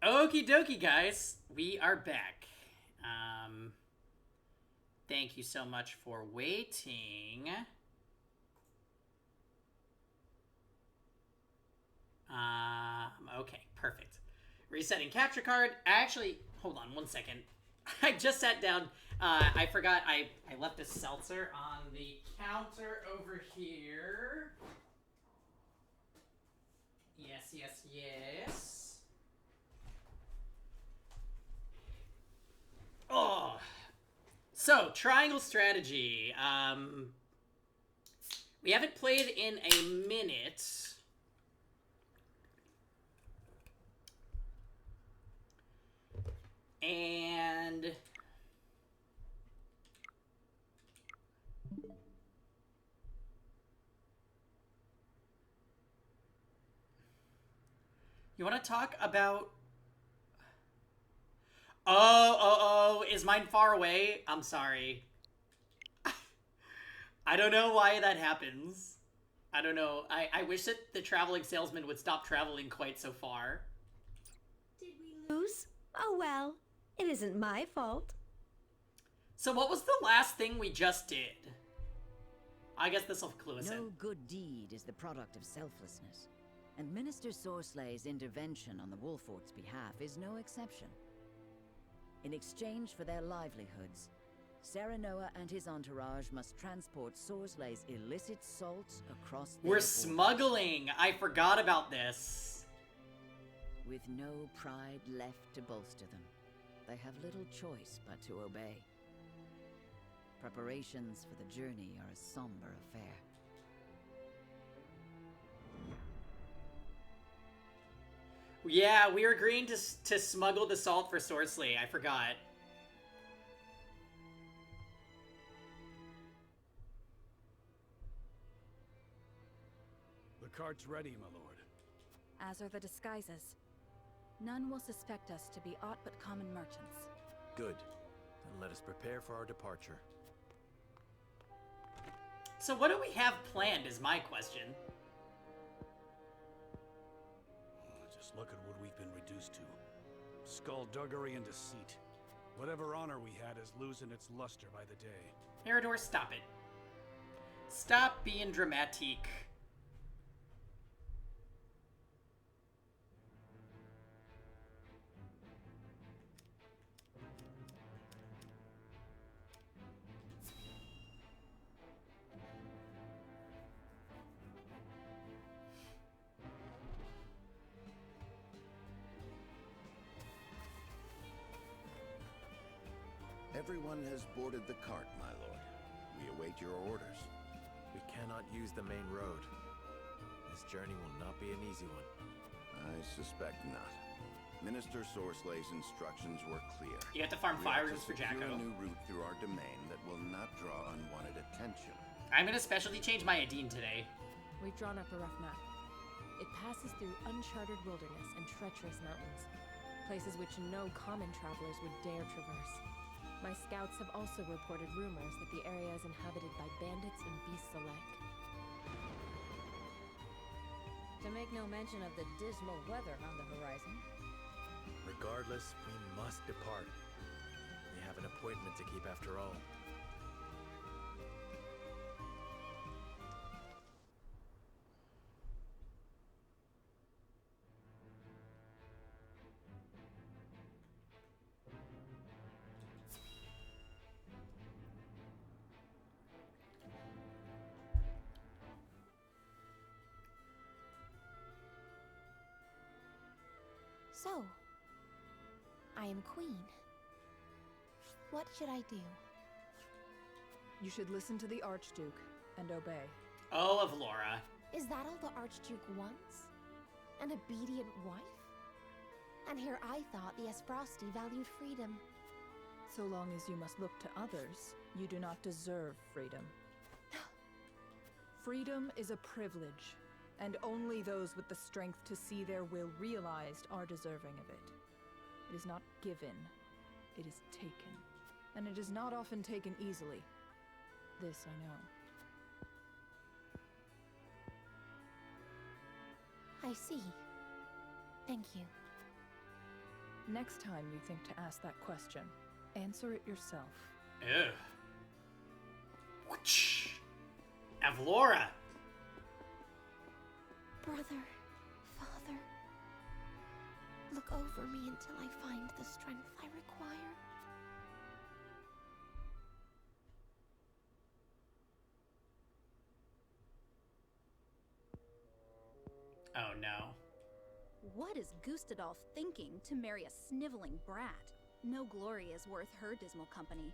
Okie dokie, guys. We are back. Thank you so much for waiting. Okay, perfect. Resetting capture card. Actually, hold on one second. I just sat down. I forgot I left a seltzer on the counter over here. Yes, yes, yes. Oh. So, triangle strategy. We haven't played in a minute. And you want to talk about... Oh, is mine far away? I'm sorry. I don't know why that happens. I don't know. I wish that the traveling salesman would stop traveling quite so far. Did we lose? Oh well, it isn't my fault. So what was the last thing we just did? I guess this will clue us in. No good deed is the product of selflessness, and Minister Sorslay's intervention on the Wolfort's behalf is no exception. In exchange for their livelihoods, Serenoa and his entourage must transport Sorslay's illicit salts across their We're borders. smuggling! I forgot about this. With no pride left to bolster them, they have little choice but to obey. Preparations for the journey are a somber affair. Yeah, we were agreeing to smuggle the salt for Sorsley. I forgot. The cart's ready, my lord. As are the disguises. None will suspect us to be aught but common merchants. Good. Then let us prepare for our departure. So what do we have planned is my question. Just look at what we've been reduced to. Skullduggery and deceit. Whatever honor we had is losing its luster by the day. Mirador, stop it. Stop being dramatique. Everyone has boarded the cart, my lord. We await your orders. We cannot use the main road. This journey will not be an easy one. I suspect not. Minister Sorslay's instructions were clear. You have to farm We are fire to roots for secure Jacko. a new route through our domain that will not draw unwanted attention. I'm gonna specially change my Adine today. We've drawn up a rough map. It passes through uncharted wilderness and treacherous mountains, places which no common travelers would dare traverse. My scouts have also reported rumors that the area is inhabited by bandits and beasts alike. To make no mention of the dismal weather on the horizon. Regardless, we must depart. We have an appointment to keep after all. So, I am queen. What should I do? You should listen to the Archduke and obey. Oh, of Laura. Is that all the Archduke wants? An obedient wife? And here I thought the Esprosti valued freedom. So long as you must look to others, you do not deserve freedom. Freedom is a privilege, and only those with the strength to see their will realized are deserving of it. It is not given, it is taken. And it is not often taken easily. This I know. I see. Thank you. Next time you think to ask that question, answer it yourself. Ew. Whoosh. Avlora! Brother, father, look over me until I find the strength I require. Oh no. What is Gustadolf thinking to marry a sniveling brat? No glory is worth her dismal company.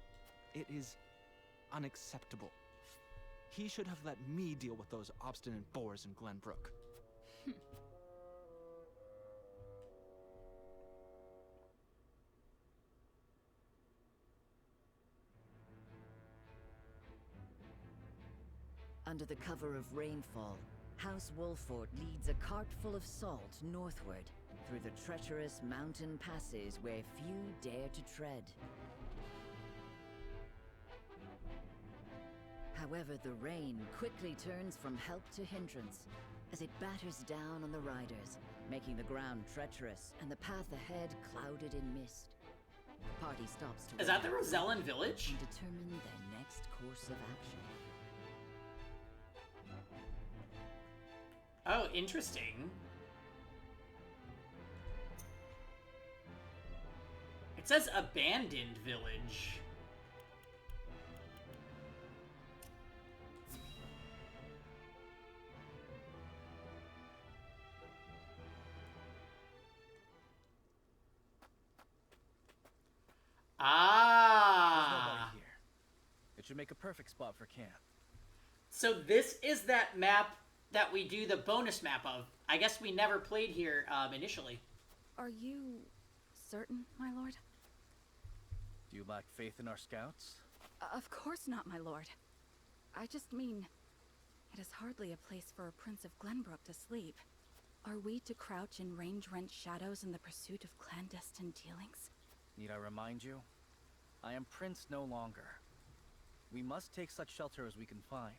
It is unacceptable. He should have let me deal with those obstinate boars in Glenbrook. Under the cover of rainfall, House Wolfort leads a cart full of salt northward through the treacherous mountain passes where few dare to tread. However, the rain quickly turns from help to hindrance as it batters down on the riders, making the ground treacherous and the path ahead clouded in mist. The party stops to Is that the wait Rosellan village? and determine their next course of action. Oh, interesting. It says abandoned village. There's nobody Ah. here. It should make a perfect spot for camp. So this is that map that we do the bonus map of. I guess we never played here initially. Are you certain, my lord? Do you lack faith in our scouts? Of course not, my lord. I just mean, it is hardly a place for a Prince of Glenbrook to sleep. Are we to crouch in range-rent shadows in the pursuit of clandestine dealings? Need I remind you? I am Prince no longer. We must take such shelter as we can find.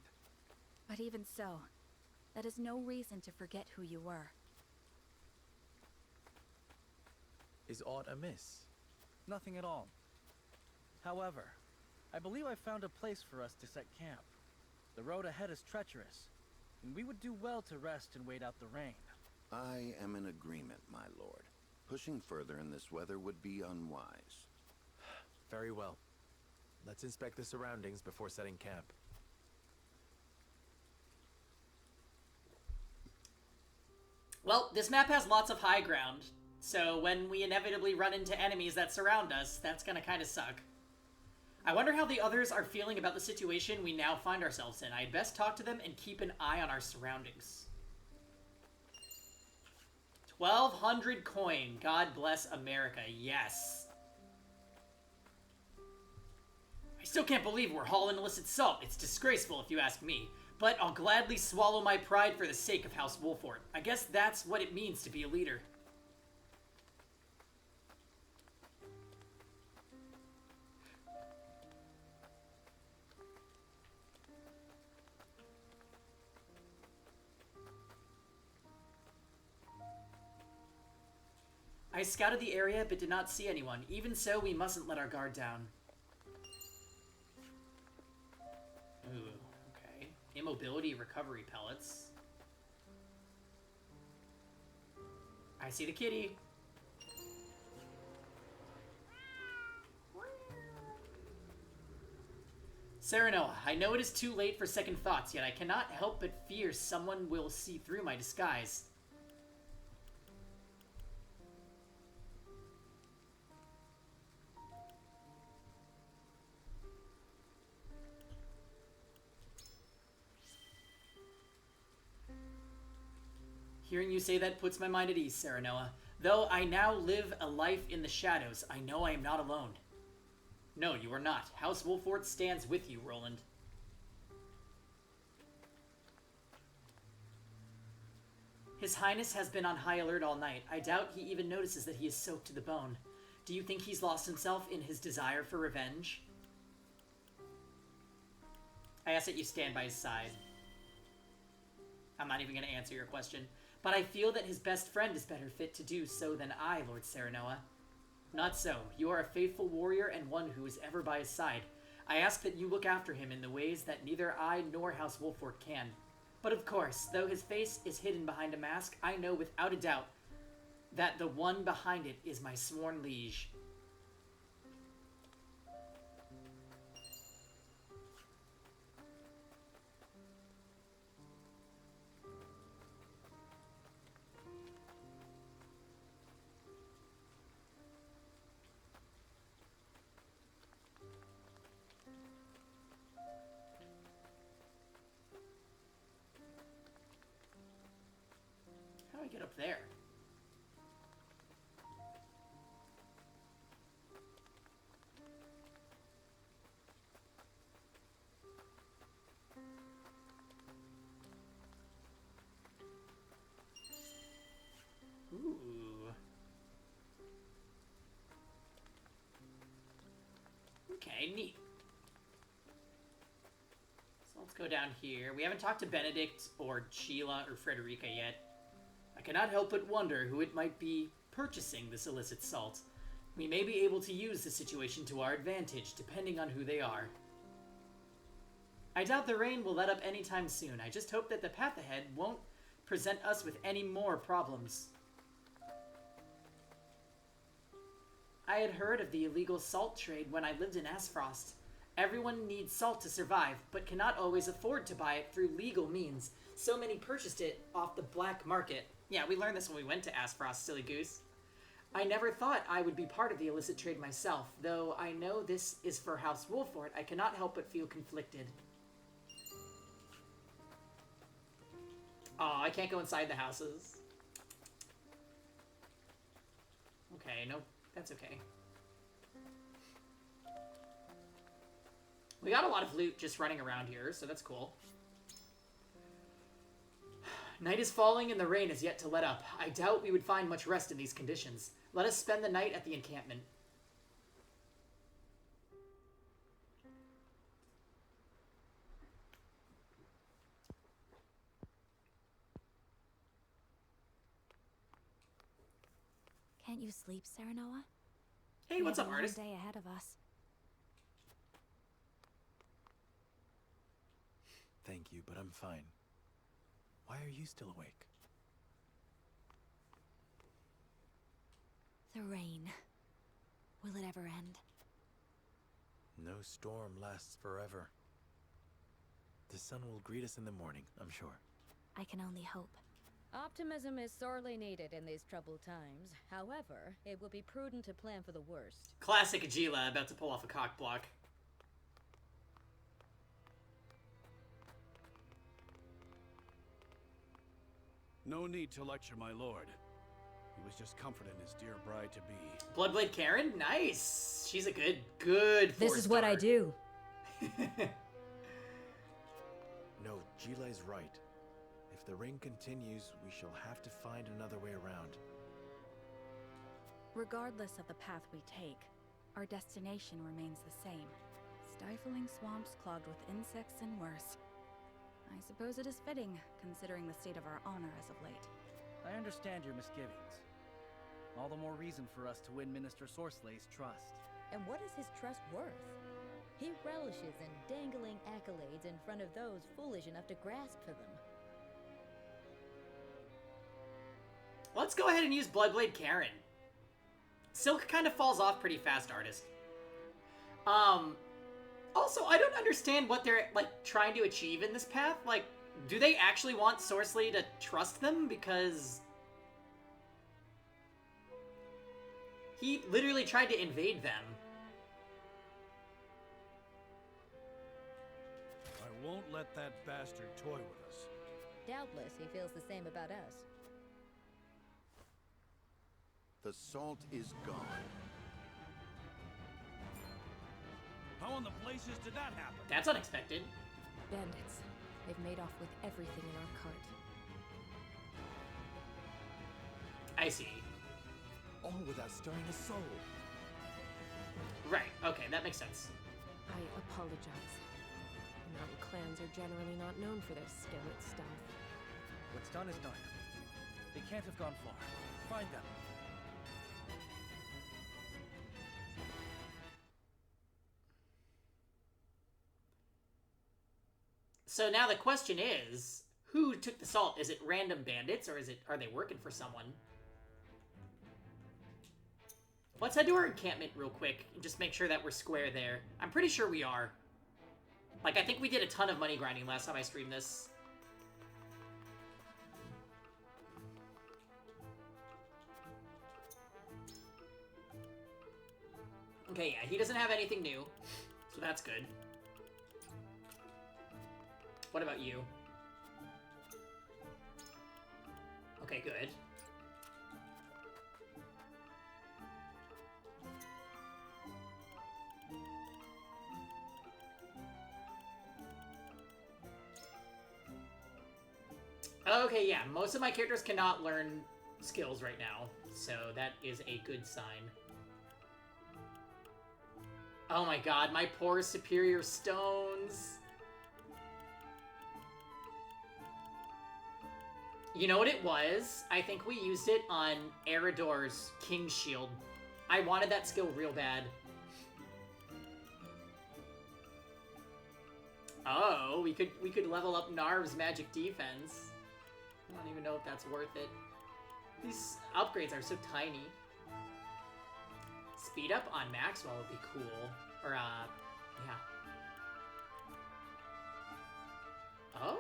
But even so, that is no reason to forget who you were. Is aught amiss? Nothing at all. However, I believe I found a place for us to set camp. The road ahead is treacherous, and we would do well to rest and wait out the rain. I am in agreement, my lord. Pushing further in this weather would be unwise. Very well. Let's inspect the surroundings before setting camp. Well, this map has lots of high ground, so when we inevitably run into enemies that surround us, that's gonna kind of suck. I wonder how the others are feeling about the situation we now find ourselves in. I'd best talk to them and keep an eye on our surroundings. 1,200 coin. God bless America. Yes. I still can't believe we're hauling illicit salt. It's disgraceful if you ask me. But I'll gladly swallow my pride for the sake of House Wolfort. I guess that's what it means to be a leader. I scouted the area but did not see anyone. Even so, we mustn't let our guard down. Ooh, okay. Immobility recovery pellets. I see the kitty. Serenoa, I know it is too late for second thoughts, yet I cannot help but fear someone will see through my disguise. Hearing you say that puts my mind at ease, Serenoa. Though I now live a life in the shadows, I know I am not alone. No, you are not. House Wolfort stands with you, Roland. His Highness has been on high alert all night. I doubt he even notices that he is soaked to the bone. Do you think he's lost himself in his desire for revenge? I ask that you stand by his side. I'm not even going to answer your question. But I feel that his best friend is better fit to do so than I, Lord Serenoa. Not so. You are a faithful warrior and one who is ever by his side. I ask that you look after him in the ways that neither I nor House Wolford can. But of course, though his face is hidden behind a mask, I know without a doubt that the one behind it is my sworn liege. How do I get up there? Ooh. Okay, neat. So let's go down here. We haven't talked to Benedict or Sheila or Frederica yet. I cannot help but wonder who it might be purchasing this illicit salt. We may be able to use the situation to our advantage, depending on who they are. I doubt the rain will let up anytime soon. I just hope that the path ahead won't present us with any more problems. I had heard of the illegal salt trade when I lived in Aspfrost. Everyone needs salt to survive, but cannot always afford to buy it through legal means. So many purchased it off the black market. Yeah, we learned this when we went to Aspfrost, silly goose. I never thought I would be part of the illicit trade myself. Though I know this is for House Wolford, I cannot help but feel conflicted. Oh, I can't go inside the houses. Okay, no, that's okay. We got a lot of loot just running around here, so that's cool. Night is falling and the rain is yet to let up. I doubt we would find much rest in these conditions. Let us spend the night at the encampment. Can't you sleep, Serenoa? Hey, what's up, artist? Day ahead of us. Thank you, but I'm fine. Why are you still awake? The rain. Will it ever end? No storm lasts forever. The sun will greet us in the morning, I'm sure. I can only hope. Optimism is sorely needed in these troubled times. However, it would be prudent to plan for the worst. Classic Agila, about to pull off a cock block. No need to lecture my lord. He was just comforting his dear bride-to-be. Bloodblade Karen? Nice! She's a good This is what I do. No, Gila is right. If the rain continues, we shall have to find another way around. Regardless of the path we take, our destination remains the same. Stifling swamps clogged with insects and worse. I suppose it is fitting, considering the state of our honor as of late. I understand your misgivings. All the more reason for us to win Minister Sorslay's trust. And what is his trust worth? He relishes in dangling accolades in front of those foolish enough to grasp for them. Let's go ahead and use Bloodblade Karen. Silk kind of falls off pretty fast, artist. Also, I don't understand what they're, like, trying to achieve in this path. Like, do they actually want Sorsley to trust them? Because he literally tried to invade them. I won't let that bastard toy with us. Doubtless he feels the same about us. The salt is gone. How in the places did that happen? That's unexpected. Bandits. They've made off with everything in our cart. I see. All without stirring a soul. Right, okay, that makes sense. I apologize. Mountain clans are generally not known for their skill at stealth. What's done is done. They can't have gone far. Find them. So now the question is, who took the salt? Is it random bandits, or are they working for someone? Let's head to our encampment real quick and just make sure that we're square there. I'm pretty sure we are. Like, I think we did a ton of money grinding last time I streamed this. Okay, yeah, he doesn't have anything new, so that's good. What about you? Okay, good. Okay, yeah, most of my characters cannot learn skills right now, so that is a good sign. Oh my god, my poor superior stones. You know what it was? I think we used it on Eridor's King's Shield. I wanted that skill real bad. Oh, we could level up Narv's magic defense. I don't even know if that's worth it. These upgrades are so tiny. Speed up on Maxwell would be cool. Or, yeah. Oh.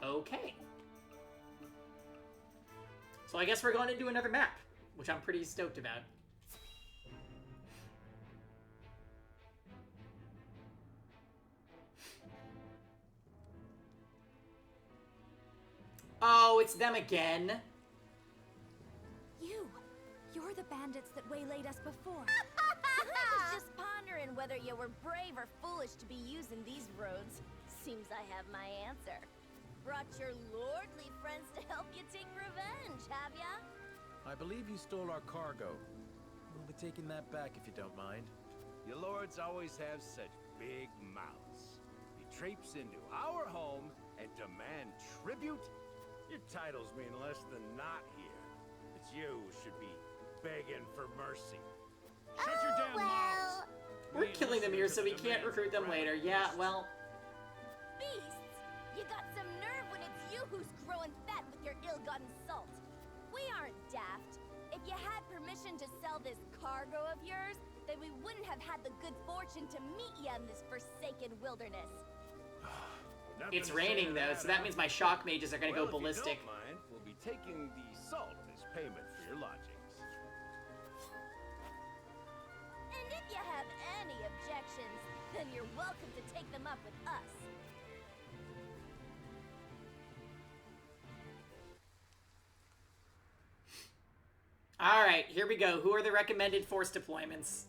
Okay. So I guess we're going to do another map, which I'm pretty stoked about. Oh, it's them again. You're the bandits that waylaid us before. I was just pondering whether you were brave or foolish to be using these roads. Seems I have my answer. Brought your lordly friends to help you take revenge, have ya? I believe you stole our cargo. We'll be taking that back if you don't mind. Your lords always have such big mouths. You traipse into our home and demand tribute? Your titles mean less than not here. It's you who should be begging for mercy. Shut your damn mouths! We're killing them here so we can't recruit them later. Yeah, well... Beasts! You got some nerve when it's you who's growing fat with your ill-gotten salt. We aren't daft. If you had permission to sell this cargo of yours, then we wouldn't have had the good fortune to meet you in this forsaken wilderness. It's raining though, so that means my shock mages are gonna go ballistic. If you don't mind, we'll be taking the salt as payment for your lodgings. And if you have any objections, then you're welcome to take them up with us. Alright, here we go. Who are the recommended force deployments?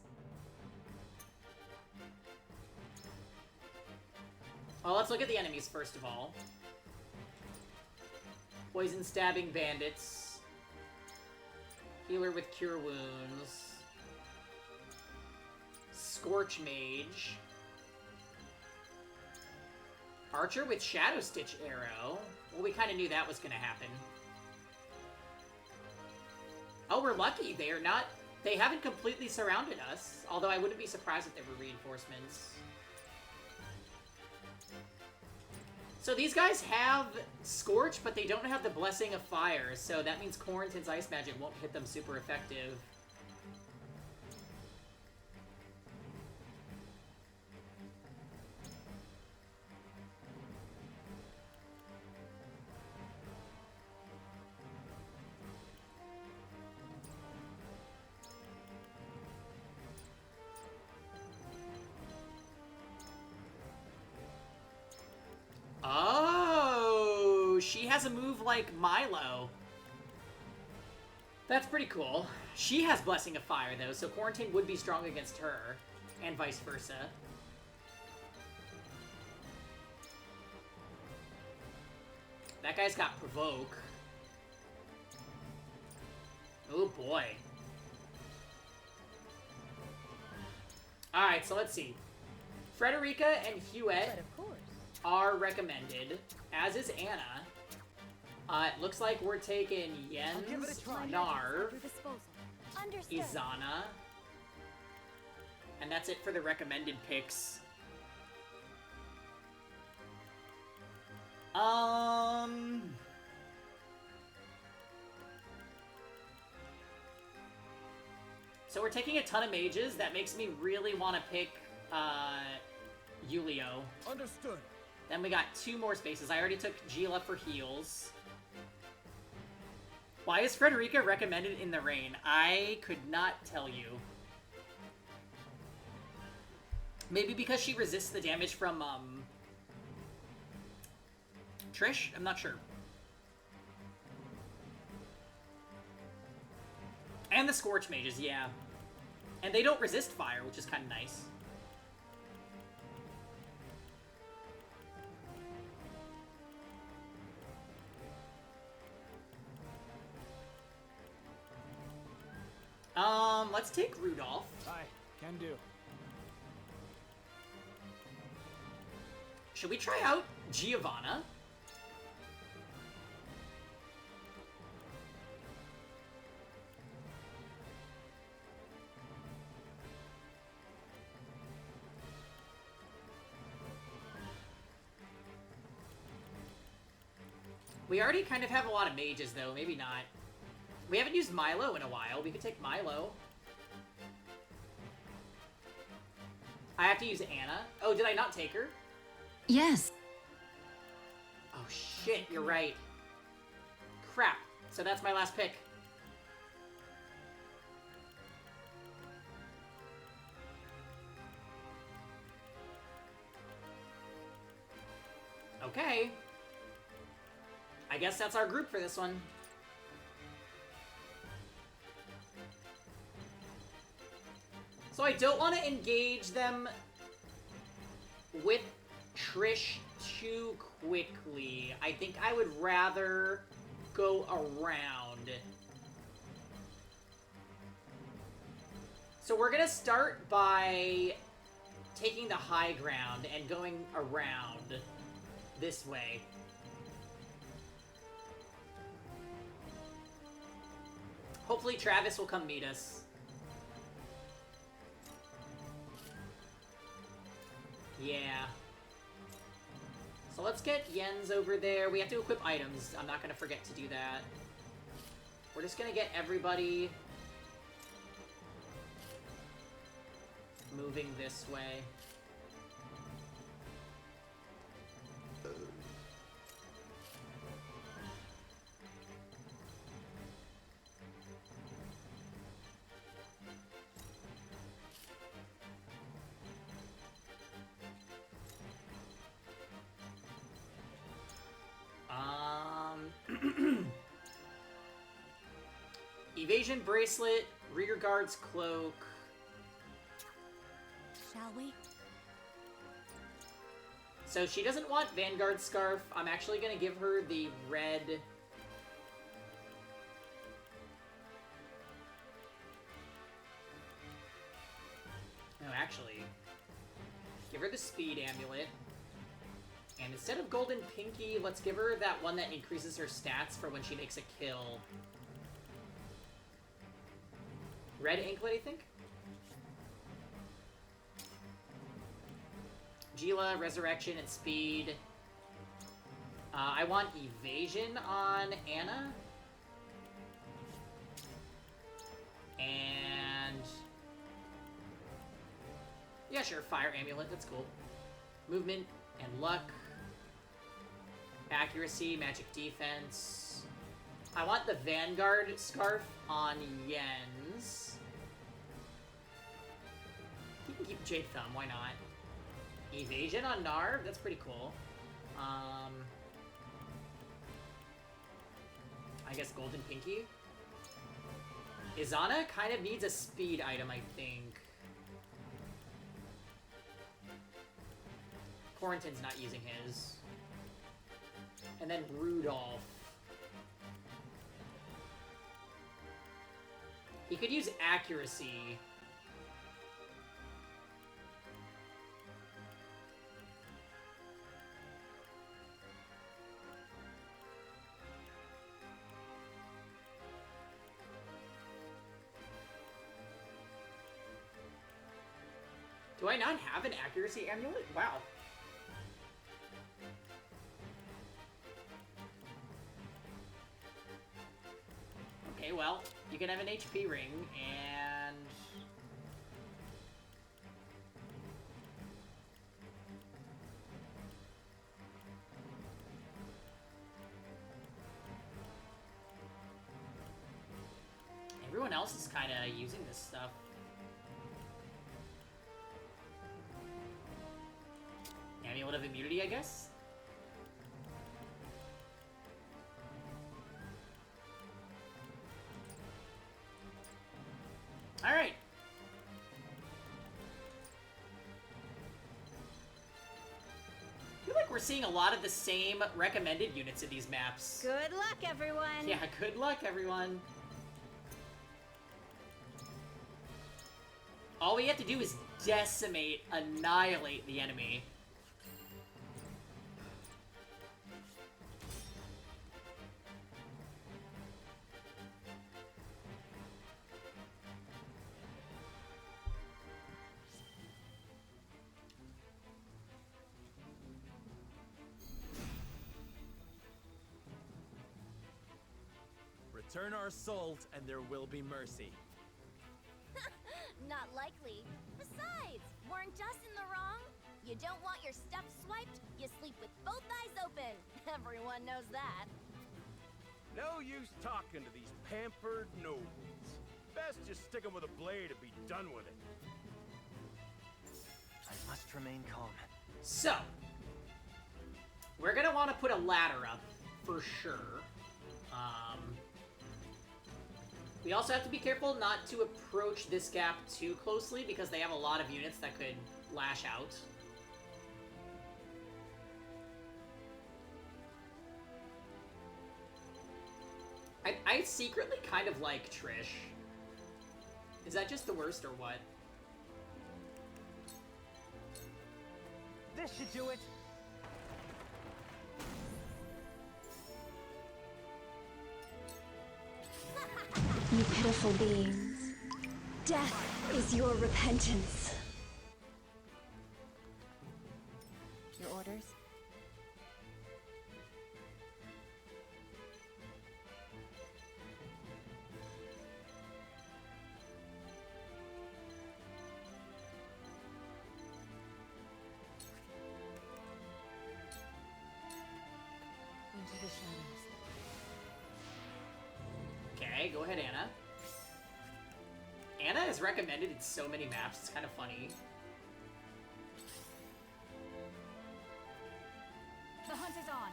Well, let's look at the enemies first of all. Poison stabbing bandits. Healer with cure wounds. Scorch mage. Archer with shadow stitch arrow. Well, we kind of knew that was going to happen. Oh, we're lucky. They haven't completely surrounded us. Although I wouldn't be surprised if there were reinforcements. So these guys have Scorch, but they don't have the Blessing of Fire. So that means Quarantine's Ice Magic won't hit them super effective. Oh, she has a move like Milo. That's pretty cool. She has Blessing of Fire, though, so Quarantine would be strong against her, and vice versa. That guy's got Provoke. Oh, boy. Alright, so let's see. Frederica and Hewitt are recommended, as is Anna. It looks like we're taking Jens, Narv, Izana, and that's it for the recommended picks. So we're taking a ton of mages. That makes me really want to pick, Yulio. Understood. Then we got 2 more spaces. I already took Gila for heals. Why is Frederica recommended in the rain? I could not tell you. Maybe because she resists the damage from, Trish? I'm not sure. And the Scorch Mages, yeah. And they don't resist fire, which is kind of nice. Let's take Rudolph. Aye, can do. Should we try out Giovanna? We already kind of have a lot of mages, though. Maybe not. We haven't used Milo in a while. We could take Milo. I have to use Anna. Oh, did I not take her? Yes. Oh, shit. You're right. Crap. So that's my last pick. Okay. I guess that's our group for this one. So I don't want to engage them with Trish too quickly. I think I would rather go around. So we're gonna start by taking the high ground and going around this way. Hopefully Travis will come meet us. Yeah. So let's get Jens over there. We have to equip items. I'm not going to forget to do that. We're just going to get everybody moving this way. Evasion bracelet, rear guard's cloak. Shall we? So she doesn't want Vanguard scarf. I'm actually gonna give her the red. No, actually, give her the speed amulet. And instead of golden pinky, let's give her that one that increases her stats for when she makes a kill. Red anklet, I think? Gila, resurrection, and speed. I want evasion on Anna. And... yeah, sure, fire amulet, that's cool. Movement and luck. Accuracy, magic defense. I want the Vanguard scarf on Jens. You can keep Jade Thumb, why not? Evasion on Narv, that's pretty cool. I guess Golden Pinky. Izana kind of needs a speed item, I think. Quarantine's not using his. And then Rudolph. He could use accuracy. Do I not have an accuracy amulet? Wow. Okay, well, you can have an HP ring, and... everyone else is kind of using this stuff. Amulet of Immunity, I guess? Alright. I feel like we're seeing a lot of the same recommended units in these maps. Good luck, everyone. Yeah, good luck, everyone. All we have to do is decimate, annihilate the enemy. Return our souls, and there will be mercy. Not likely. Besides, weren't us in the wrong? You don't want your stuff swiped, you sleep with both eyes open. Everyone knows that. No use talking to these pampered nobles. Best just stick 'em with a blade and be done with it. I must remain calm. So, we're gonna want to put a ladder up, for sure. We also have to be careful not to approach this gap too closely, because they have a lot of units that could lash out. I secretly kind of like Trish. Is that just the worst or what? This should do it. You pitiful beings. Death is your repentance. Your orders? Into the shadows. Okay, go ahead, Anna. Anna is recommended in so many maps, it's kind of funny. The hunt is on.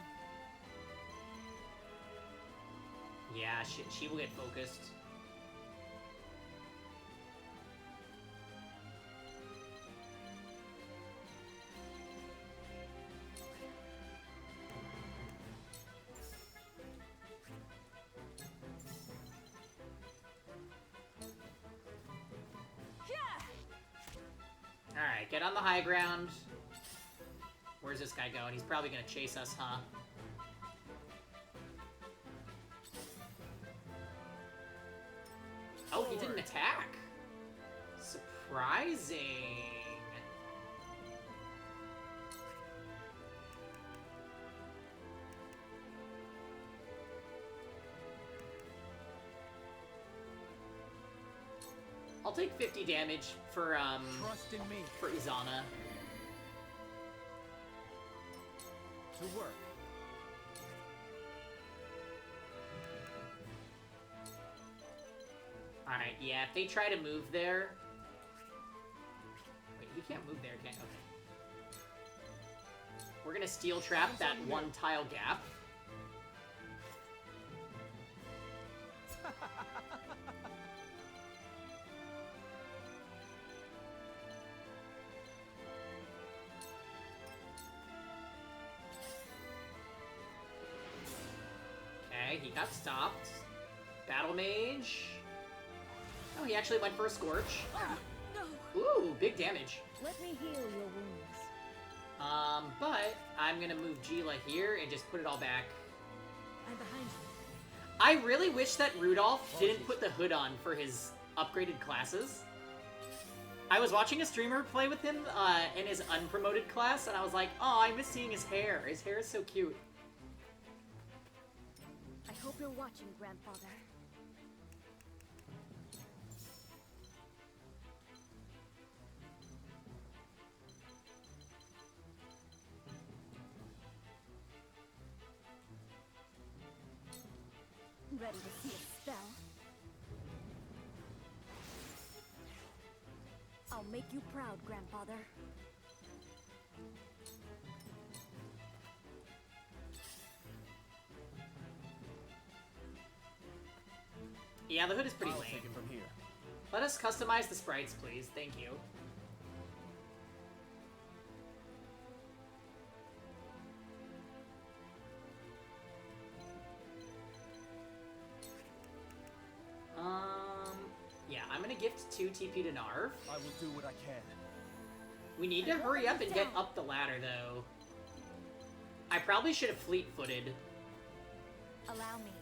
Yeah, she will get focused. Alright, get on the high ground. Where's this guy going? He's probably gonna chase us, huh? Oh, he didn't attack! Surprising! I'll take 50 damage for, Trust in me. for Izana. To work. Alright, yeah, if they try to move there... Wait, he can't move there, can't... Okay. We're gonna steel trap that one tile gap. he got stopped. Battle Mage. Oh, he actually went for a Scorch. No! Ooh, big damage. Let me heal your wounds. But I'm gonna move Gila here and just put it all back. I'm behind you. I really wish that Rudolph didn't put the hood on for his upgraded classes. I was watching a streamer play with him in his unpromoted class, and I was like, oh, I miss seeing his hair. His hair is so cute. I hope you're watching, Grandfather. Ready to see a spell? I'll make you proud, Grandfather. Yeah, the hood is pretty I'll lame. take it from here. Let us customize the sprites, please. Thank you. Yeah, I'm gonna gift 2 TP to Narv. I will do what I can. We need to hurry up and get up the ladder, though. I probably should have fleet-footed. Allow me.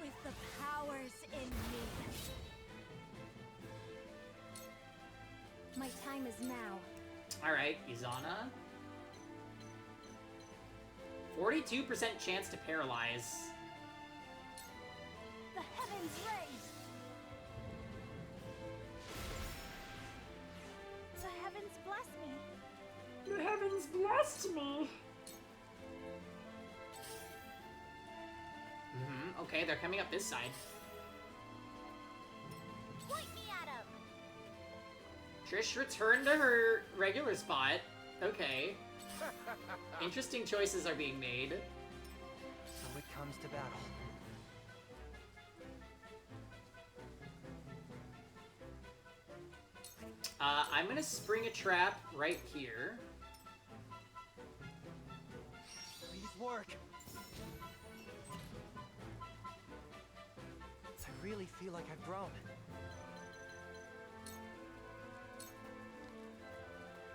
With the powers in me. My time is now. Alright, Izana. 42% chance to paralyze. The heavens raise. The heavens bless me. The heavens blessed me. Okay, they're coming up this side. Point me at him. Trish returned to her regular spot. Okay. Interesting choices are being made. So it comes to battle. I'm gonna spring a trap right here. Please work. I really feel like I've grown.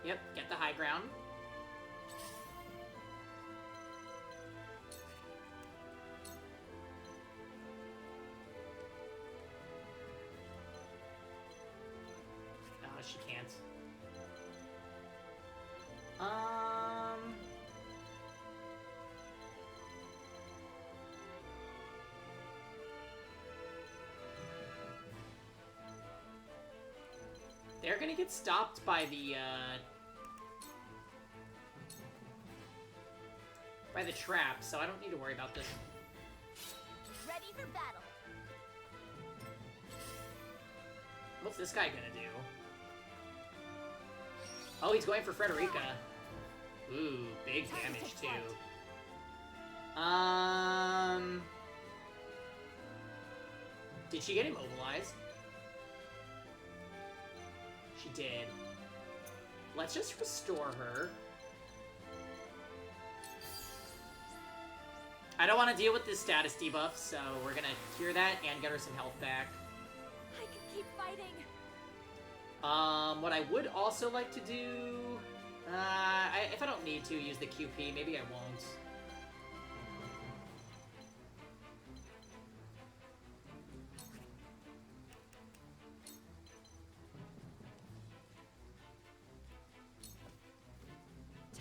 Yep, get the high ground. Oh, she can't. They're gonna get stopped by the trap, so I don't need to worry about this. Ready for battle. What's this guy gonna do? Oh, he's going for Frederica. Ooh, big damage too. Did she get immobilized? She did. Let's just restore her. I don't want to deal with this status debuff, so we're gonna cure that and get her some health back. I can keep fighting. What I would also like to do... if I don't need to use the QP, maybe I won't.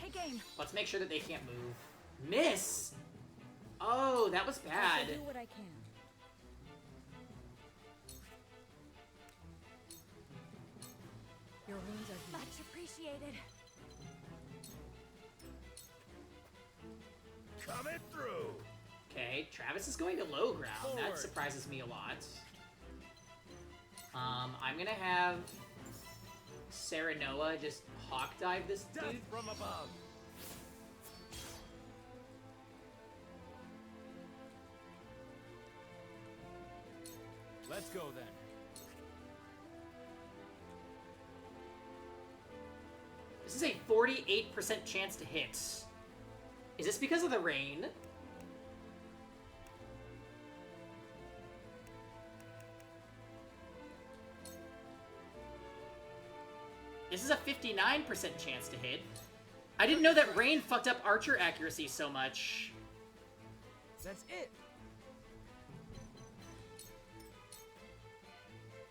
Take aim. Let's make sure that they can't move. Miss! Oh, that was I bad. shall do what I can. Your wounds are healed. Much appreciated. Coming through. Okay, Travis is going to low ground. That Forward. surprises me a lot. I'm gonna have Sarah Noah just hawk dive this Death dude. from above. go then. This is a 48% chance to hit. Is this because of the rain? This is a 59% chance to hit. I didn't know that rain fucked up archer accuracy so much. That's it.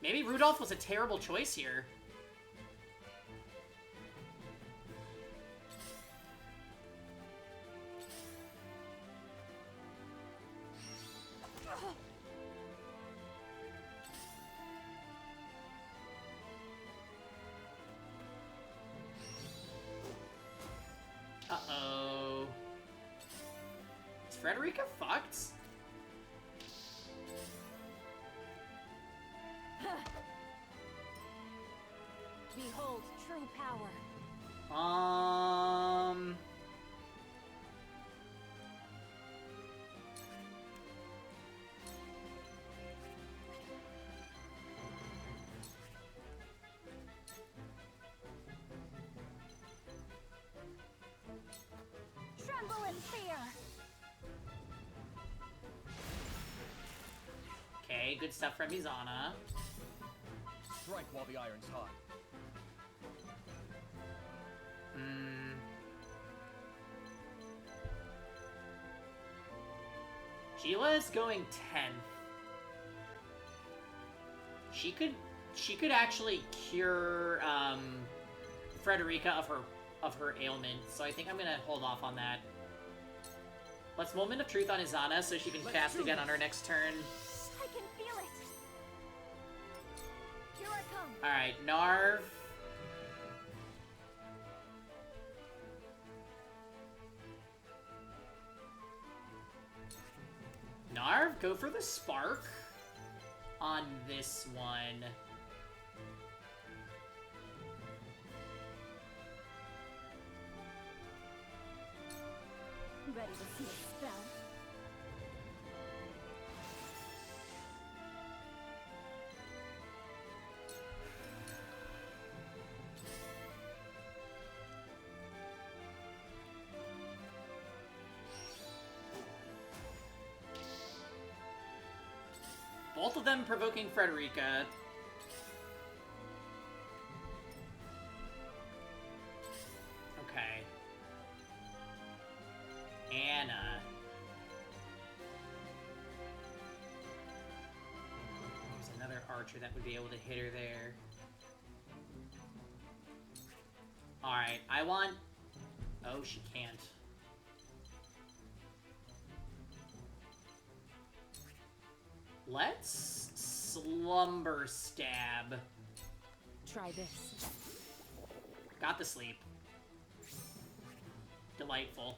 Maybe Rudolph was a terrible choice here. Uh-oh. Is Frederica fucked? Behold true power. Tremble in fear. Okay, good stuff from Izana. Strike while the iron's hot. Gila is going 10th. She could actually cure Frederica of her ailment, so I think I'm gonna hold off on that. Let's Moment of Truth on Izana so she can cast again on her next turn. I can feel it. Here I come. Alright, Narv. Narv, go for the spark on this one. Ready to see a spell? Both of them provoking Frederica. Okay. Anna. There's another archer that would be able to hit her there. Alright, I want... Oh, she can't. Let's slumber stab. Try this. Got the sleep. Delightful.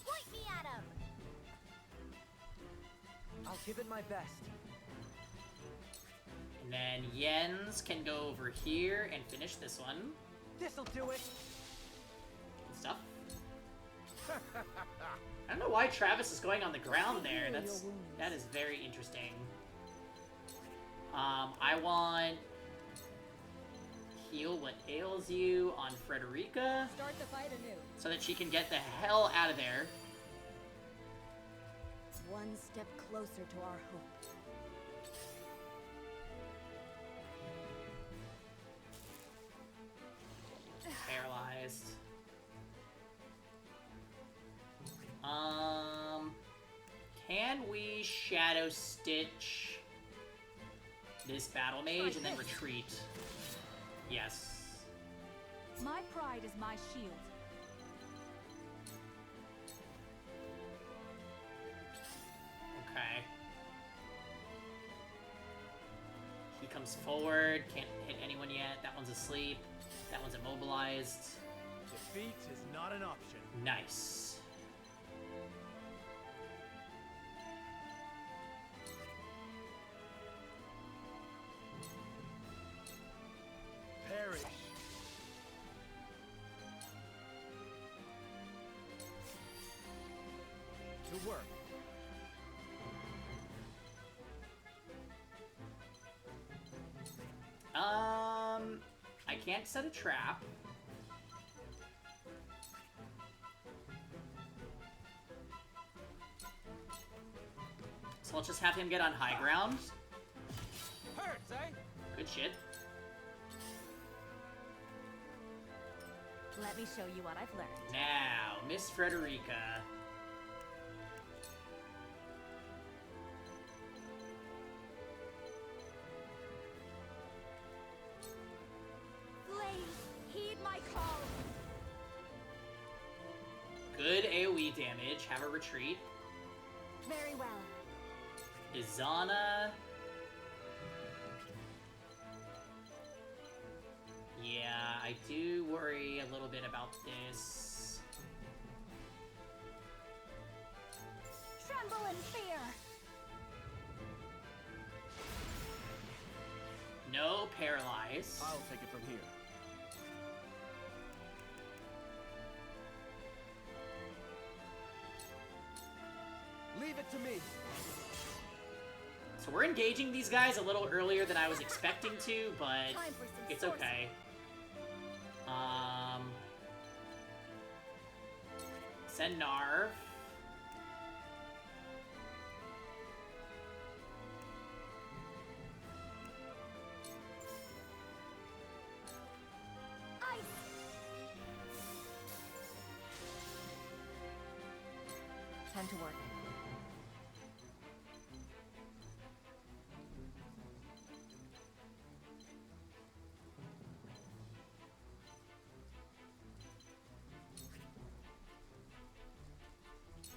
Point me at him. I'll give it my best. And then Jens can go over here and finish this one. This'll do it. Good stuff. I don't know why Travis is going on the ground there. That is very interesting. I want heal what ails you on Frederica. Start the fight anew. So that she can get the hell out of there. One step closer to our hope. Paralyzed. Can we Shadow Stitch this Battle Mage and then retreat? Yes. My pride is my shield. Okay. He comes forward, can't hit anyone yet. That one's asleep. That one's immobilized. Defeat is not an option. Nice. Perish. work. I can't set a trap. So let's just have him get on high ground. Hurts, eh? Good shit. Let me show you what I've learned. Now, Miss Frederica. Blaze, heed my call. Good AoE damage. Have a retreat. Very well. Izana. Yeah, I do worry a little bit about this. Tremble in fear. No paralyze. I'll take it from here. Leave it to me. So we're engaging these guys a little earlier than I was expecting to, but it's okay. Send Narv. Time to work.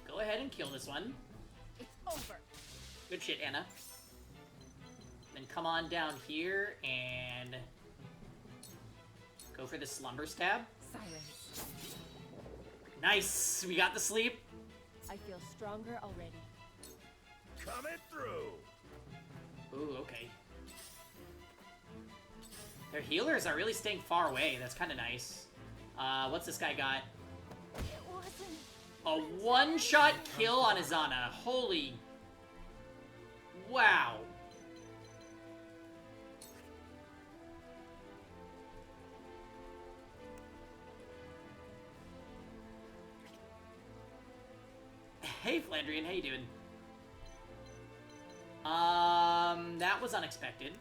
Go ahead and kill this one. It's over. Good shit, Anna. Then come on down here and go for the slumber stab. Silence. Nice! We got the sleep. I feel stronger already. Coming through. Ooh, okay. Their healers are really staying far away. That's kind of nice. What's this guy got? It wasn't. A one-shot kill on Izana. Holy... Wow. Hey, Flandrian, how you doing? That was unexpected.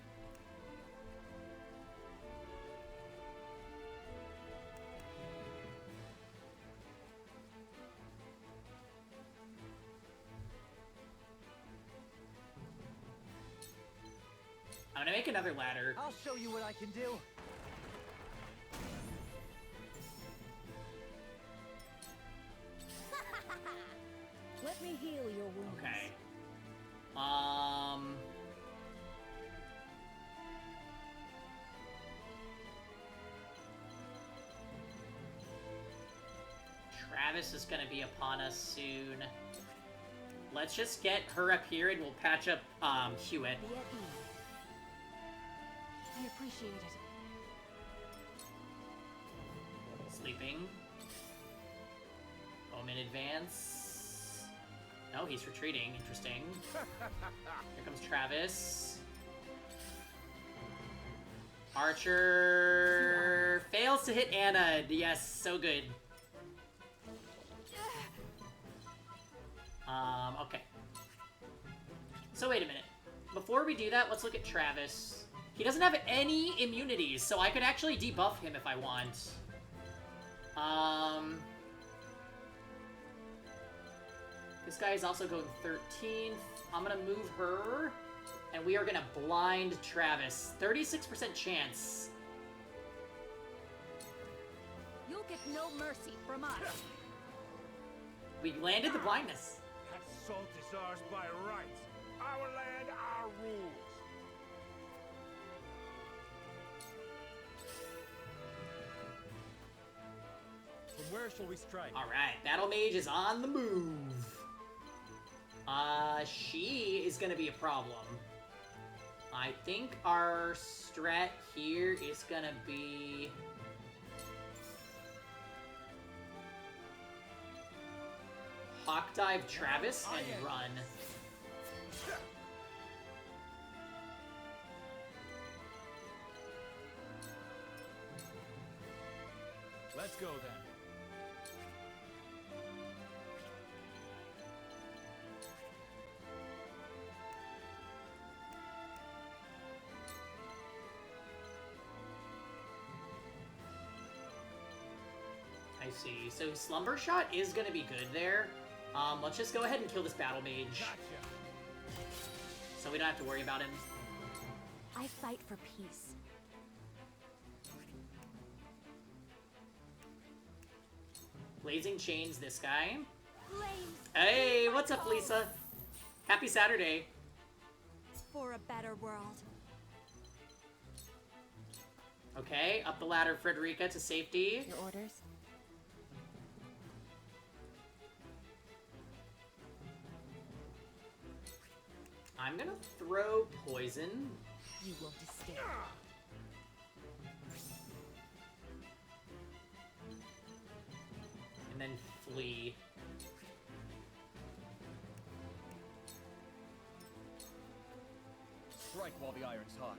I'm gonna make another ladder. I'll show you what I can do. Let me heal your wounds. Okay. Travis is gonna be upon us soon. Let's just get her up here and we'll patch up, Hewitt. Be at ease. I appreciate it. Sleeping. Home in advance. No, he's retreating. Interesting. Here comes Travis. Archer fails to hit Anna. Yes, so good. Okay. So wait a minute. Before we do that, let's look at Travis. He doesn't have any immunities, so I could actually debuff him if I want. This guy is also going 13th. I'm gonna move her, and we are gonna blind Travis. 36% chance. You'll get no mercy from us. We landed the blindness. That salt is ours by rights. Our land, our rules. From where shall we strike? Alright, Battle Mage is on the move. She is gonna be a problem. I think our strat here is gonna be... Hawk Dive Travis and run. Let's go then. I see. So Slumber Shot is gonna be good there. Let's just go ahead and kill this Battle Mage. So we don't have to worry about him. I fight for peace. Blazing Chains, this guy. Flames Hey, what's up, Lisa? Happy Saturday. for a better world. Okay, up the ladder, Frederica, to safety. Your orders? I'm gonna throw poison. You won't escape. And then flee. Strike while the iron's hot.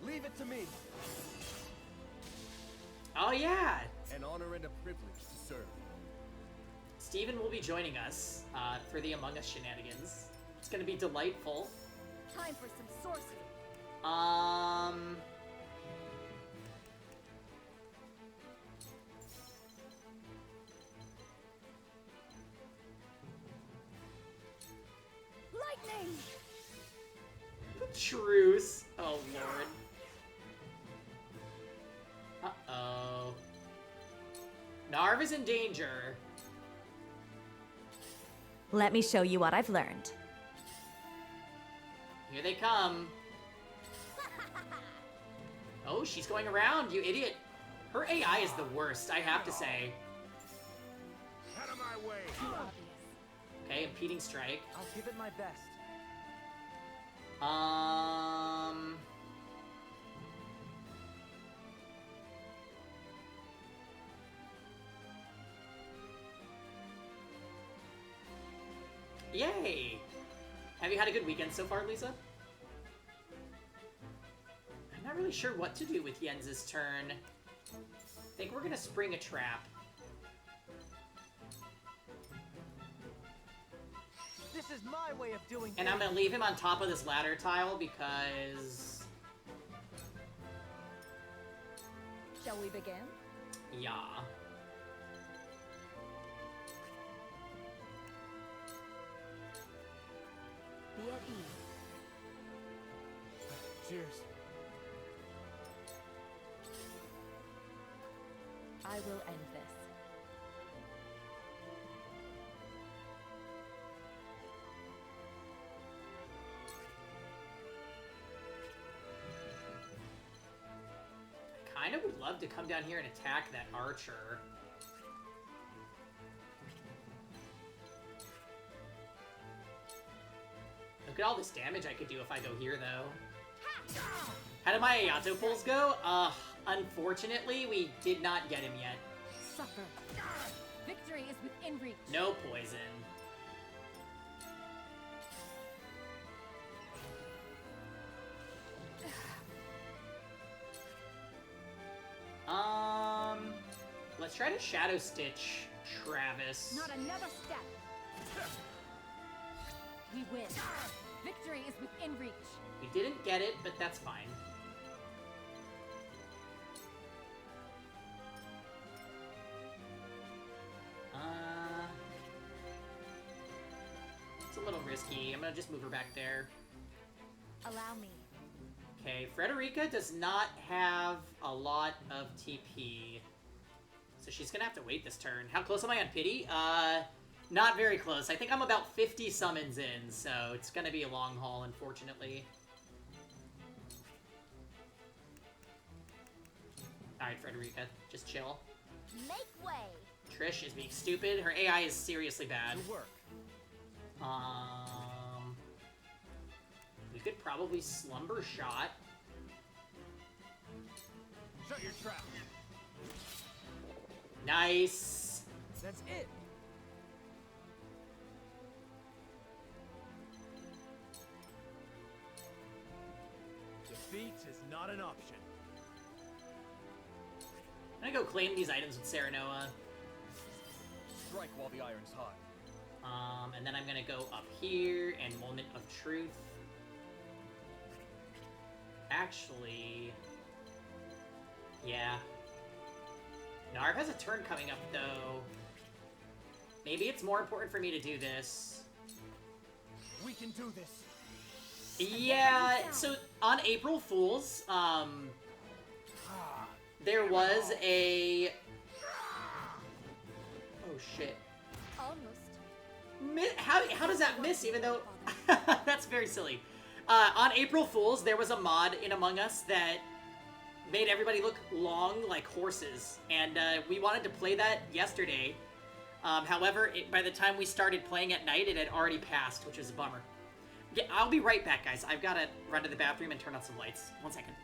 Leave it to me. Oh yeah! An honor and a privilege to serve. Steven will be joining us for the Among Us shenanigans. It's gonna be delightful. Time for some sorcery. Lightning! Truce. Oh lord. Uh-oh. Narv is in danger. Let me show you what I've learned. Here they come. Oh, she's going around, you idiot. Her AI is the worst, I have to say. Out of my way. Too obvious. Okay, impeding strike. I'll give it my best. Yay! Have you had a good weekend so far, Lisa? I'm not really sure what to do with Jens's turn. I think we're gonna spring a trap. This is my way of doing And I'm gonna leave him on top of this ladder tile because... Shall we begin? yeah. Be at ease. Cheers. I will end this. Kind of would love to come down here and attack that archer. Look at all this damage I could do if I go here, though. How did my Ayato pulls go? Unfortunately, we did not get him yet. Suffer. Victory is within reach. No poison. Let's try to Shadow Stitch Travis. Not another step. We win. Victory is within reach. We didn't get it, but that's fine. It's a little risky. I'm gonna just move her back there. Allow me. Okay, Frederica does not have a lot of TP. So she's gonna have to wait this turn. How close am I on pity? Not very close. I think I'm about 50 summons in, so it's gonna be a long haul, unfortunately. Alright, Frederica, just chill. Make way. Trish is being stupid. Her AI is seriously bad. Good work. We could probably Slumber Shot. Nice. That's it. Defeat is not an option. I'm gonna go claim these items with Serenoa. Strike while the iron's hot. And then I'm gonna go up here and Moment of Truth. Actually, yeah. Narv has a turn coming up, though. Maybe it's more important for me to do this. We can do this. Yeah, so on April Fool's, there was a... Oh, shit. Almost. How does that miss, even though... That's very silly. On April Fool's, there was a mod in Among Us that made everybody look long like horses, and we wanted to play that yesterday. However, by the time we started playing at night, it had already passed, which is a bummer. Yeah, I'll be right back, guys. I've got to run to the bathroom and turn on some lights. 1 second.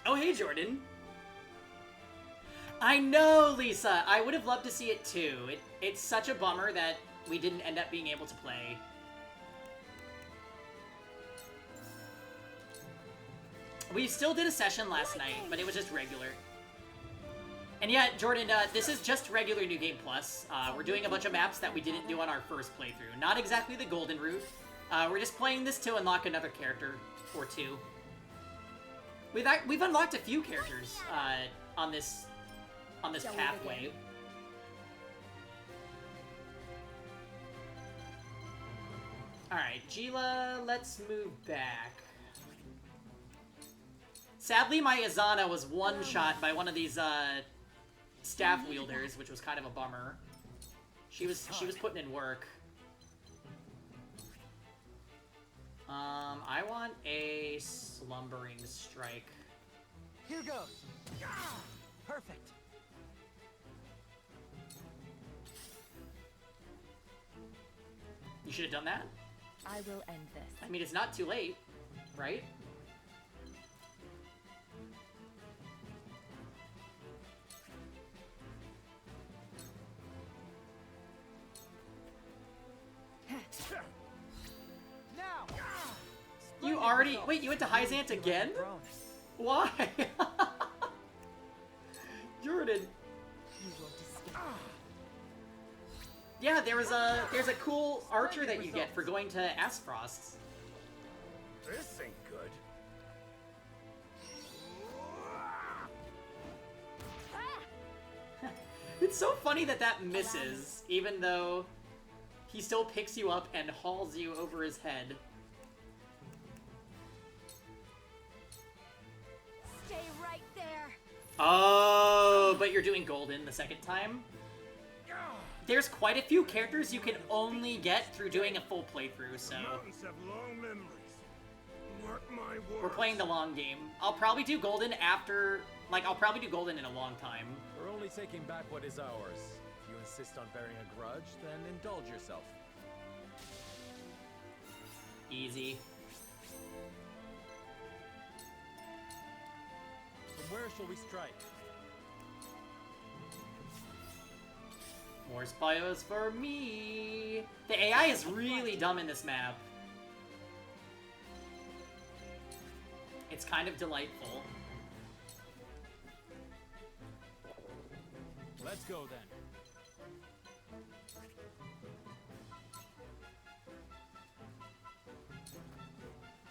Oh, hey, Jordan. I know, Lisa. I would have loved to see it too. It's such a bummer that we didn't end up being able to play. We still did a session last night, but it was just regular. And yeah, Jordan, this is just regular New Game Plus. We're doing a bunch of maps that we didn't do on our first playthrough. Not exactly the golden route. We're just playing this to unlock another character or two. We've unlocked a few characters on this pathway. All right, Gila, let's move back. Sadly, my Azana was one-shot by one of these staff wielders, which was kind of a bummer. She was putting in work. I want a Slumbering Strike. Here goes. Perfect. You should have done that. I will end this. I mean, it's not too late, right? You already... Wait, you went to Hyzant again? Why? Jordan. Yeah, there's a cool archer that you get for going to Aspfrost. This ain't good. It's so funny that that misses, even though he still picks you up and hauls you over his head. Stay right there. Oh, but you're doing golden the second time? There's quite a few characters you can only get through doing a full playthrough, so... Mountains have long memories. Mark my words. We're playing the long game. I'll probably do golden after... Like, I'll probably do golden in a long time. We're only taking back what is ours. If you insist on bearing a grudge, then indulge yourself. Easy. before we strike. More spoilers for me. The AI is really dumb in this map. It's kind of delightful. Let's go then.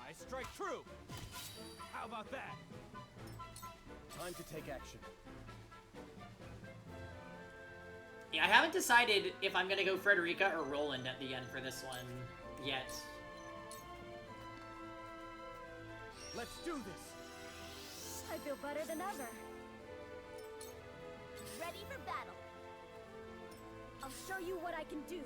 I strike true. How about that? Time to take action. Yeah, I haven't decided if I'm gonna go Frederica or Roland at the end for this one yet. Let's do this. I feel better than ever. Ready for battle. I'll show you what I can do.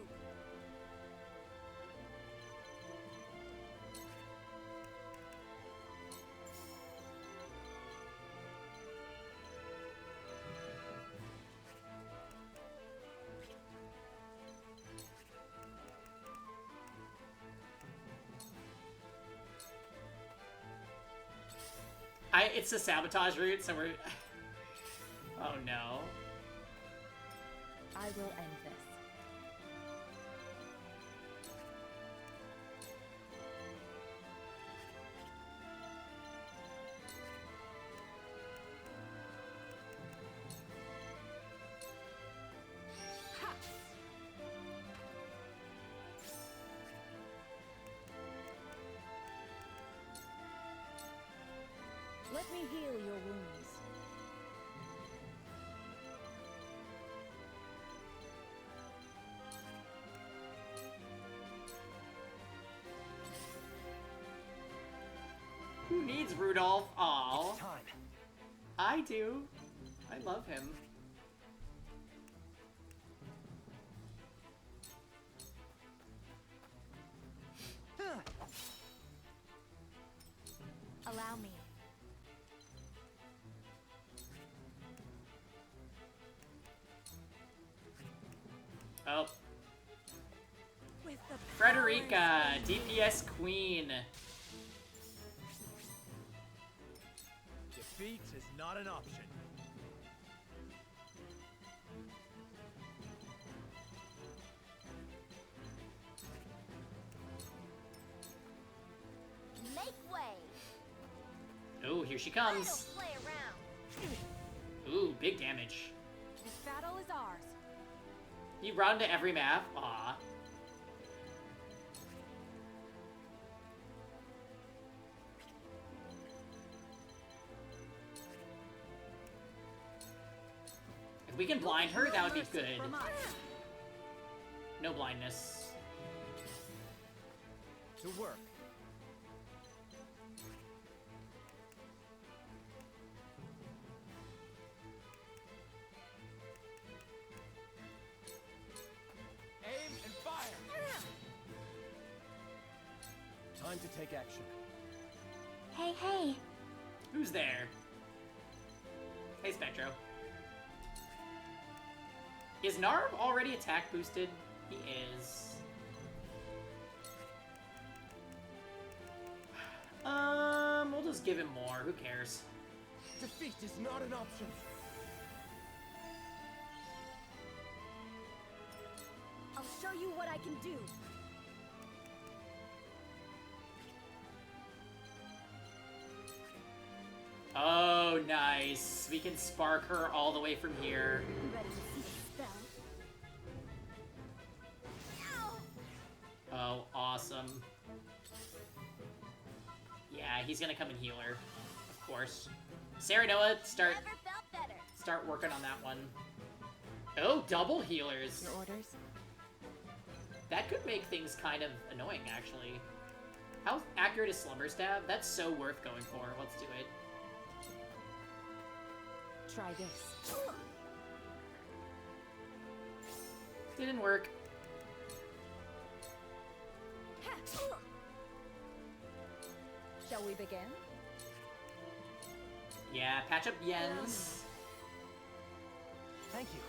It's the sabotage route, so we're... Oh no. I will end this. Let me heal your wounds. Who needs Rudolph? Aw. It's time. I do. I love him. Allow me. Oh. With the Frederica, DPS Queen. Defeat is not an option. Make way. Oh, here she I comes. don't play around. Ooh, big damage. This battle is ours. You brought into every map? Aw. If we can blind her, that would be good. No blindness. To work. Aim and fire. Time to take action. Hey, hey. Who's there? Hey, Spectro. Is Narv already attack boosted? He is. We'll just give him more. Who cares? Defeat is not an option. I'll show you what I can do. Oh, nice. We can spark her all the way from here. Ready to see the spell? Oh, awesome. Yeah, he's gonna come and heal her. Of course. Sarah Noah, start Never felt better. start working on that one. Oh, double healers. Your orders? That could make things kind of annoying, actually. How accurate is Slumber Stab? That's so worth going for. Let's do it. Try this. Didn't work. Shall we begin? Yeah, patch up Jens. Thank you.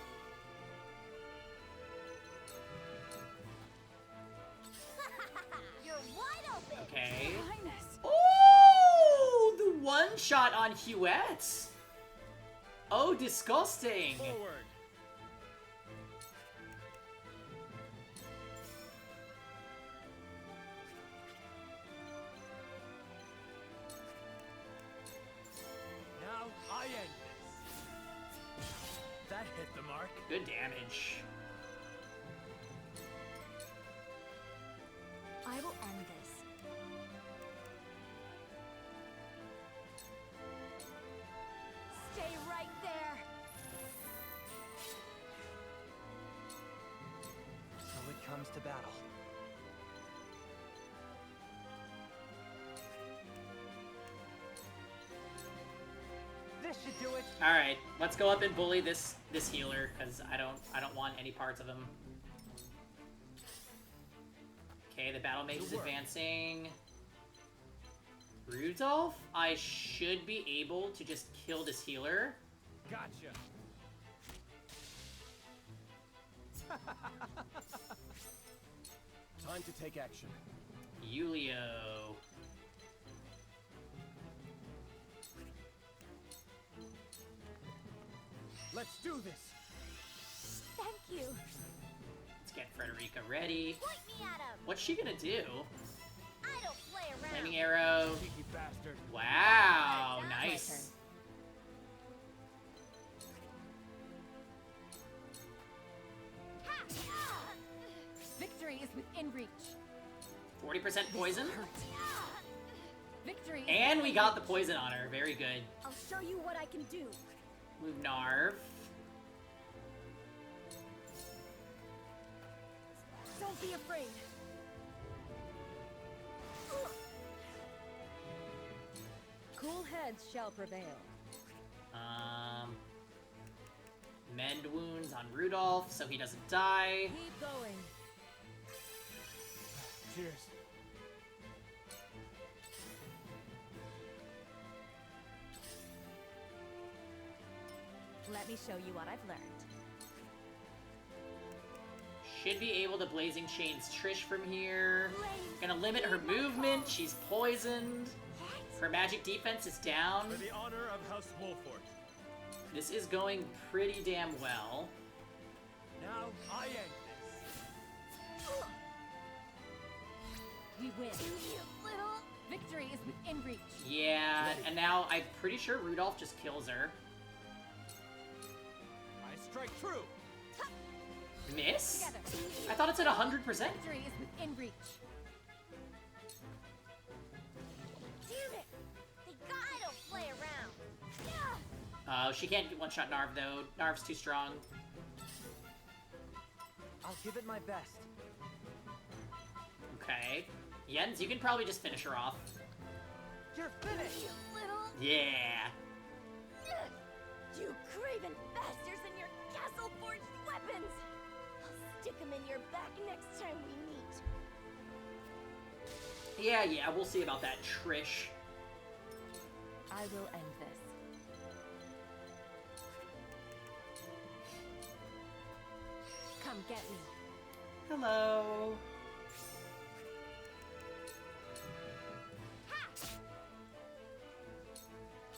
You're wide open. Okay. Highness. Oh, the one shot on Huette. Oh, disgusting! Forward. Now I end this. That hit the mark. Good damage. I will end this. Stay right there. So it comes to battle. This should do it. All right, let's go up and bully this healer because I don't want any parts of him. Okay, the battle mage is advancing. Rudolph, I should be able to just kill this healer. Gotcha. Time to take action. Julio. Let's do this. Thank you. Let's get Frederica ready. Point me at him. What's she gonna do? I don't play around. Flaming arrow. Cheeky bastard. Wow, My nice. Victory is within reach. 40% poison. Victory is And we within got the reach. poison on her. Very good. I'll show you what I can do. Move Narv. Don't be afraid. Cool heads shall prevail. Mend wounds on Rudolph so he doesn't die. Keep going. Cheers. Let me show you what I've learned. Should be able to Blazing Chains Trish from here. Gonna limit her movement. She's poisoned. Her magic defense is down. For the honor of House Wolford. This is going pretty damn well. Now I end this. We win. You little. Victory is within reach. Yeah, and now I'm pretty sure Rudolph just kills her. I strike true. Miss? Together. I thought it said 100%. Victory is within reach. Damn it. I don't play around. Oh, she can't one-shot Narv, though. Narv's too strong. I'll give it my best. Okay. Jens, you can probably just finish her off. You're finished. You little. Yeah. You craven bastards and your castle-forged weapons. I'll stick them in your back next time we meet. Yeah, we'll see about that, Trish. I will end this. Come get me. Hello.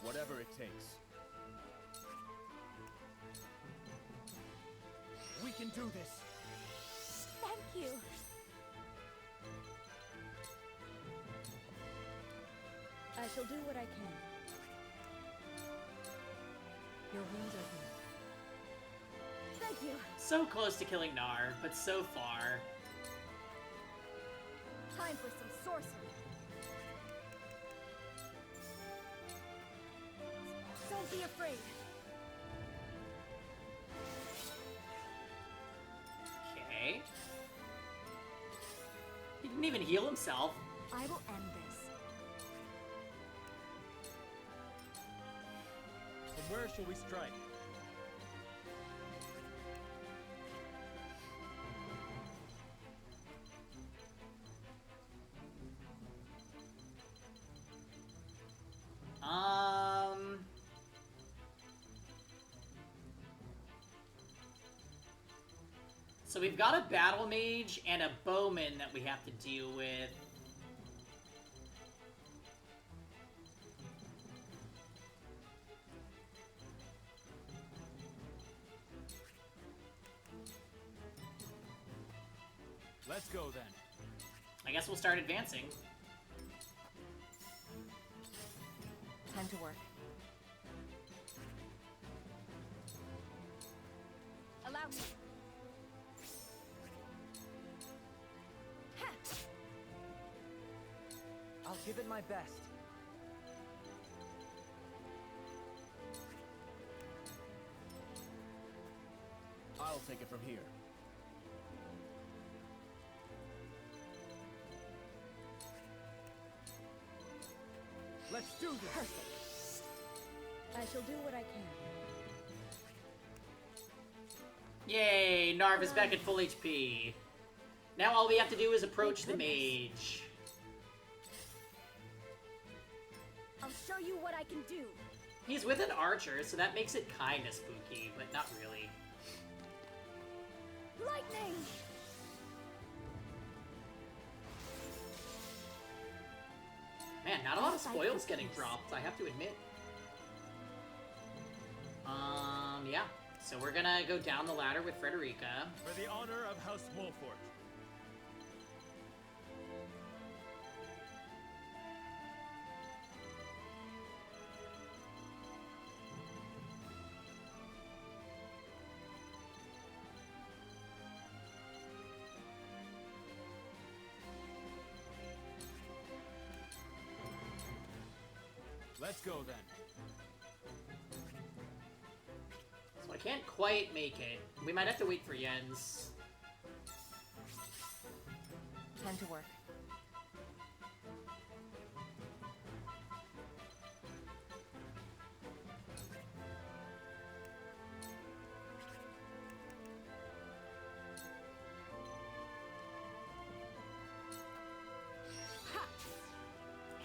Whatever it takes. We can do this. Thank you. I shall do what I can. Your wounds are healed. Thank you. So close to killing Narv, but so far. Time for some sorcery. Don't be afraid. Okay. He didn't even heal himself. I will end this. From where shall we strike? So we've got a battle mage and a bowman that we have to deal with. Let's go then. I guess we'll start advancing. Time to work. Allow me. Ha! I'll give it my best. I'll take it from here. Let's do this! Perfect. I shall do what I can. Yay, Narv is back at full HP. Now all we have to do is approach the mage. I'll show you what I can do. He's with an archer, so that makes it kinda spooky, but not really. Lightning! Man, not a lot of spoils getting dropped, I have to admit. Yeah. So we're gonna go down the ladder with Frederica. For the honor of House Wolfort. Let's go then. So I can't quite make it. We might have to wait for Jens. Time to work.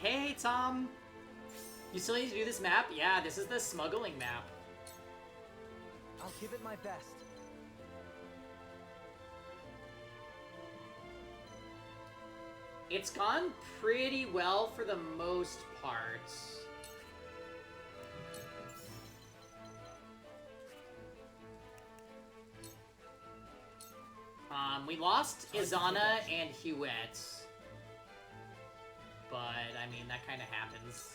Hey, Tom! You still need to do this map? Yeah, this is the smuggling map. I'll give it my best. It's gone pretty well for the most part. We lost Izana and Huette. But, I mean, that kind of happens.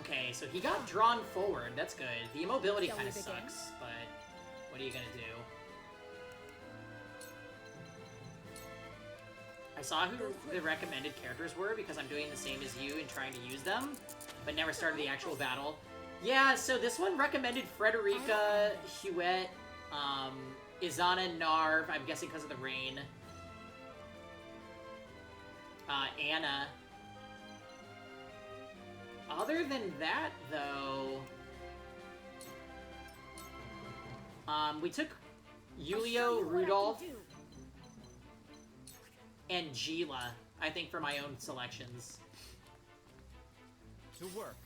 Okay, so he got drawn forward. That's good. The immobility kind of sucks, but what are you gonna do? I saw who the recommended characters were because I'm doing the same as you and trying to use them, but never started the actual battle. Yeah, so this one recommended Frederica, Huette, Izana, Narv, I'm guessing because of the rain. Anna. Other than that, though, we took Julio, Rudolph, and Gila, I think, for my own selections. To work.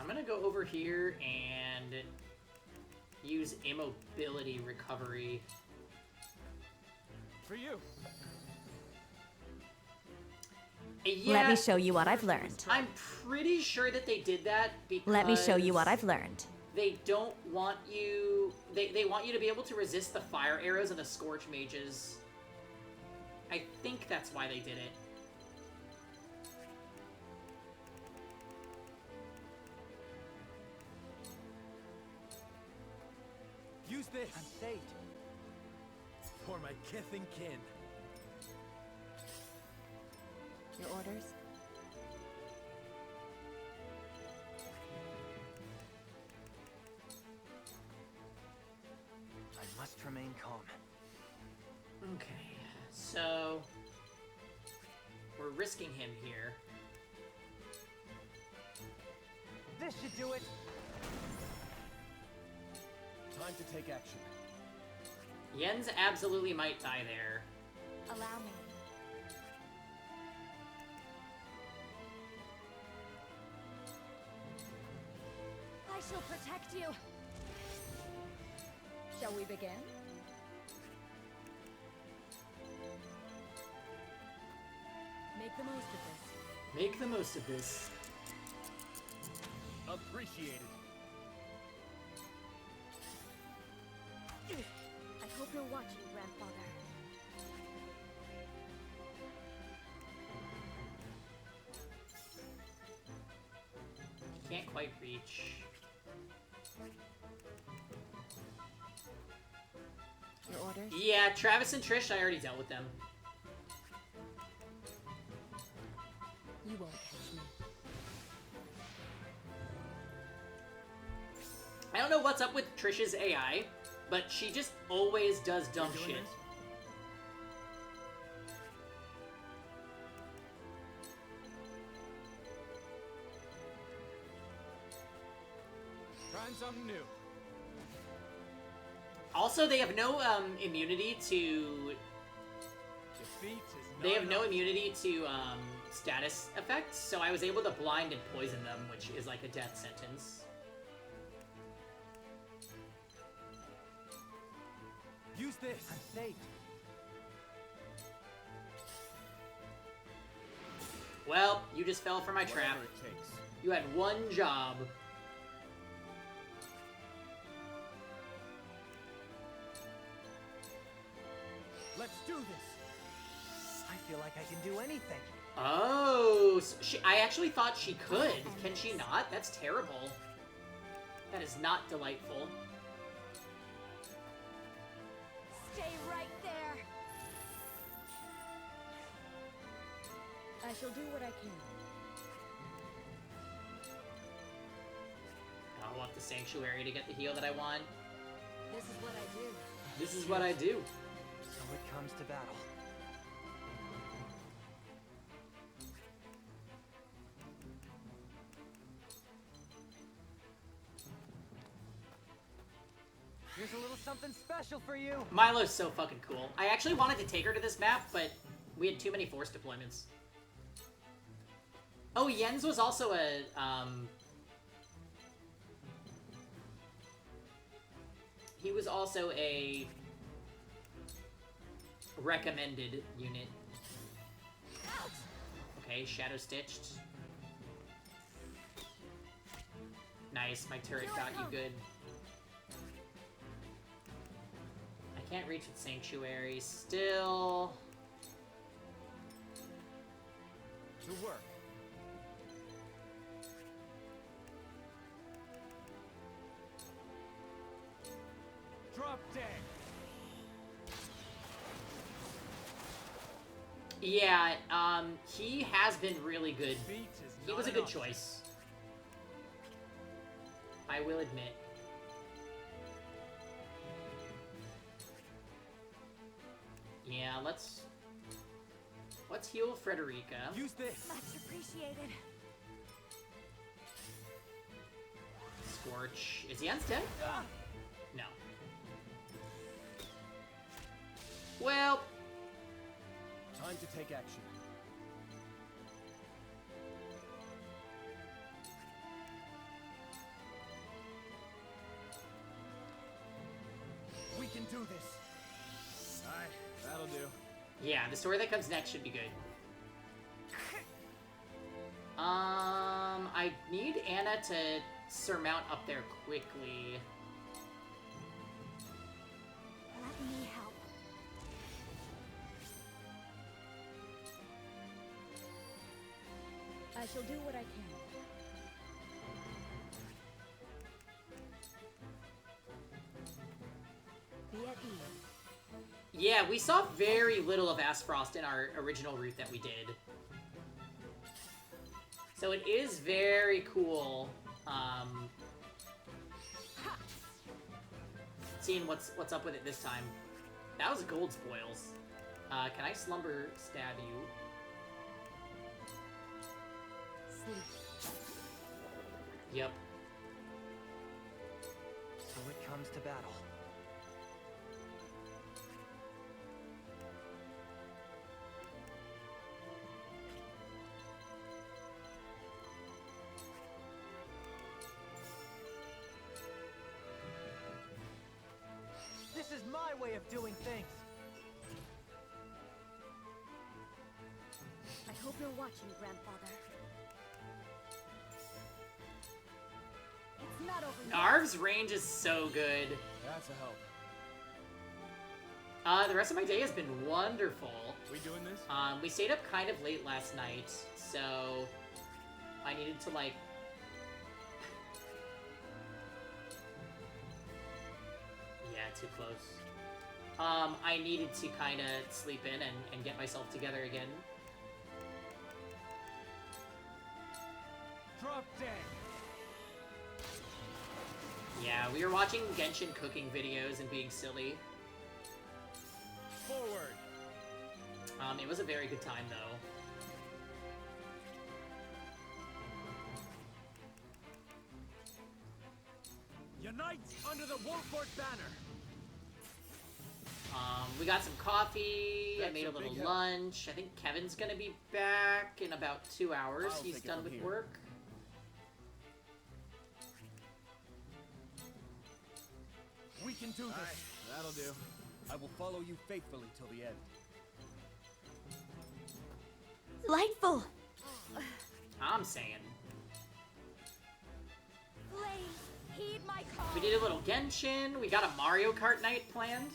I'm gonna go over here and use immobility recovery. For you. Yeah, Let me show you what I've learned. I'm pretty sure that they did that because Let me show you what I've learned. they don't want you... They want you to be able to resist the fire arrows and the scorch mages. I think that's why they did it. Use this. I'm saved. For my kith and kin. Your orders? I must remain calm. Okay, so... we're risking him here. This should do it. Time to take action. Jens absolutely might die there. Allow me. I shall protect you. Shall we begin? Make the most of this. Make the most of this. Appreciated. I hope you're watching, Grandfather. Can't quite reach. Your orders? Yeah, Travis and Trish, I already dealt with them. You won't catch me. I don't know what's up with Trish's AI, but she just always does dumb shit. Trying something new. Also, they have no immunity to. Defeat is They not have no enough. immunity to status effects, so I was able to blind and poison them, which is like a death sentence. Use this. I'm safe. Well, you just fell for my trap. Whatever it takes. You had one job. Let's do this. I feel like I can do anything. Oh, so I actually thought she could. Can she not? That's terrible. That is not delightful. Stay right there. I shall do what I can. I'll walk the sanctuary to get the heal that I want. This is what I do. This is what I do. So it comes to battle. Here's a little something special for you. Milo's so fucking cool. I actually wanted to take her to this map, but we had too many force deployments. Oh, Jens was also a, he was also a recommended unit. Okay, Shadow Stitched. Nice, my turret got you good. I can't reach with Sanctuary still. To work. Drop dead. Yeah, he has been really good. He was a good choice. I will admit. Yeah, let's heal Frederica. Use this. Much appreciated. Scorch. Is Jens dead? No. Well, Time to take action. We can do this. Alright, that'll do. yeah, the story that comes next should be good. I need Anna to surmount up there quickly. Let me help. I shall do what I can. Be at ease. Yeah, we saw very little of Asfrost in our original route that we did. So it is very cool, seeing what's up with it this time. That was gold spoils. Can I slumber stab you? Sleep. Yep. So it comes to battle. way of doing things. I hope you're watching, Grandfather. It's not over yet. Narv's range is so good. That's a help. The rest of my day has been wonderful. We doing this? We stayed up kind of late last night, so I needed to, like... yeah, too close. I needed to kind of sleep in and get myself together again. Drop dead. Yeah, we were watching Genshin cooking videos and being silly. Forward. It was a very good time, though. Unite under the Wolfort banner. We got some coffee. I That's made a a little big help. lunch. I think Kevin's gonna be back in about 2 hours. I'll He's take it done from with here. work. We can do this. That'll do. I will follow you faithfully till the end. Delightful! I'm saying. Please, heed my call. We did a little Genshin. We got a Mario Kart night planned.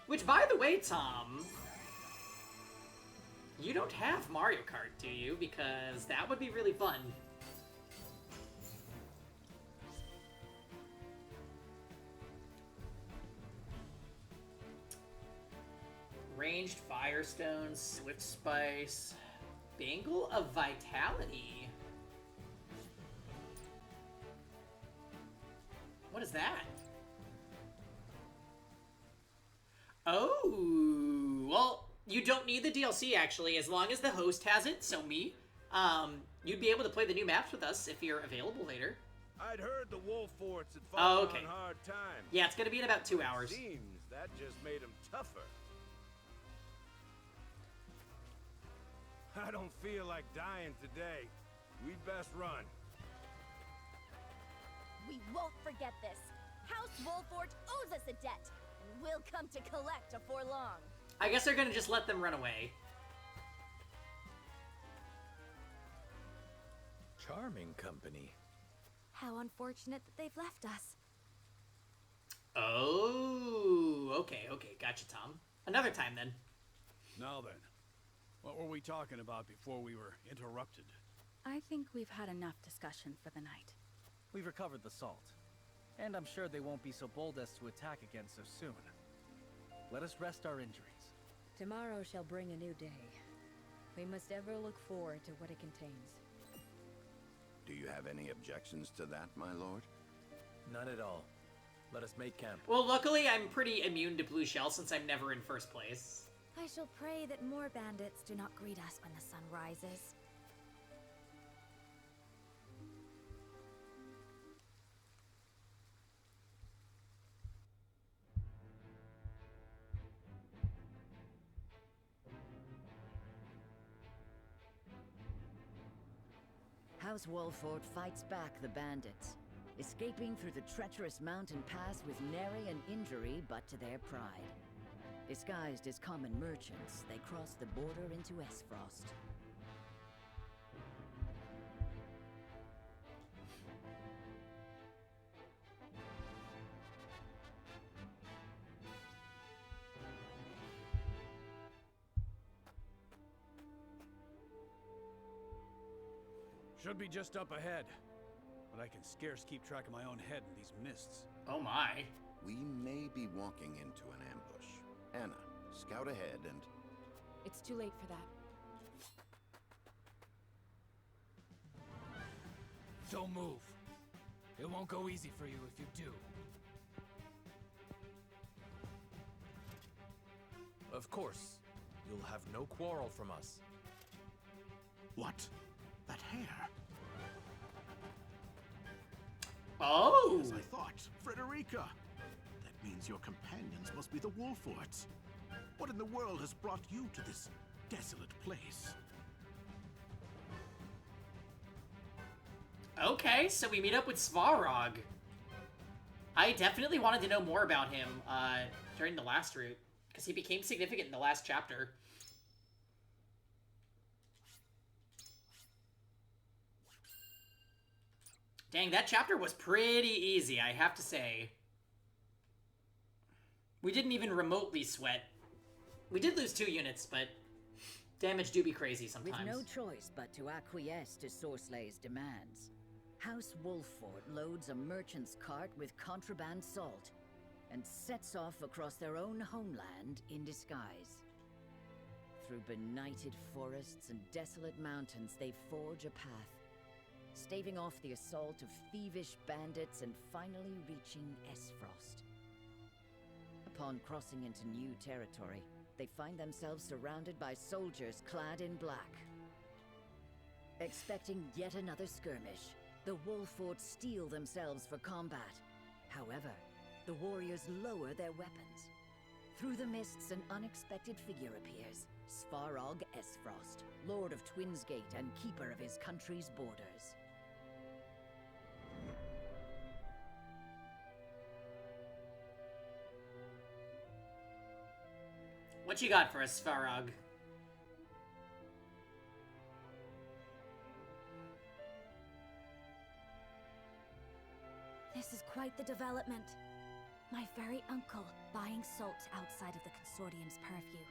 Which, by the way, Tom, you don't have Mario Kart, do you? Because that would be really fun. Ranged Firestone, Swift Spice, Bangle of Vitality. What is that? Oh, well, you don't need the DLC, actually, as long as the host has it, so me. You'd be able to play the new maps with us if you're available later. I'd heard the Wolforts had Oh, fallen okay. on hard times. Yeah, it's gonna be in about 2 hours. Seems that just made them tougher. I don't feel like dying today. We'd best run. We won't forget this. House Wolfort owes us a debt, and we'll come to collect before long. I guess they're gonna just let them run away. Charming company. How unfortunate that they've left us. Oh, okay, gotcha, Tom. Another time, then. Now then, what were we talking about before we were interrupted? I think we've had enough discussion for the night. We've recovered the salt. And I'm sure they won't be so bold as to attack again so soon. Let us rest our injuries. Tomorrow shall bring a new day. We must ever look forward to what it contains. Do you have any objections to that, my lord? None at all. Let us make camp. Well, luckily, I'm pretty immune to blue shell since I'm never in first place. I shall pray that more bandits do not greet us when the sun rises. House Wolfort fights back the bandits, escaping through the treacherous mountain pass with nary an injury but to their pride. Disguised as common merchants, they cross the border into Esfrost. Should be just up ahead. But I can scarce keep track of my own head in these mists. Oh my. We may be walking into an ambush. Anna, scout ahead and... It's too late for that. Don't move. It won't go easy for you if you do. Of course. You'll have no quarrel from us. What? That hair? Oh! As I thought, Frederica. That means your companions must be the Wolforts. What in the world has brought you to this desolate place? Okay, so we meet up with Svarog. I definitely wanted to know more about him during the last route, because he became significant in the last chapter. Dang, that chapter was pretty easy, I have to say. We didn't even remotely sweat. We did lose 2 units, but damage do be crazy sometimes. With no choice but to acquiesce to Sorslay's demands, House Wolffort loads a merchant's cart with contraband salt and sets off across their own homeland in disguise. Through benighted forests and desolate mountains, they forge a path, staving off the assault of thievish bandits and finally reaching Esfrost. Upon crossing into new territory, they find themselves surrounded by soldiers clad in black. Expecting yet another skirmish, the Wolffort steel themselves for combat. However, the warriors lower their weapons. Through the mists, an unexpected figure appears. Svarog Esfrost, Lord of Twinsgate and keeper of his country's borders. What you got for us, Svarog? This is quite the development. My very uncle buying salt outside of the Consortium's purview.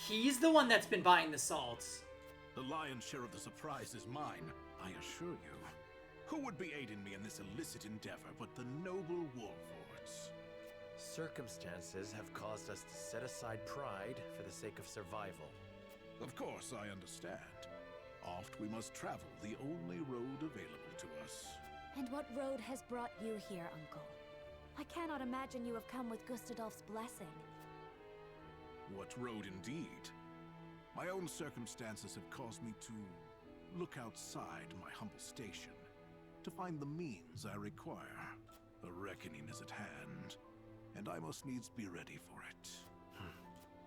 He's the one that's been buying the salts. The lion's share of the surprise is mine, I assure you. Who would be aiding me in this illicit endeavor but the noble Wolffords? Circumstances have caused us to set aside pride for the sake of survival. Of course, I understand. Oft we must travel the only road available to us. And what road has brought you here, Uncle? I cannot imagine you have come with Gustadolf's blessing. What road indeed? My own circumstances have caused me to look outside my humble station, to find the means I require. A reckoning is at hand, and I must needs be ready for it.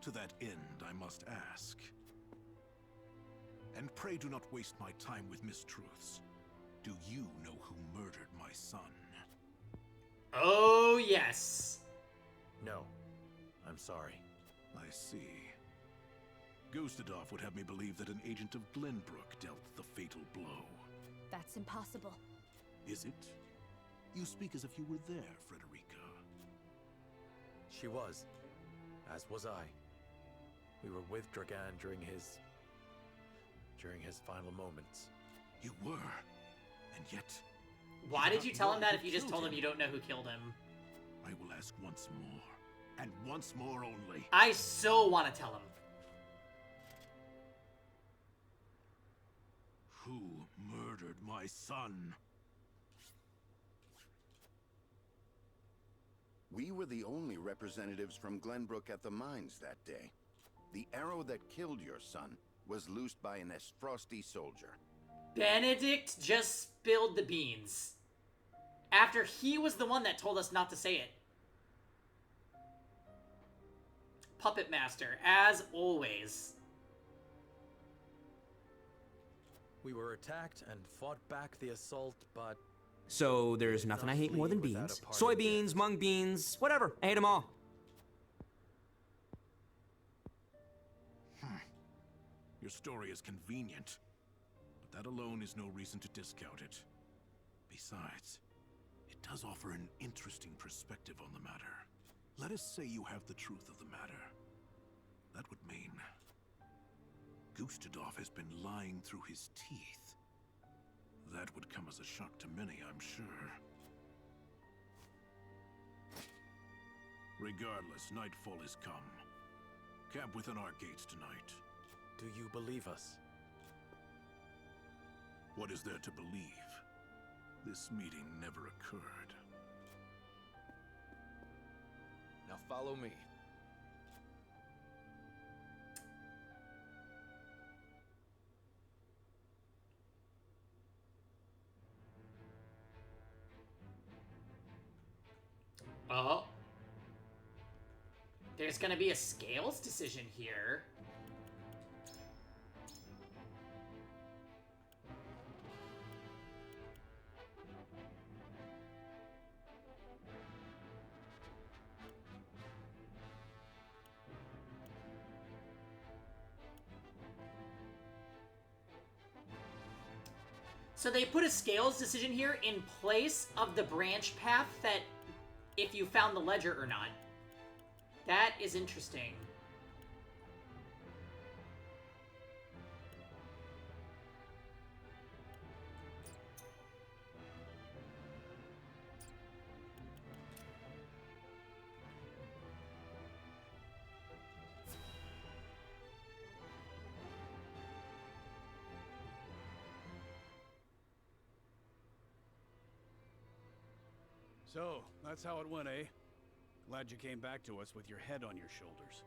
To that end, I must ask. And pray do not waste my time with mistruths. Do you know who murdered my son? Oh, yes. No. I'm sorry. I see. Gustadolf would have me believe that an agent of Glenbrook dealt the fatal blow. That's impossible. Is it? You speak as if you were there, Frederica. She was. As was I. We were with Dragan during his final moments. You were? And yet... Why did you tell him that if you just told him you don't know who killed him? I will ask once more. And once more only. I so want to tell him. Who murdered my son? We were the only representatives from Glenbrook at the mines that day. The arrow that killed your son was loosed by an Esfrosty soldier. Benedict just spilled the beans. After he was the one that told us not to say it. Puppet Master, as always. We were attacked and fought back the assault, but... So there's nothing I hate more than beans. Soybeans, mung beans, whatever. I hate them all. Your story is convenient, but that alone is no reason to discount it. Besides, it does offer an interesting perspective on the matter. Let us say you have the truth of the matter. That would mean Gustadolf has been lying through his teeth. That would come as a shock to many, I'm sure. Regardless, nightfall is come. Camp within our gates tonight. Do you believe us? What is there to believe? This meeting never occurred. Now follow me. Oh. There's gonna be a scales decision here. So they put a scales decision here in place of the branch path that if you found the ledger or not. That is interesting. So, that's how it went, eh? Glad you came back to us with your head on your shoulders.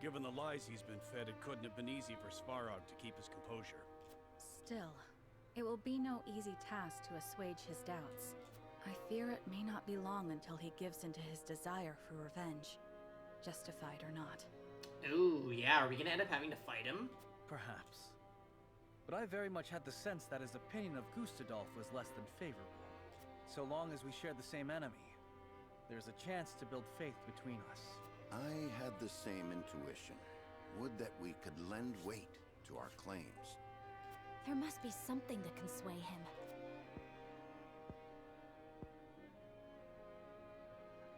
Given the lies he's been fed, it couldn't have been easy for Svarog to keep his composure. Still, it will be no easy task to assuage his doubts. I fear it may not be long until he gives into his desire for revenge, justified or not. Ooh, yeah, are we gonna end up having to fight him? Perhaps. But I very much had the sense that his opinion of Gustadolf was less than favorable. So long as we share the same enemy, there's a chance to build faith between us. I had the same intuition. Would that we could lend weight to our claims. There must be something that can sway him.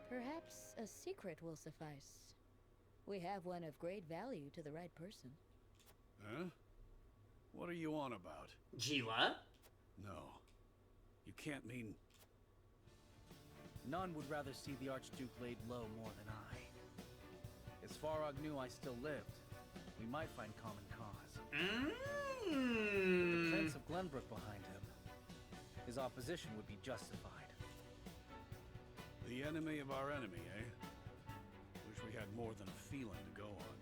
Perhaps a secret will suffice. We have one of great value to the right person. Huh? What are you on about? Jila? No. You can't mean... None would rather see the Archduke laid low more than I. If Svarog knew I still lived, we might find common cause. With the Prince of Glenbrook behind him, his opposition would be justified. The enemy of our enemy, eh? Wish we had more than a feeling to go on.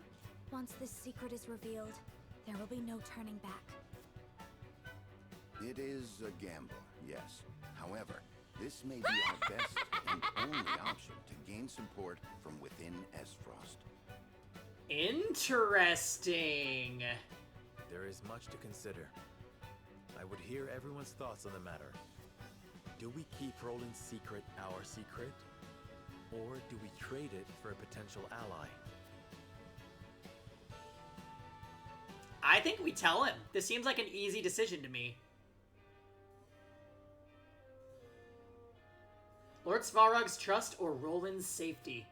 Once this secret is revealed, there will be no turning back. It is a gamble, yes. However, this may be our best and only option to gain support from within Esfrost. Interesting. There is much to consider. I would hear everyone's thoughts on the matter. Do we keep Roland's secret our secret? Or do we trade it for a potential ally? I think we tell him. This seems like an easy decision to me. Lord Svarog's trust or Roland's safety?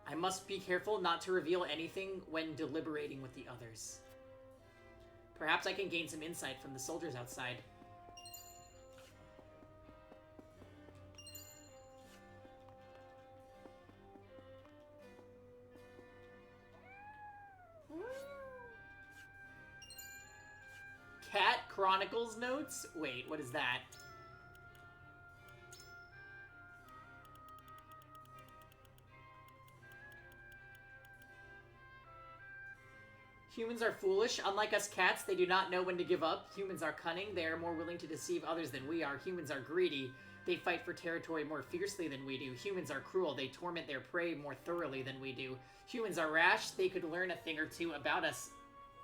I must be careful not to reveal anything when deliberating with the others. Perhaps I can gain some insight from the soldiers outside. Cat Chronicles notes? Wait, what is that? Humans are foolish. Unlike us cats, they do not know when to give up. Humans are cunning. They are more willing to deceive others than we are. Humans are greedy. They fight for territory more fiercely than we do. Humans are cruel. They torment their prey more thoroughly than we do. Humans are rash. They could learn a thing or two about us.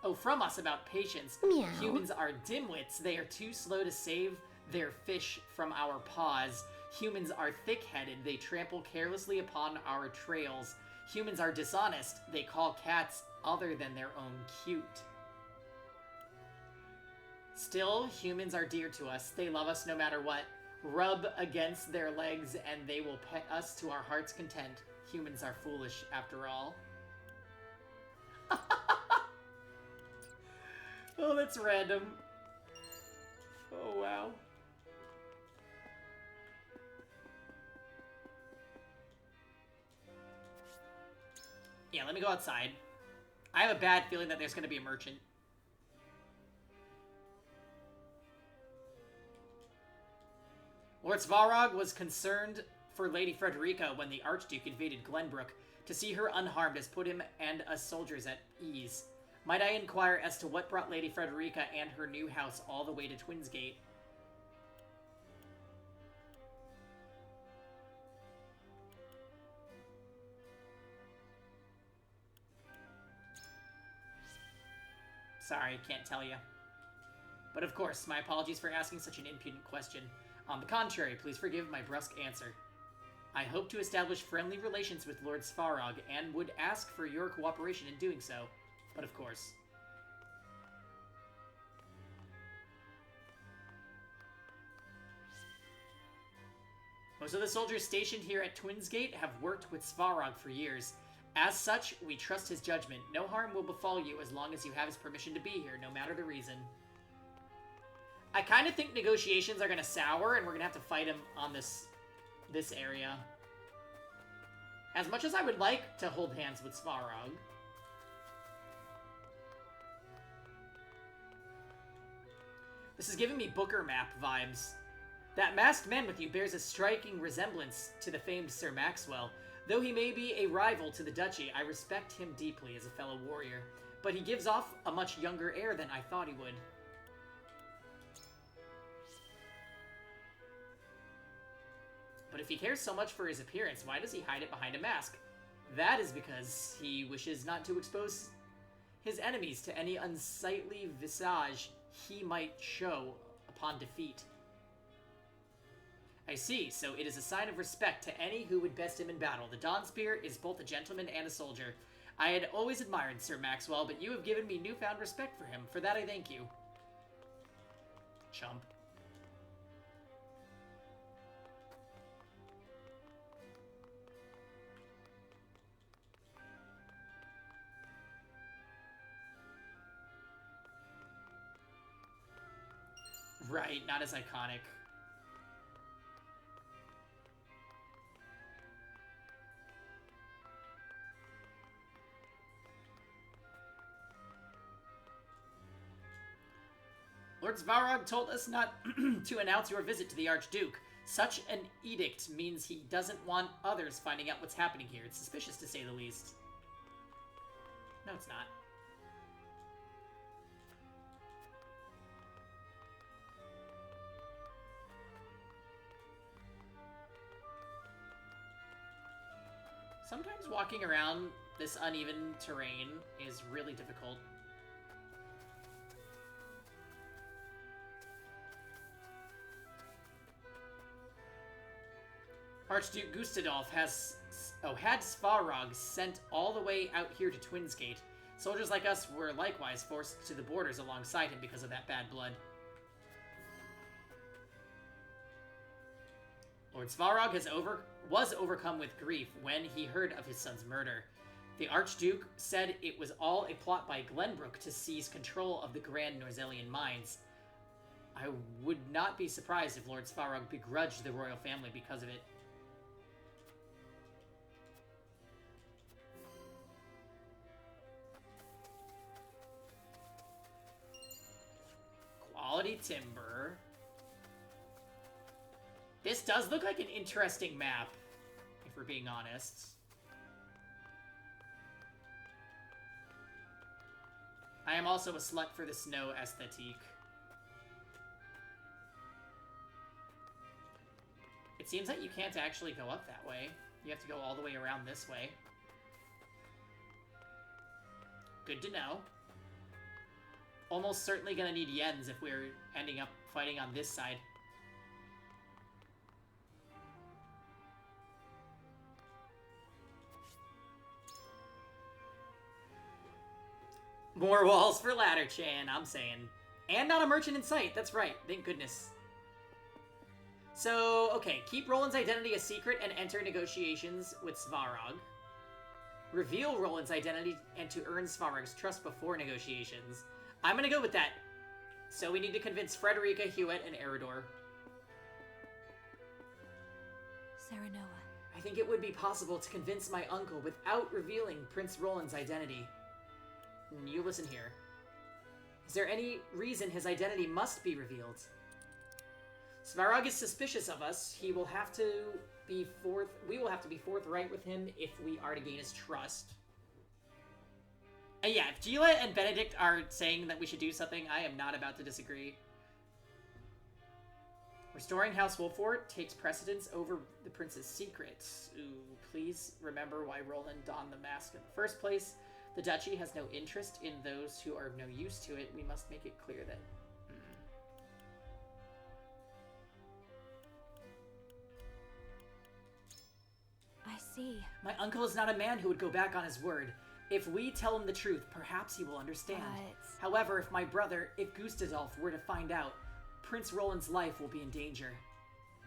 Oh, from us about patience. Meow. Humans are dimwits. They are too slow to save their fish from our paws. Humans are thick-headed. They trample carelessly upon our trails. Humans are dishonest. They call cats other than their own cute. Still, humans are dear to us. They love us no matter what. Rub against their legs and they will pet us to our heart's content. Humans are foolish after all. Oh, that's random. Oh, wow. Yeah, let me go outside. I have a bad feeling that there's going to be a merchant. Lord Svarog was concerned for Lady Frederica when the Archduke invaded Glenbrook. To see her unharmed has put him and us soldiers at ease. Might I inquire as to what brought Lady Frederica and her new house all the way to Twinsgate? Sorry, can't tell you. But of course, my apologies for asking such an impudent question. On the contrary, please forgive my brusque answer. I hope to establish friendly relations with Lord Svarog and would ask for your cooperation in doing so. But of course. Most of the soldiers stationed here at Twins Gate have worked with Svarog for years. As such, we trust his judgment. No harm will befall you as long as you have his permission to be here, no matter the reason. I kind of think negotiations are going to sour, and we're going to have to fight him on this area. As much as I would like to hold hands with Svarog. This is giving me Booker map vibes. That masked man with you bears a striking resemblance to the famed Sir Maxwell. Though he may be a rival to the Duchy, I respect him deeply as a fellow warrior. But he gives off a much younger air than I thought he would. But if he cares so much for his appearance, why does he hide it behind a mask? That is because he wishes not to expose his enemies to any unsightly visage he might show upon defeat. I see, so it is a sign of respect to any who would best him in battle. The Dawn Spear is both a gentleman and a soldier. I had always admired Sir Maxwell, but you have given me newfound respect for him. For that I thank you. Chump. Right, not as iconic. Lord Svarog told us not to announce your visit to the Archduke. Such an edict means he doesn't want others finding out what's happening here. It's suspicious, to say the least. No, it's not. Sometimes walking around this uneven terrain is really difficult. Archduke Gustadolf had Svarog sent all the way out here to Twins Gate. Soldiers like us were likewise forced to the borders alongside him because of that bad blood. Lord Svarog was overcome with grief when he heard of his son's murder. The Archduke said it was all a plot by Glenbrook to seize control of the Grand Norzelian mines. I would not be surprised if Lord Svarog begrudged the royal family because of it. Quality timber. This does look like an interesting map, if we're being honest. I am also a slut for the snow aesthetique. It seems that you can't actually go up that way. You have to go all the way around this way. Good to know. Almost certainly gonna need yens if we're ending up fighting on this side. More walls for Ladder Chan, I'm saying. And not a merchant in sight, that's right, thank goodness. So, okay, keep Roland's identity a secret and enter negotiations with Svarog. Reveal Roland's identity and to earn Svarog's trust before negotiations. I'm gonna go with that. So we need to convince Frederica, Hewitt, and Eridor. Serenoa. I think it would be possible to convince my uncle without revealing Prince Roland's identity. You listen here. Is there any reason his identity must be revealed? Svarog is suspicious of us. We will have to be forthright with him if we are to gain his trust. And yeah, if Gila and Benedict are saying that we should do something, I am not about to disagree. Restoring House Wolfort takes precedence over the prince's secrets. Ooh, please remember why Roland donned the mask in the first place. The Duchy has no interest in those who are of no use to it. We must make it clear that... I see. My uncle is not a man who would go back on his word. If we tell him the truth, perhaps he will understand. However, if Gustadolf were to find out, Prince Roland's life will be in danger.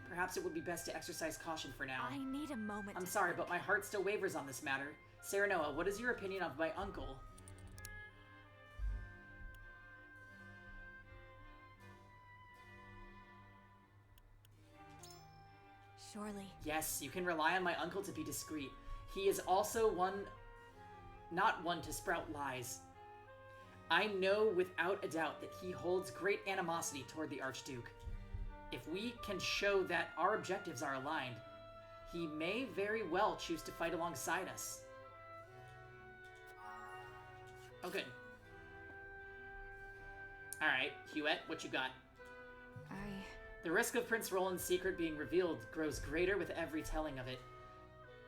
Perhaps it would be best to exercise caution for now. I need a moment. I'm sorry, but my heart still wavers on this matter. Serenoa, what is your opinion of my uncle? Surely. Yes, you can rely on my uncle to be discreet. He is also not one to sprout lies. I know without a doubt that he holds great animosity toward the Archduke. If we can show that our objectives are aligned, he may very well choose to fight alongside us. Oh, good. Alright, Huette, what you got? The risk of Prince Roland's secret being revealed grows greater with every telling of it.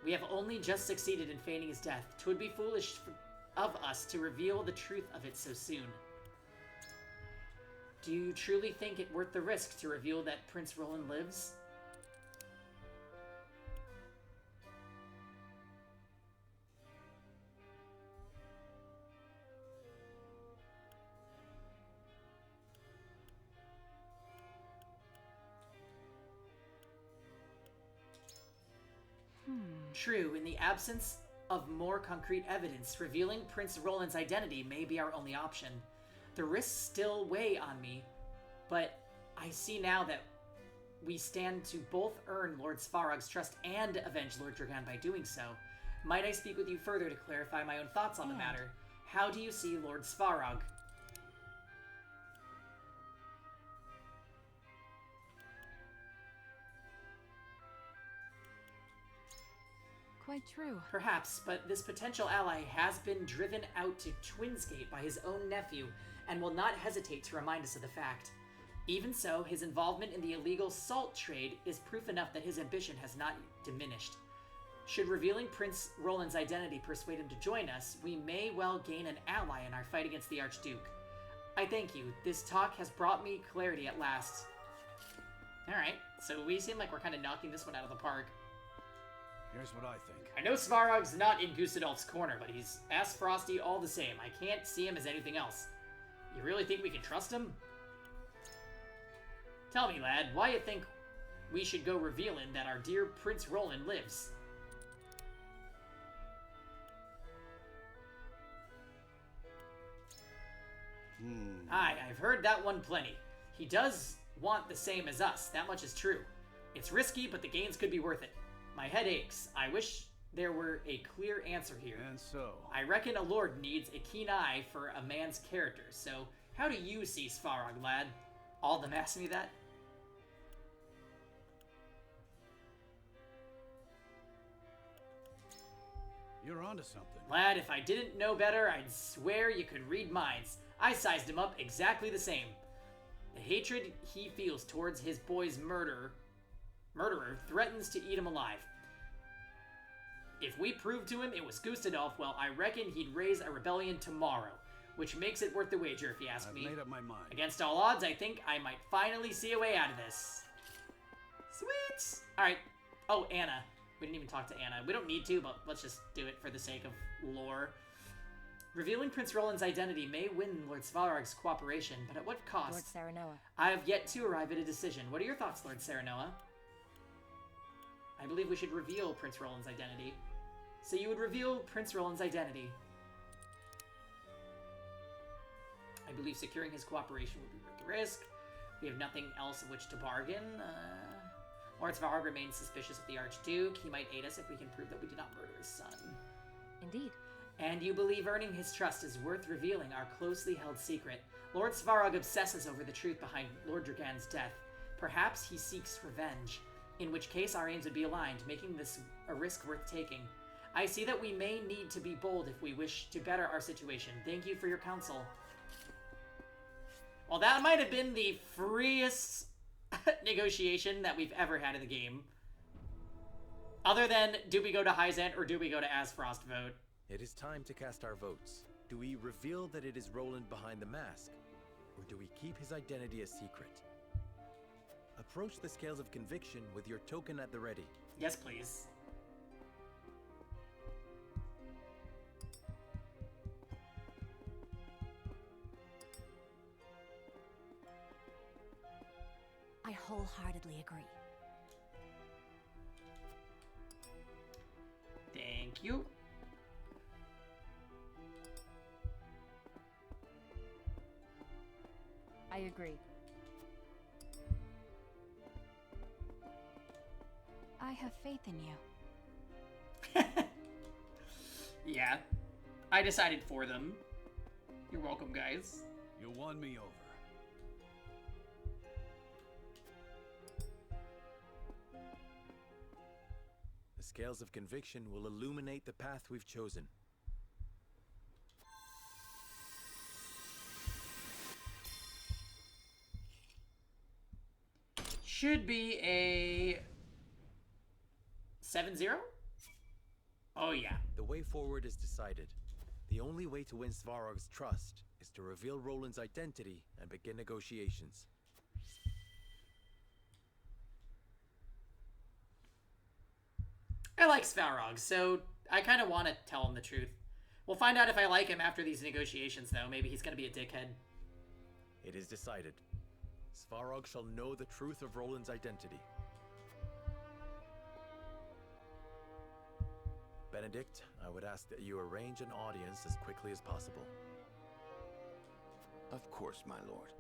We have only just succeeded in feigning his death. 'Twould be foolish of us to reveal the truth of it so soon. Do you truly think it worth the risk to reveal that Prince Roland lives? True, in the absence of more concrete evidence, revealing Prince Roland's identity may be our only option. The risks still weigh on me, but I see now that we stand to both earn Lord Svarog's trust and avenge Lord Dragan by doing so. Might I speak with you further to clarify my own thoughts on the matter? How do you see Lord Svarog? Quite true. Perhaps, but this potential ally has been driven out to Twinsgate by his own nephew and will not hesitate to remind us of the fact. Even so, his involvement in the illegal salt trade is proof enough that his ambition has not diminished. Should revealing Prince Roland's identity persuade him to join us, we may well gain an ally in our fight against the Archduke. I thank you. This talk has brought me clarity at last. Alright, so we seem like we're kind of knocking this one out of the park. Here's what I think. I know Svarog's not in Gustav's corner, but he's ass frosty all the same. I can't see him as anything else. You really think we can trust him? Tell me, lad, why you think we should go revealing that our dear Prince Roland lives? Aye, I've heard that one plenty. He does want the same as us, that much is true. It's risky, but the gains could be worth it. My head aches. I wish there were a clear answer here. And so? I reckon a lord needs a keen eye for a man's character, so how do you see Svarog, lad? All them ask me that? You're onto something. Lad, if I didn't know better, I'd swear you could read minds. I sized him up exactly the same. The hatred he feels towards his boy's murderer threatens to eat him alive. If we prove to him it was Gustav, well, I reckon he'd raise a rebellion tomorrow, which makes it worth the wager if you ask me. I've made up my mind. Against all odds, I think I might finally see a way out of this. Sweet! Alright. Oh, Anna. We didn't even talk to Anna. We don't need to, but let's just do it for the sake of lore. Revealing Prince Roland's identity may win Lord Svarog's cooperation, but at what cost? Lord Serenoa. I have yet to arrive at a decision. What are your thoughts, Lord Serenoa? I believe we should reveal Prince Roland's identity. So you would reveal Prince Roland's identity. I believe securing his cooperation would be worth the risk. We have nothing else of which to bargain. Lord Svarog remains suspicious of the Archduke. He might aid us if we can prove that we did not murder his son. Indeed. And you believe earning his trust is worth revealing our closely held secret. Lord Svarog obsesses over the truth behind Lord Dragan's death. Perhaps he seeks revenge, in which case our aims would be aligned, making this a risk worth taking. I see that we may need to be bold if we wish to better our situation. Thank you for your counsel. Well, that might have been the freest negotiation that we've ever had in the game. Other than, do we go to Hyzant or do we go to Asfrost vote? It is time to cast our votes. Do we reveal that it is Roland behind the mask? Or do we keep his identity a secret? Approach the scales of conviction with your token at the ready. Yes, please. I wholeheartedly agree. Thank you. I agree. I have faith in you. Yeah. I decided for them. You're welcome, guys. You won me over. The scales of conviction will illuminate the path we've chosen. Should be a 7-0? Oh, yeah. The way forward is decided. The only way to win Svarog's trust is to reveal Roland's identity and begin negotiations. I like Svarog, so I kind of want to tell him the truth. We'll find out if I like him after these negotiations, though. Maybe he's going to be a dickhead. It is decided. Svarog shall know the truth of Roland's identity. Benedict, I would ask that you arrange an audience as quickly as possible. Of course, my lord.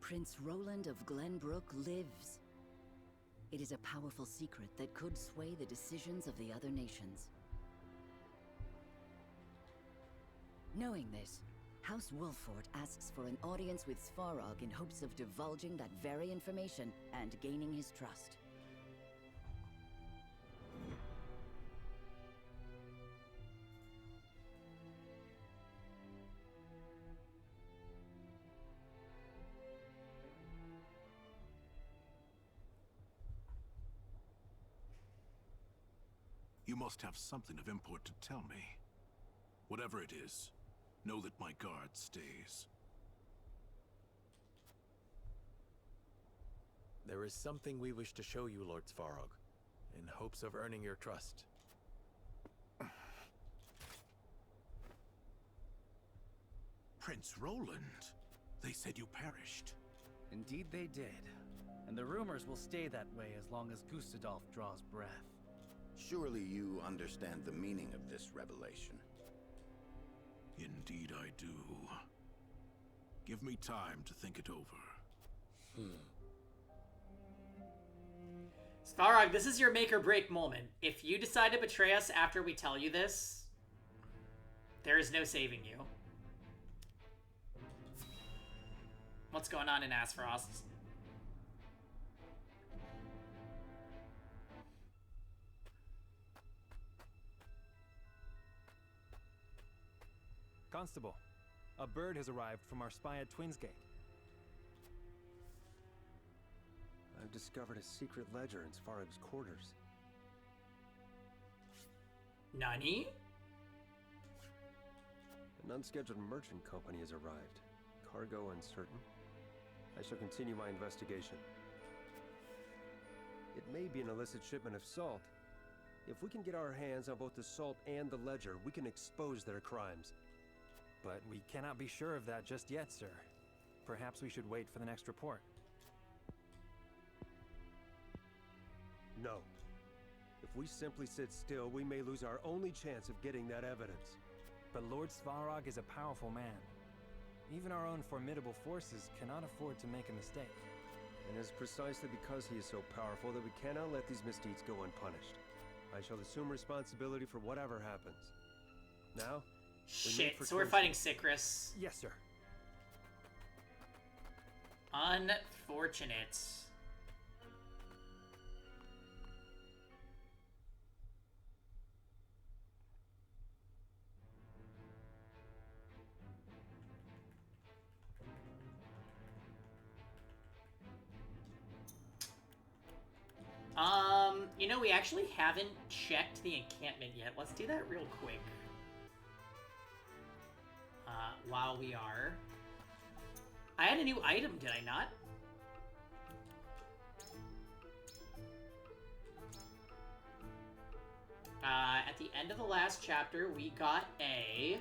Prince Roland of Glenbrook lives. It is a powerful secret that could sway the decisions of the other nations. Knowing this, House Wolffort asks for an audience with Svarog in hopes of divulging that very information and gaining his trust. You must have something of import to tell me. Whatever it is, know that my guard stays. There is something we wish to show you, Lord Svarog, in hopes of earning your trust. Prince Roland, they said you perished. Indeed they did. And the rumors will stay that way as long as Gustadolf draws breath. Surely you understand the meaning of this revelation. Indeed I do. Give me time to think it over. Svarog, this is your make or break moment. If you decide to betray us after we tell you this, there is no saving you. What's going on in Aspharos? Constable, a bird has arrived from our spy at Twinsgate. I've discovered a secret ledger in Svarog's quarters. Nani? An unscheduled merchant company has arrived. Cargo uncertain. I shall continue my investigation. It may be an illicit shipment of salt. If we can get our hands on both the salt and the ledger, we can expose their crimes. But we cannot be sure of that just yet, sir. Perhaps we should wait for the next report. No. If we simply sit still, we may lose our only chance of getting that evidence. But Lord Svarog is a powerful man. Even our own formidable forces cannot afford to make a mistake. And it is precisely because he is so powerful that we cannot let these misdeeds go unpunished. I shall assume responsibility for whatever happens. Now, shit, so we're fighting Sikris. Yes, sir. Unfortunate. You know, we actually haven't checked the encampment yet. Let's do that real quick. while we are. I had a new item, did I not? At the end of the last chapter, we got a...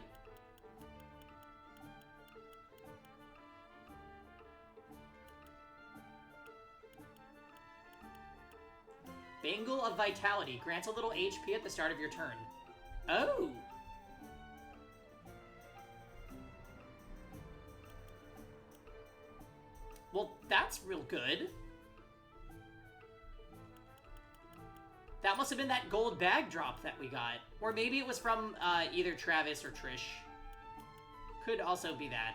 Bangle of Vitality. Grants a little HP at the start of your turn. Oh! Well, that's real good. That must have been that gold bag drop that we got. Or maybe it was from either Travis or Trish. Could also be that.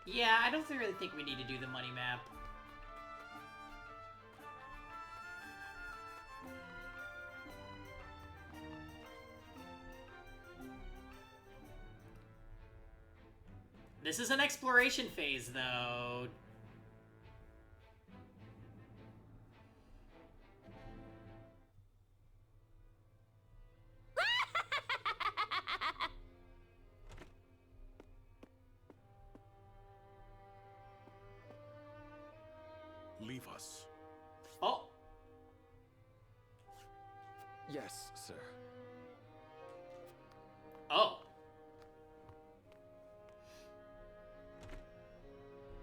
Yeah, I don't really think we need to do the money map. This is an exploration phase, though. Leave us. Oh. Yes, sir. Oh.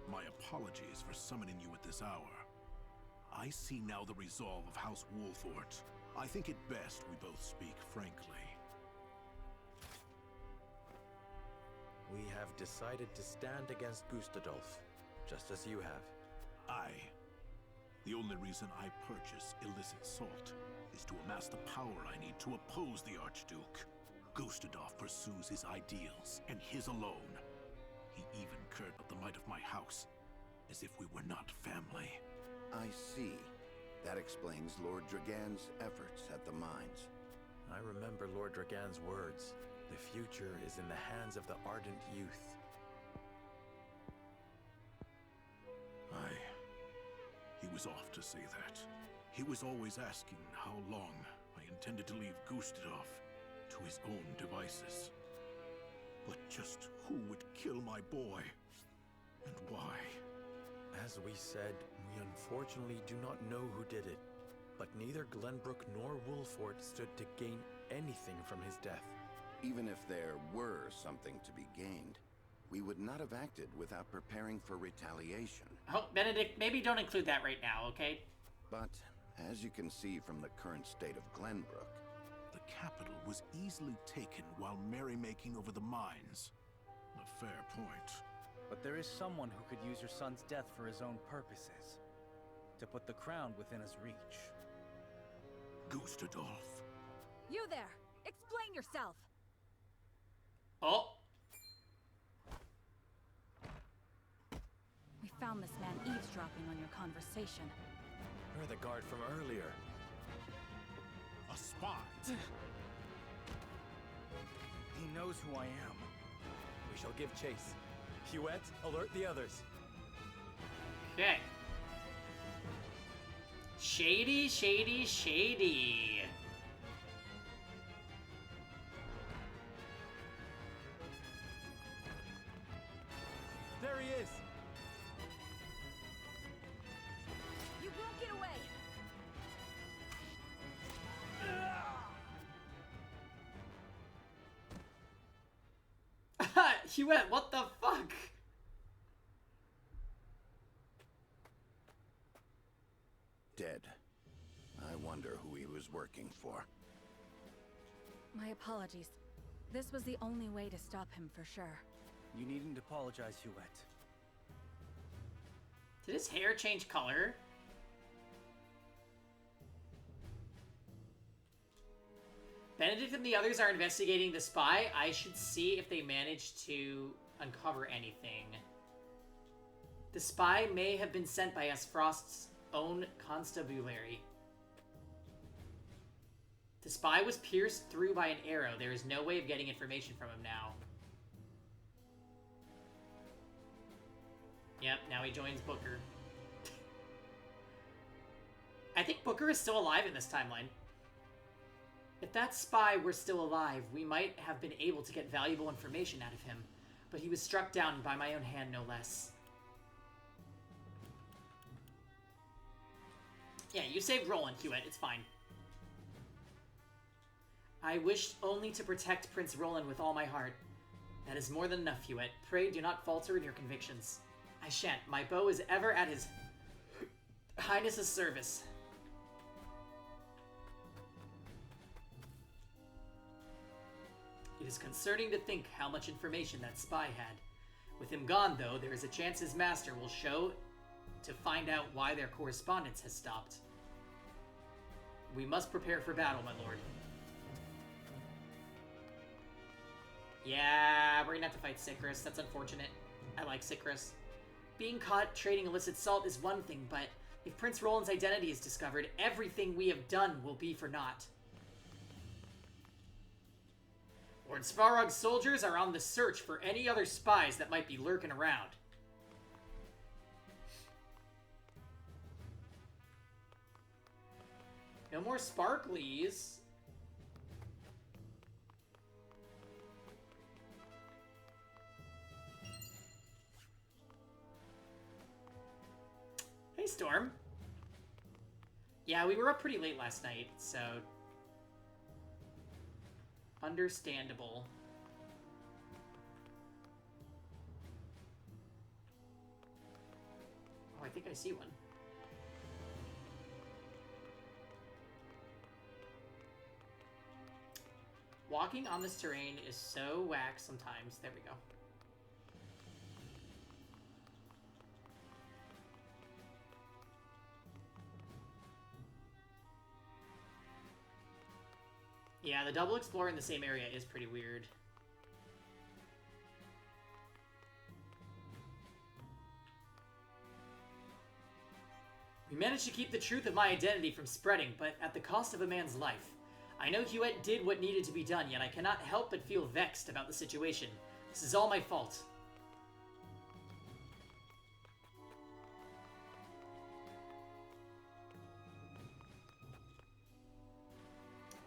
My apologies for summoning you at this hour. I see now the resolve of House Wolfort. I think it best we both speak frankly. We have decided to stand against Gustadolf, just as you have. The only reason I purchase illicit salt is to amass the power I need to oppose the Archduke. Gustadolf pursues his ideals, and his alone. He even cared about the might of my house, as if we were not family. I see. That explains Lord Dragan's efforts at the mines. I remember Lord Dragan's words. The future is in the hands of the ardent youth. He was off to say that. He was always asking how long I intended to leave Gustadolf to his own devices. But just who would kill my boy? And why? As we said, we unfortunately do not know who did it. But neither Glenbrook nor Wolfort stood to gain anything from his death. Even if there were something to be gained, we would not have acted without preparing for retaliation. Oh, Benedict, maybe don't include that right now, okay? But, as you can see from the current state of Glenbrook, the capital was easily taken while merrymaking over the mines. A fair point. But there is someone who could use your son's death for his own purposes. To put the crown within his reach. Gustadolf. You there! Explain yourself! Oh! We found this man eavesdropping on your conversation. You're the guard from earlier. A spy! He knows who I am. We shall give chase. Huette, alert the others. Okay. Shady, shady, shady. There he is! You won't get away! Huette, what the fuck? Dead. I wonder who he was working for. My apologies. This was the only way to stop him for sure. You needn't apologize, Huette. Did his hair change color? Benedict and the others are investigating the spy. I should see if they managed to uncover anything. The spy may have been sent by own constabulary. The spy was pierced through by an arrow. There is no way of getting information from him now. Yep, now he joins Booker. I think Booker is still alive in this timeline. If that spy were still alive, we might have been able to get valuable information out of him. But he was struck down by my own hand, no less. Yeah, you saved Roland, Hewitt. It's fine. I wished only to protect Prince Roland with all my heart. That is more than enough, Hewitt. Pray do not falter in your convictions. I shan't. My bow is ever at his Highness's service. It is concerning to think how much information that spy had. With him gone, though, there is a chance his master will show to find out why their correspondence has stopped. We must prepare for battle, my lord. Yeah, we're gonna have to fight Sycris. That's unfortunate. I like Sycris. Being caught trading illicit salt is one thing, but if Prince Roland's identity is discovered, everything we have done will be for naught. Lord Svarog's soldiers are on the search for any other spies that might be lurking around. No more sparklies. Hey, Storm. Yeah, we were up pretty late last night, so... understandable. Oh, I think I see one. Walking on this terrain is so whack sometimes. There we go. Yeah, the double explore in the same area is pretty weird. We managed to keep the truth of my identity from spreading, but at the cost of a man's life. I know Hewitt did what needed to be done, yet I cannot help but feel vexed about the situation. This is all my fault.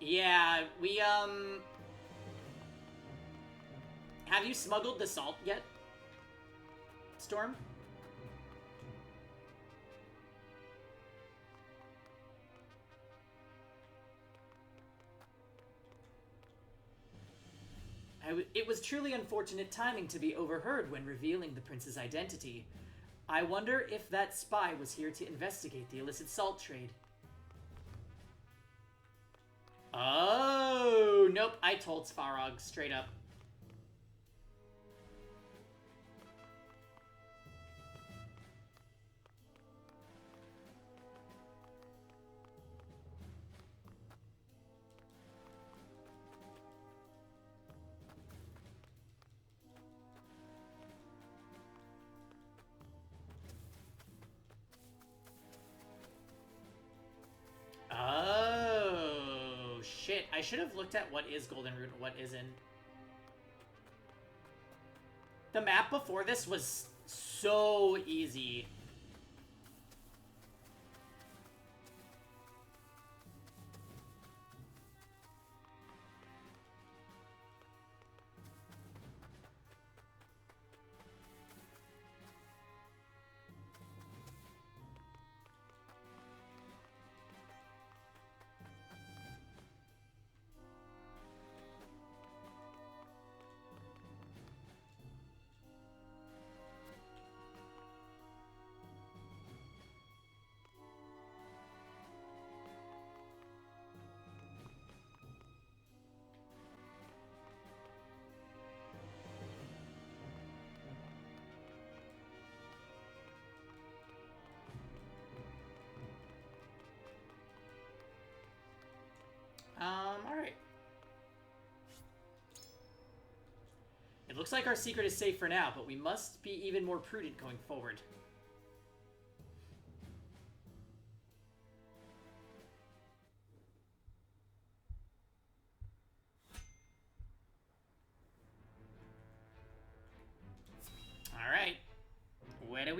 Yeah, we, have you smuggled the salt yet, Storm? It was truly unfortunate timing to be overheard when revealing the prince's identity. I wonder if that spy was here to investigate the illicit salt trade. Oh, nope, I told Svarog straight up. Oh, shit. I should have looked at what is Golden Root and what isn't. The map before this was so easy. Alright. It looks like our secret is safe for now, but we must be even more prudent going forward.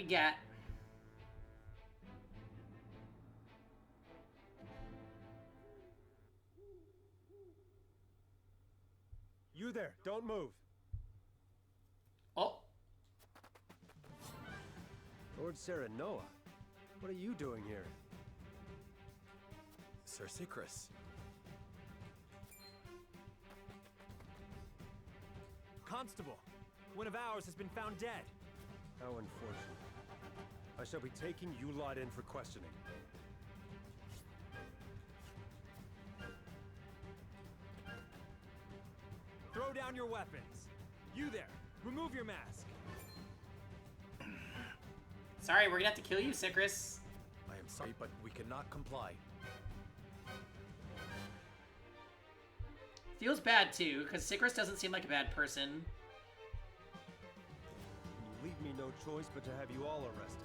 we got? You there, don't move. Oh. Lord Serenoa, what are you doing here? Sir Sikris. Constable, one of ours has been found dead. How unfortunate. I shall be taking you lot in for questioning. Throw down your weapons. You there, remove your mask. Sorry, we're gonna have to kill you, Sikris. I am sorry, but we cannot comply. Feels bad too, because Sikris doesn't seem like a bad person. You leave me no choice but to have you all arrested.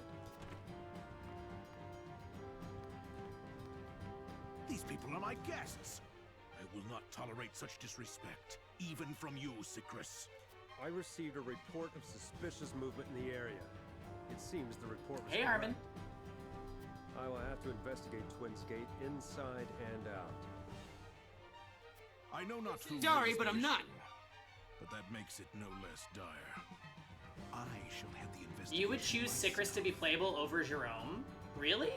These people are my guests. I will not tolerate such disrespect, even from you, Sikris. I received a report of suspicious movement in the area. It seems the report was Hey, correct. Armin. I will have to investigate Twins Gate inside and out. I know not who. Sorry, raised but the I'm not. issue, but that makes it no less dire. I shall have the investigation. You would choose Sikris to be playable over Jerome? Really?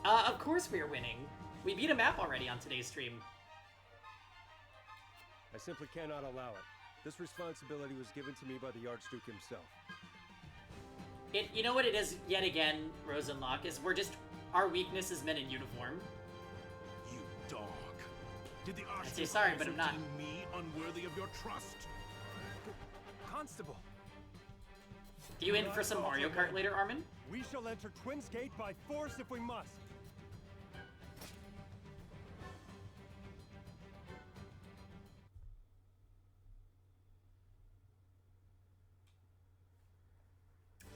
Of course we're winning. We beat a map already on today's stream. I simply cannot allow it. This responsibility was given to me by the Archduke himself. You know what it is, yet again, Rosenlock, is our weakness is men in uniform. You dog. Did the I'd say Archduke sorry, but also I'm not. deem me unworthy of your trust? Constable. You in for some Mario Kart later, Armin? We shall enter Twins Gate by force if we must.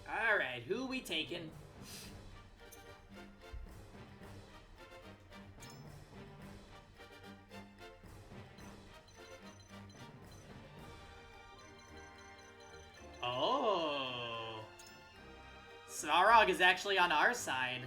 Alright, who we taking? Oh. Svarog is actually on our side.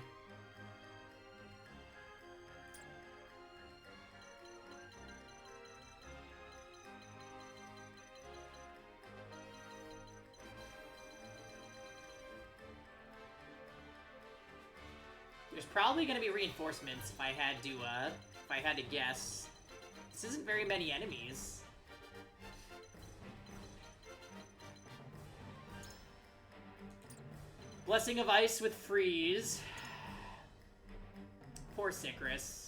There's probably going to be reinforcements if I had to guess. This isn't very many enemies. Blessing of Ice with Freeze. Poor Sikris.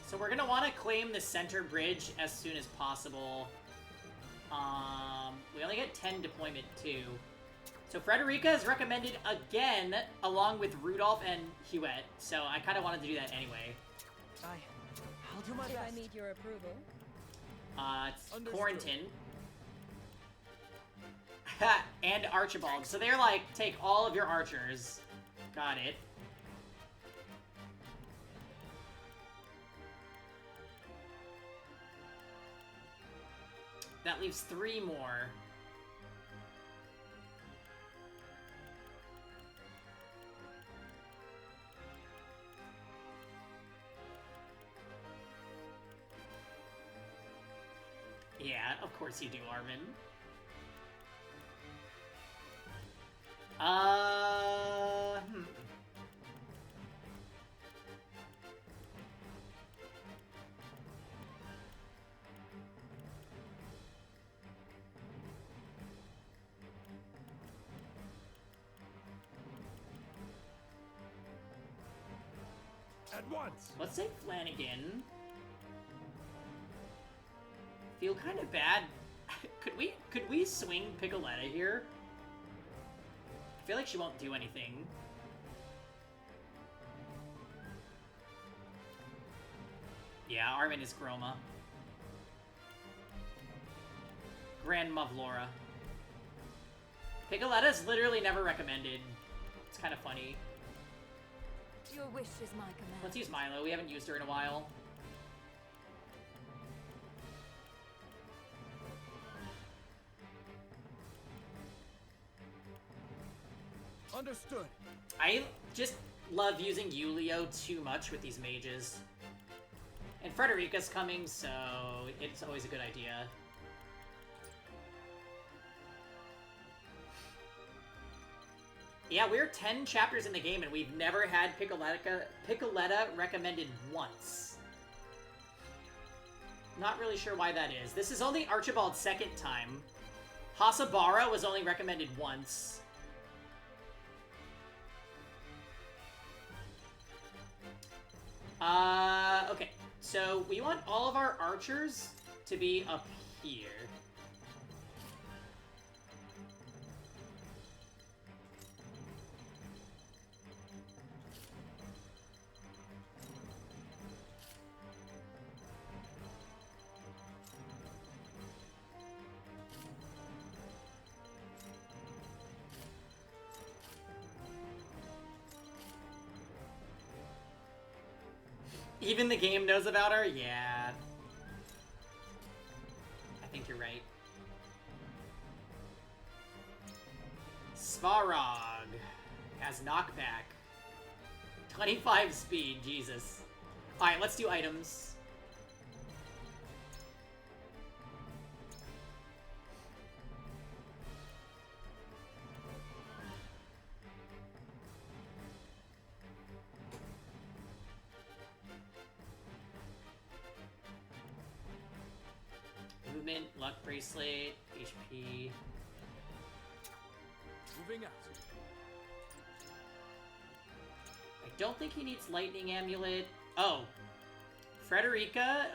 So we're gonna want to claim the center bridge as soon as possible. We only get 10 deployment too. So Frederica is recommended again, along with Rudolph and Huette. So I kind of wanted to do that anyway. I'll do my If I best. need your approval. It's Understood. Quarantine. And Archibald. So they're like, take all of your archers. Got it. That leaves 3 more. Yeah, of course you do, Armin. Hmm. At once. Let's say Flanagan. Feel kind of bad. Could we swing Piccoletta here? I feel like she won't do anything. Yeah, Armin is Groma. Grand Mavlora. Picoletta's literally never recommended. It's kind of funny. Your wish is my command. Let's use Milo. We haven't used her in a while. Understood. I just love using Yulio too much with these mages. And Frederica's coming, so it's always a good idea. Yeah, we're 10 chapters in the game and we've never had Picoletta recommended once. Not really sure why that is. This is only Archibald's second time. Hasabara was only recommended once. Okay. So we want all of our archers to be up here. Even the game knows about her? Yeah. I think you're right. Svarog has knockback. 25 speed, Jesus. Alright, let's do items. Movement, luck bracelet, HP. Moving out. I don't think he needs lightning amulet. Oh. Frederica,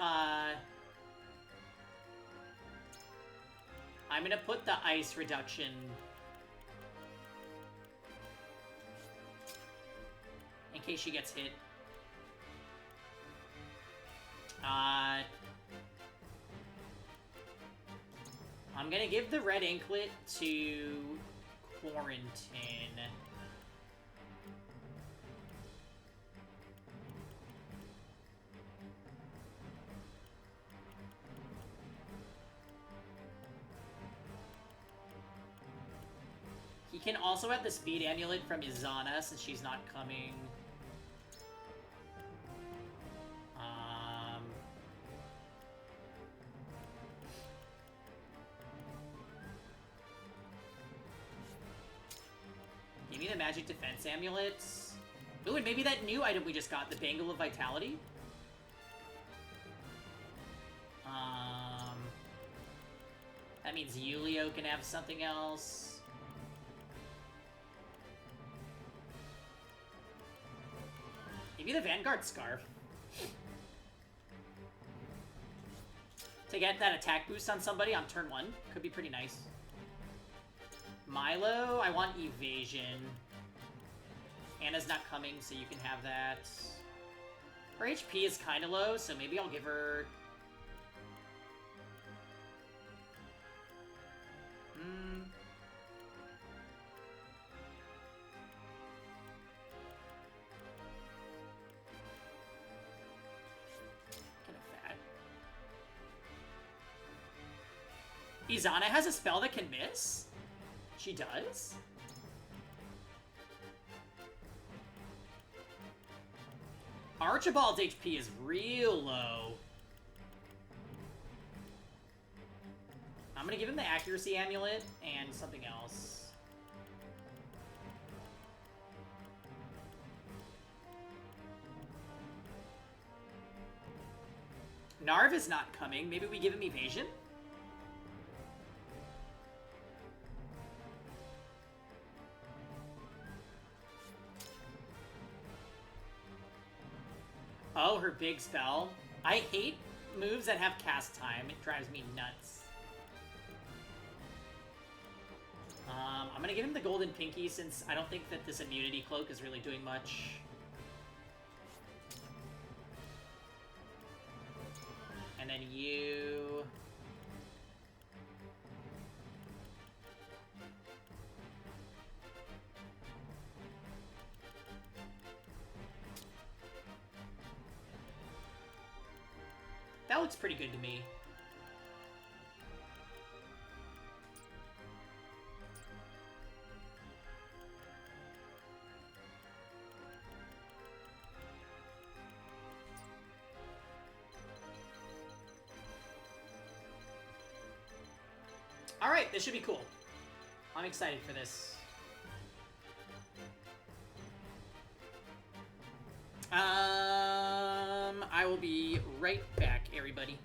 I'm gonna put the ice reduction. In case she gets hit. I'm gonna give the red anklet to Quarantine. He can also have the speed amulet from Izana since she's not coming. Give me the magic defense amulets. Ooh, and maybe that new item we just got, the Bangle of Vitality. That means Yulio can have something else. Maybe the Vanguard Scarf. To get that attack boost on somebody on turn 1. Could be pretty nice. Milo, I want evasion. Anna's not coming, so you can have that. Her HP is kind of low, so maybe I'll give her... Kind of fat. Izana has a spell that can miss? She does? Archibald's HP is real low. I'm gonna give him the accuracy amulet and something else. Narv is not coming. Maybe we give him evasion? Oh, her big spell. I hate moves that have cast time. It drives me nuts. I'm gonna give him the golden pinky since I don't think that this immunity cloak is really doing much. looks pretty good to me. Alright, this should be cool. I'm excited for this. I will be right back, everybody.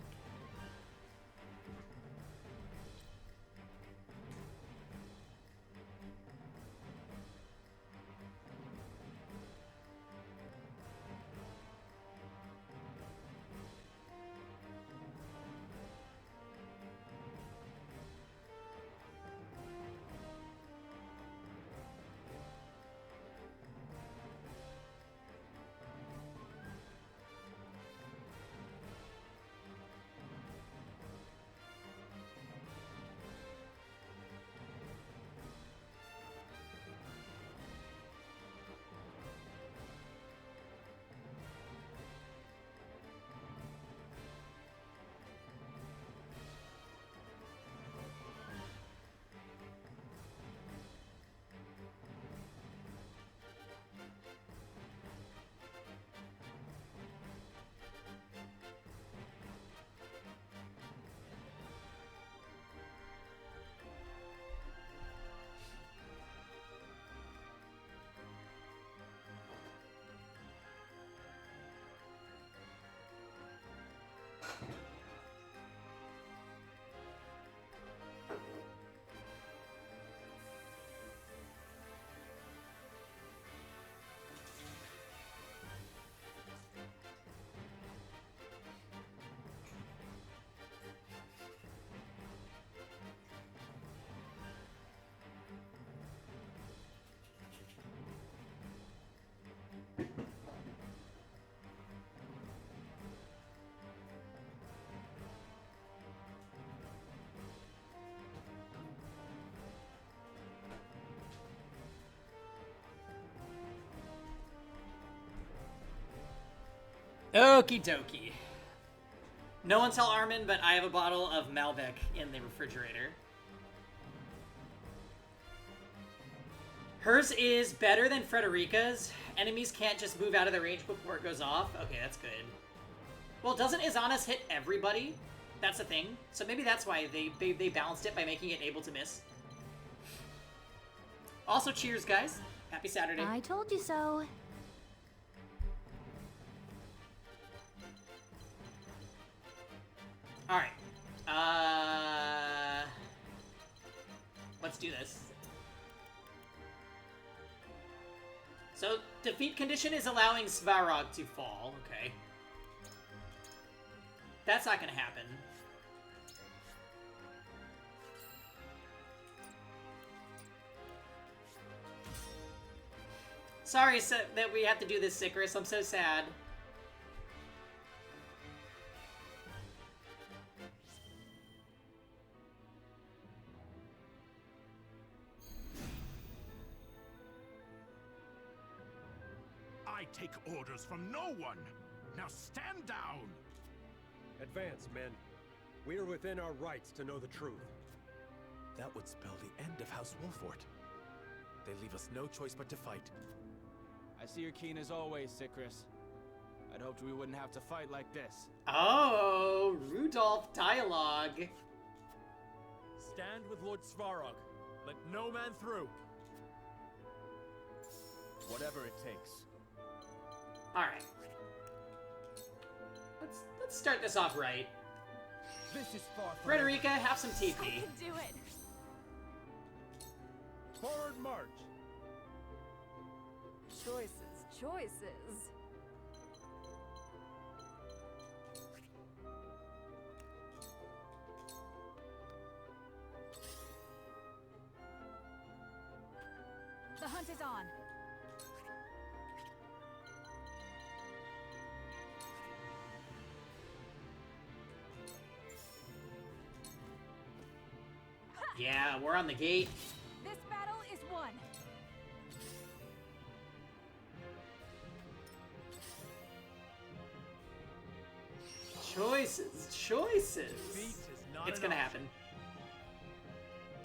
Okie dokie. No one tell Armin, but I have a bottle of Malbec in the refrigerator. Hers is better than Frederica's. Enemies can't just move out of the range before it goes off. Okay, that's good. Well, doesn't Izana's hit everybody? That's the thing. So maybe that's why they balanced it by making it able to miss. Also, cheers, guys. Happy Saturday. I told you so. Alright. Let's do this. So, defeat condition is allowing Svarog to fall. Okay. That's not gonna happen. Sorry that we have to do this, Sicarus. I'm so sad. I take orders from no one. Now stand down. Advance, men. We are within our rights to know the truth. That would spell the end of House Wolfort. They leave us no choice but to fight. I see you're keen as always, Sicarus. I'd hoped we wouldn't have to fight like this. Oh, Rudolph dialogue. Stand with Lord Svarog. Let no man through. Whatever it takes. Alright. Let's start this off right. This is far from Frederica, have some TP. I can do it. Forward march. Choices. The hunt is on. Yeah, we're on the gate. This battle is won. Choices. Defeat is not It's an gonna option. happen.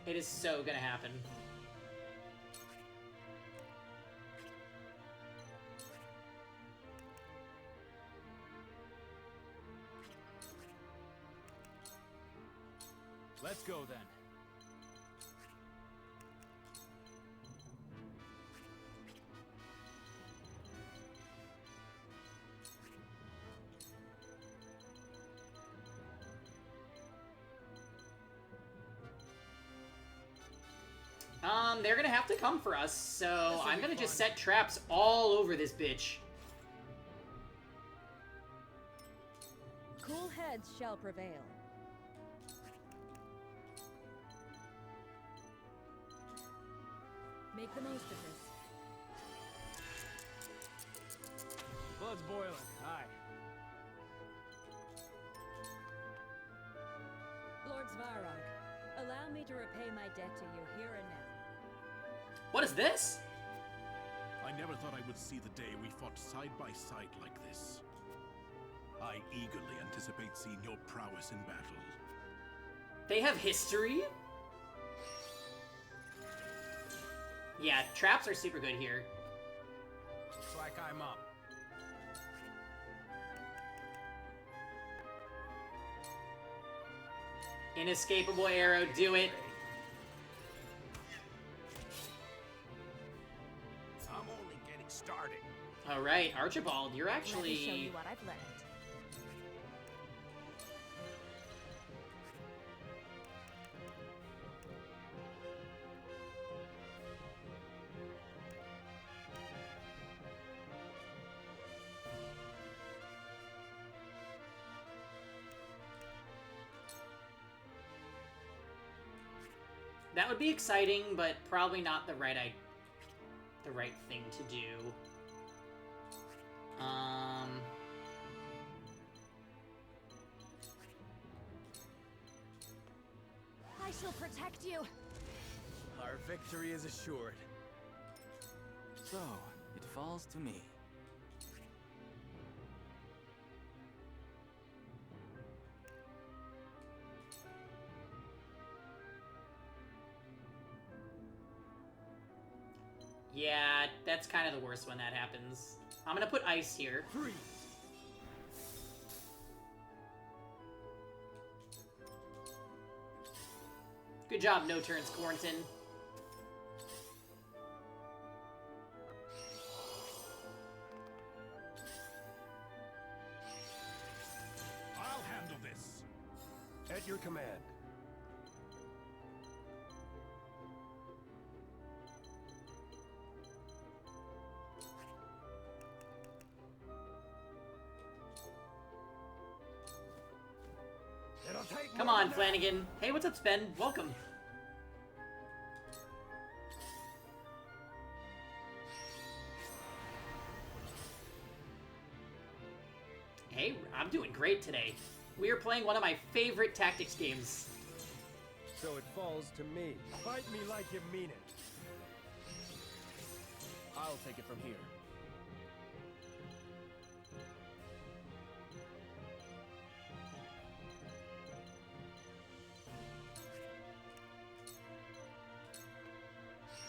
It is so gonna happen. Let's go then. They're gonna have to come for us, so I'm gonna just set traps all over this bitch. Cool heads shall prevail. Make the most of this. Blood's boiling. Aye. Lord Svarog, allow me to repay my debt to you here and now. What is this? I never thought I would see the day we fought side by side like this. I eagerly anticipate seeing your prowess in battle. They have history? Yeah, traps are super good here. Looks like I'm up. Inescapable arrow, do it. I'm only getting started. Alright, Archibald, you're Let me show actually... you what I've learned. That would be exciting, but probably not the right thing to do. I shall protect you. Our victory is assured. So, it falls to me. Yeah, that's kind of the worst when that happens. I'm gonna put ice here. Good job, no turns, Quarantin. I'll handle this. At your command. It'll take Come more on, than Flanagan. Hey, what's up, Spen? Welcome. Hey, I'm doing great today. We are playing one of my favorite tactics games. So it falls to me. Fight me like you mean it. I'll take it from here.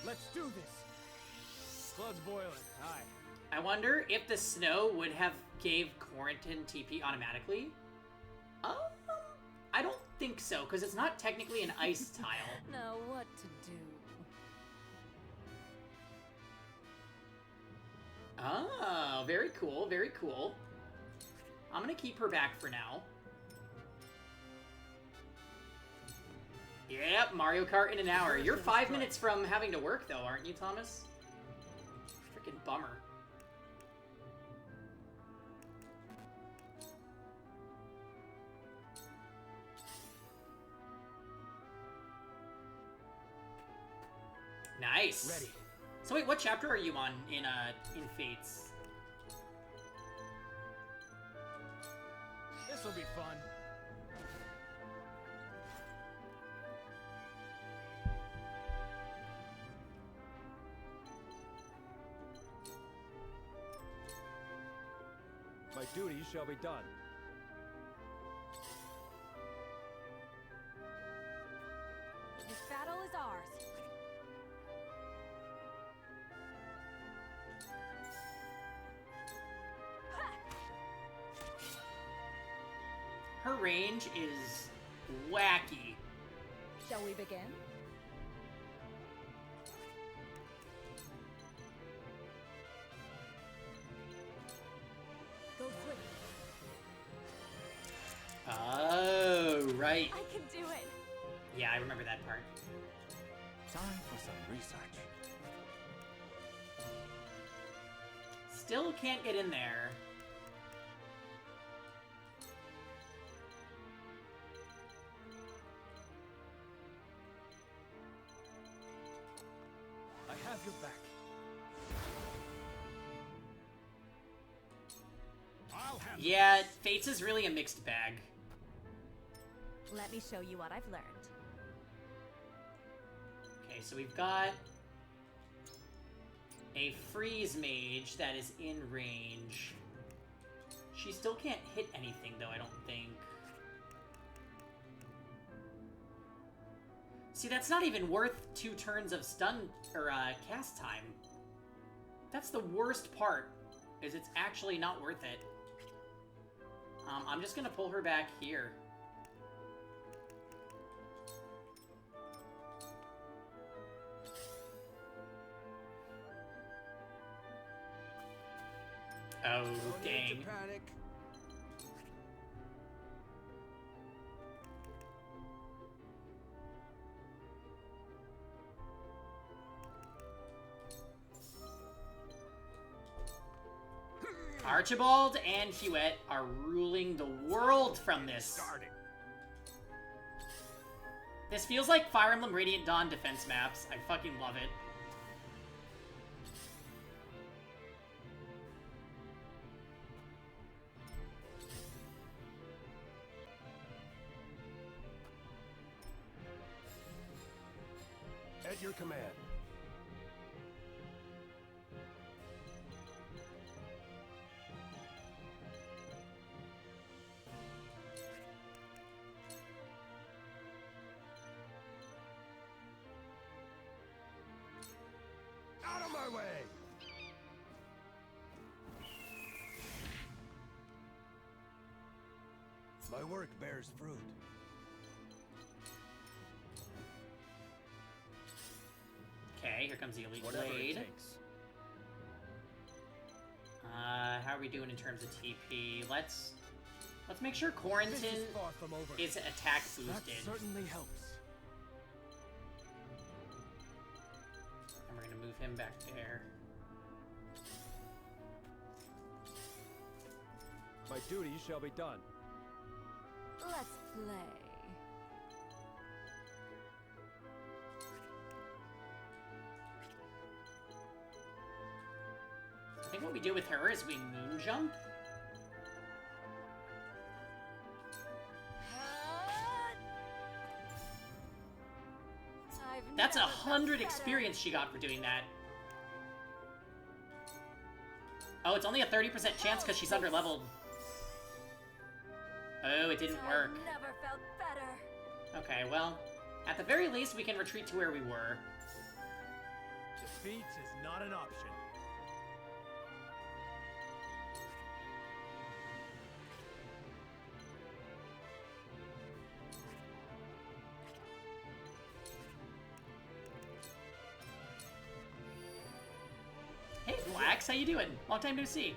Let's do this. Blood's boiling. Aye. I wonder if the snow would have gave Quarantin TP automatically. I don't think so, because it's not technically an ice tile. Now what to do? Oh, very cool, very cool. I'm gonna keep her back for now. Yep, Mario Kart in an hour. You're 5 minutes from having to work, though, aren't you, Thomas? Freaking bummer. Nice. Ready. So wait, what chapter are you on in Fates? This'll be fun. My duty shall be done. Her range is wacky. Shall we begin? Go swift. Oh, right. I can do it. Yeah, I remember that part. Time for some research. Still can't get in there. I have your back. Yeah, Fates is really a mixed bag. Let me show you what I've learned. Okay, so we've got a freeze mage that is in range. She still can't hit anything, though, I don't think. See, that's not even worth 2 turns of stun or cast time. That's the worst part, is it's actually not worth it. I'm just gonna pull her back here. Oh, dang. Panic. Archibald and Hewitt are ruling the world from this. This feels like Fire Emblem Radiant Dawn defense maps. I fucking love it. At your command. Out of my way! My work bears fruit. Okay, here comes the Elite Whatever it Blade. takes. How are we doing in terms of TP? Let's make sure Quarantine This is far from over. is attack boosted. That certainly helps. And we're gonna move him back there. My duty shall be done. Let's play. I think what we do with her is we moon jump. That's 100 experience she got for doing that. Oh, it's only a 30% chance because she's under-leveled. Oh, it didn't work. Never felt better. Okay, well, at the very least, we can retreat to where we were. Defeat is not an option. Hey, Flax, how you doing? Long time no see.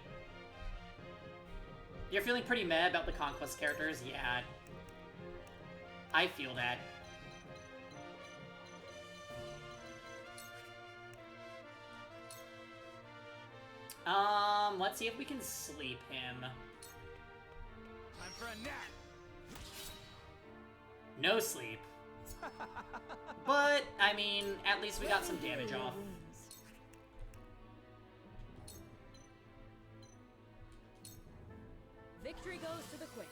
You're feeling pretty mad about the Conquest characters? Yeah. I feel that. Let's see if we can sleep him. Time for a nap. No sleep. But, I mean, at least we got some damage off. Victory goes to the quick.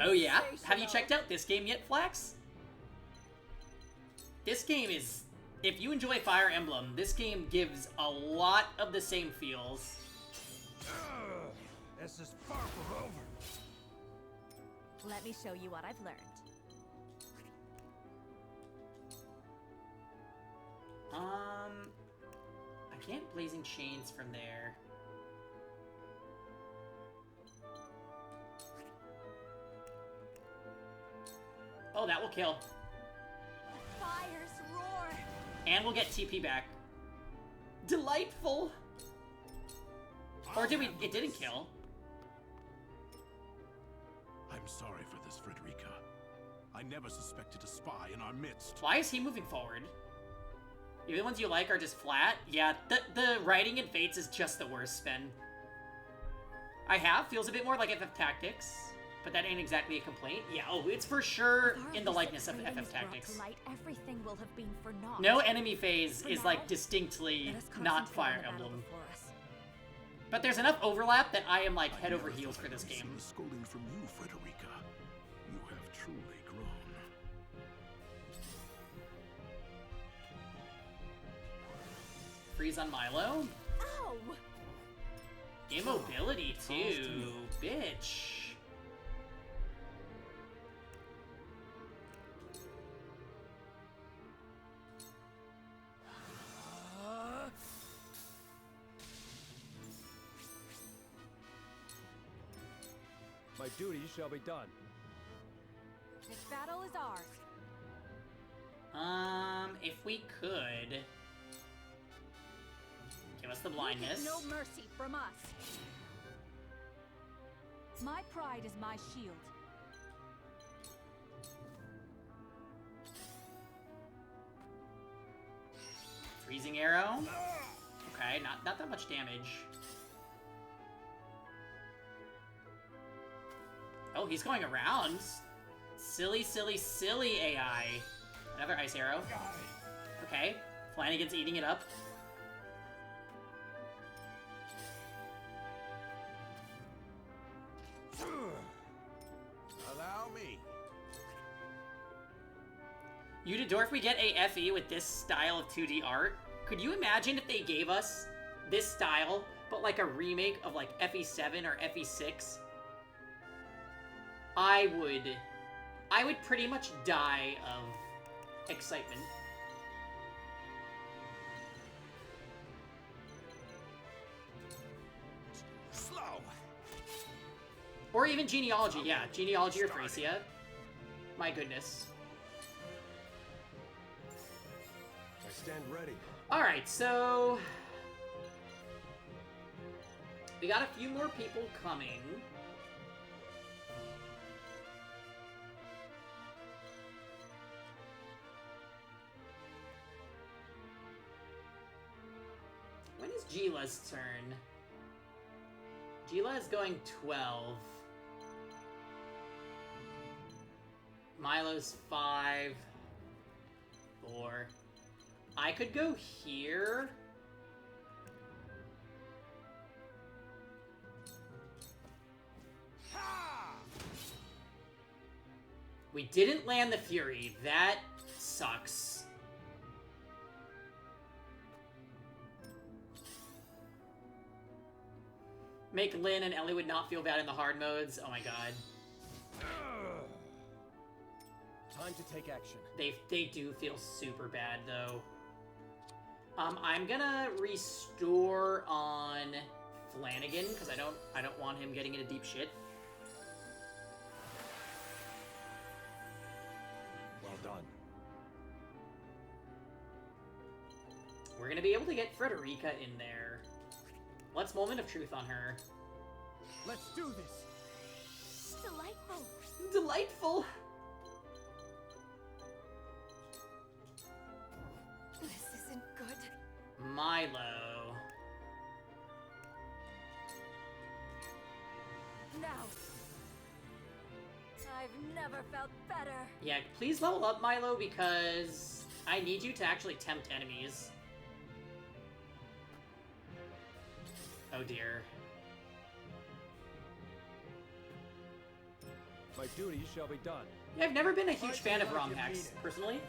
Oh yeah? Have you checked out this game yet, Flax? This game is... If you enjoy Fire Emblem, this game gives a lot of the same feels. This is far from over. Let me show you what I've learned. I can't Blazing Chains from there. kill. Fires roar. And we'll get TP back. Delightful. Or did we? It didn't kill. I'm sorry for this, Frederica. I never suspected a spy in our midst. Why is he moving forward? Even the ones you like are just flat? Yeah, the writing in Fates is just the worst spin. Feels a bit more like FF Tactics, but that ain't exactly a complaint. Yeah, oh, it's for sure in the likeness of FF Tactics. Light, everything will have been for naught. No enemy phase is like distinctly not Fire Emblem. But there's enough overlap that I am like head over heels for this game. A scolding from you, Frederica. You have truly grown. Freeze on Milo. Ow! Immobility too, bitch. My duty shall be done. This battle is ours. If we could give us the blindness. No mercy from us. My pride is my shield. Freezing arrow. Okay, not that much damage. Oh, he's going around. Silly, silly, silly AI. Another ice arrow. Okay, Flanagan's eating it up. Allow me. Udadorf, we get a FE with this style of 2D art. Could you imagine if they gave us this style, but like a remake of like FE7 or FE6? I would pretty much die of excitement. Slow. Or even Genealogy, yeah. Genealogy or Thracia. My goodness. I stand ready. Alright, so... we got a few more people coming. When is Gila's turn? Gila is going 12. Milo's 5. 4. I could go here. We didn't land the Fury. That sucks. Make Lynn and Ellie would not feel bad in the hard modes. Oh my god. Time to take action. They do feel super bad though. I'm gonna restore on Flanagan because I don't want him getting into deep shit. Well done. We're gonna be able to get Frederica in there. Let's Moment of Truth on her. Let's do this. Delightful. Delightful. This isn't good. Milo. Now. I've never felt better. Yeah, please level up, Milo, because I need you to actually tempt enemies. Oh dear. My duty shall be done. Yeah, I've never been a huge fan of ROM hacks, personally.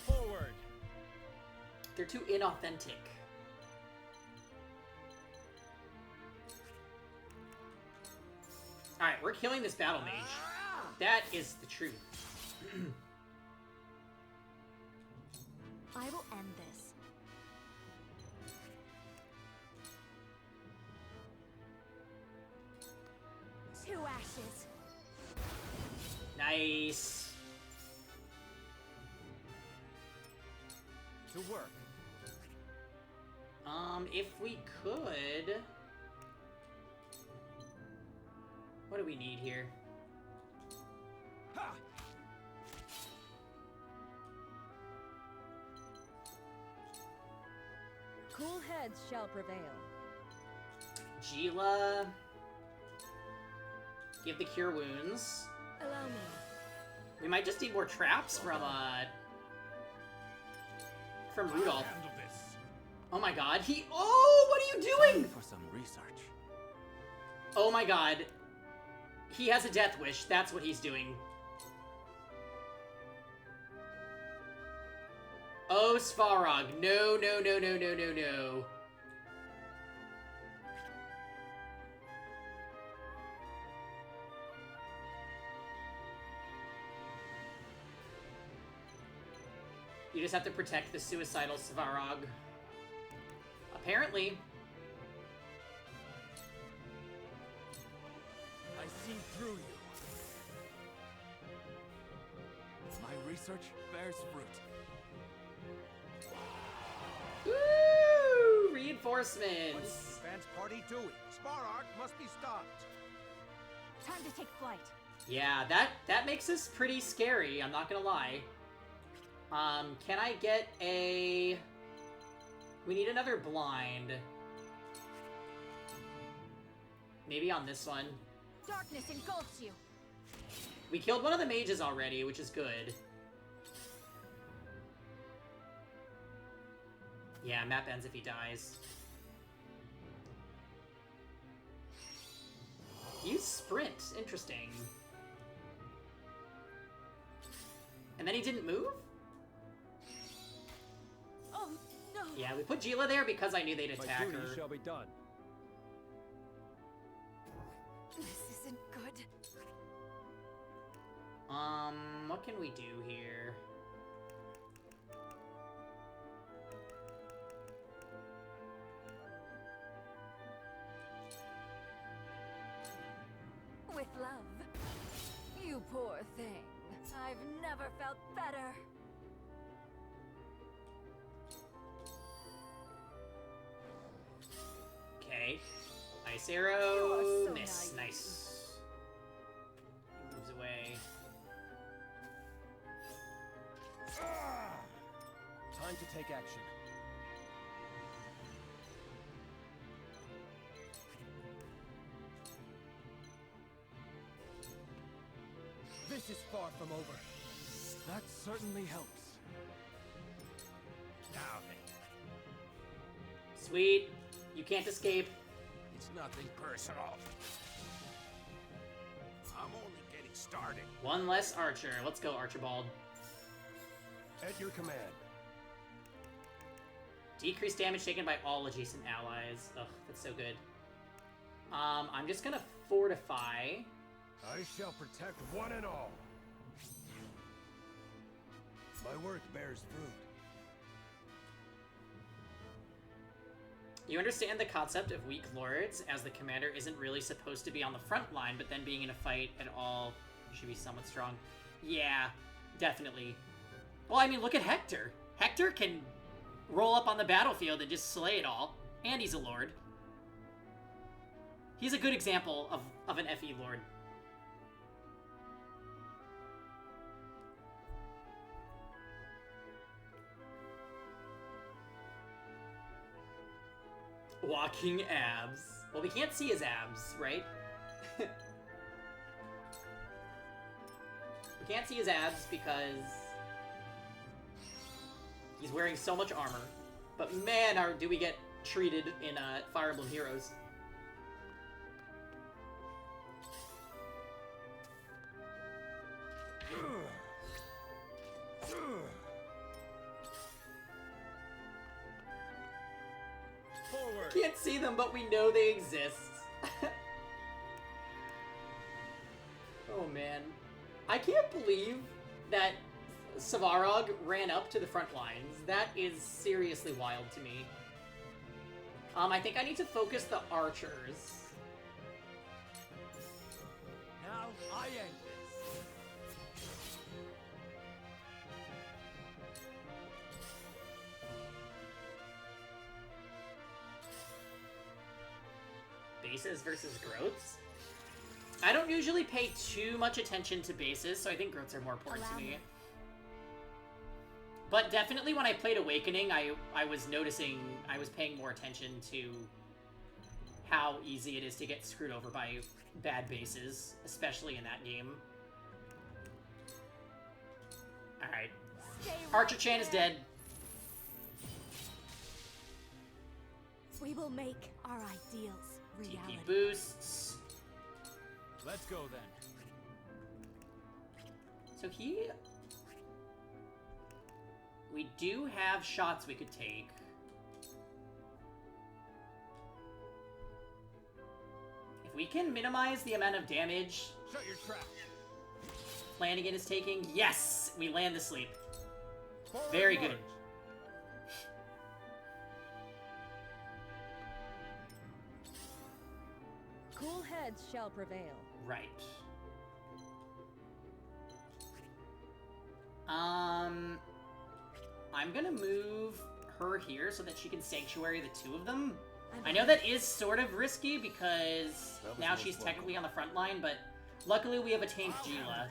Forward. They're too inauthentic. Alright, we're killing this battle mage. That is the truth. I will end this. Two ashes. Nice. To work. If we could... What do we need here? Ha! Cool heads shall prevail. Gila. Give the cure wounds. Allow me. We might just need more traps from Rudolph. Oh my god, oh, what are you doing? For some research. Oh my god. He has a death wish, that's what he's doing. Oh, Svarog, no, no, no, no, no, no, no. You just have to protect the suicidal Svarog. Apparently. I see through you. My research bears fruit. Woo! Reinforcements. What's the advance party doing? Svarog must be stopped. Time to take flight. Yeah, that makes this pretty scary, I'm not gonna lie. Can I get a... We need another blind. Maybe on this one. Darkness engulfs you. We killed one of the mages already, which is good. Yeah, map ends if he dies. Use sprint. Interesting. And then he didn't move? Oh, no. Yeah, we put Gila there because I knew they'd attack My duty her. shall be done. This isn't good. What can we do here? With love. You poor thing. I've never felt better. Okay. Ice arrow. so Miss. naive. Nice. He moves away. Time to take action. This is far from over. That certainly helps. Now then, Sweet. You can't escape. it's nothing personal. I'm only getting started. One less archer. Let's go, Archibald. At your command. Decrease damage taken by all adjacent allies. Ugh, that's so good. I'm just gonna fortify. I shall protect one and all. My work bears fruit. You understand the concept of weak lords, as the commander isn't really supposed to be on the front line, but then being in a fight at all, you should be somewhat strong. Yeah, definitely. Well, I mean, look at Hector. Hector can roll up on the battlefield and just slay it all, and he's a lord. He's a good example of an FE lord. Walking abs. Well, we can't see his abs, right? We can't see his abs because he's wearing so much armor. But man, do we get treated in Fire Emblem Heroes. Forward. Can't see them, but we know they exist. Oh man. I can't believe that Svarog ran up to the front lines. That is seriously wild to me. I think I need to focus the archers. Now I end this. bases versus growths. I don't usually pay too much attention to bases, so I think growths are more important to me. But definitely when I played Awakening, I was noticing, I was paying more attention to how easy it is to get screwed over by bad bases, especially in that game. Alright. Archer-chan is dead. We will make our ideals reality. TP boosts. Let's go then. So we do have shots we could take. If we can minimize the amount of damage Shut your trap. Flanagan is taking, yes! We land the sleep. Very good. Cool heads shall prevail. Right. I'm gonna move her here so that she can sanctuary the two of them. I know that is sort of risky because now she's technically on the front line, but luckily we have a tamed Gila.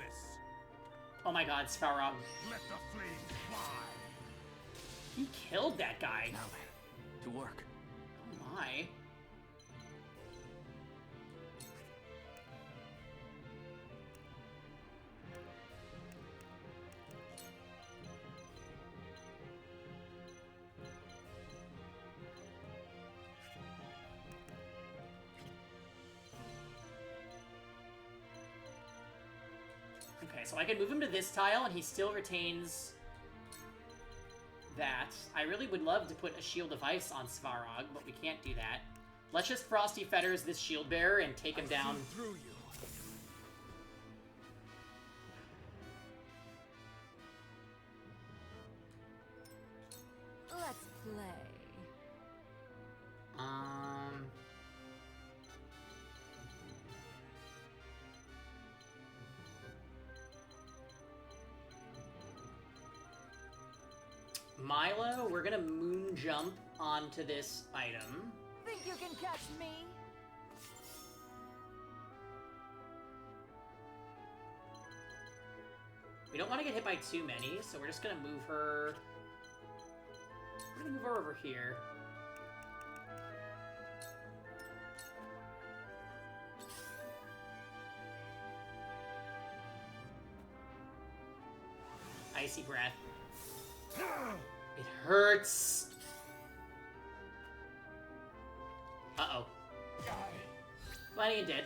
Oh my god, Svarog. Let the flames fly. He killed that guy. Now then, to work. Oh my. Okay, so I can move him to this tile, and he still retains that. I really would love to put a Shield of Ice on Svarog, but we can't do that. Let's just Frosty Fetters this Shield Bearer and take him down. Through you. Let's play. Milo, we're gonna moon jump onto this item. Think you can catch me? We don't want to get hit by too many, so we're just gonna move her. We're gonna move her over here. Icy breath. It hurts. Uh-oh. Flanagan dead.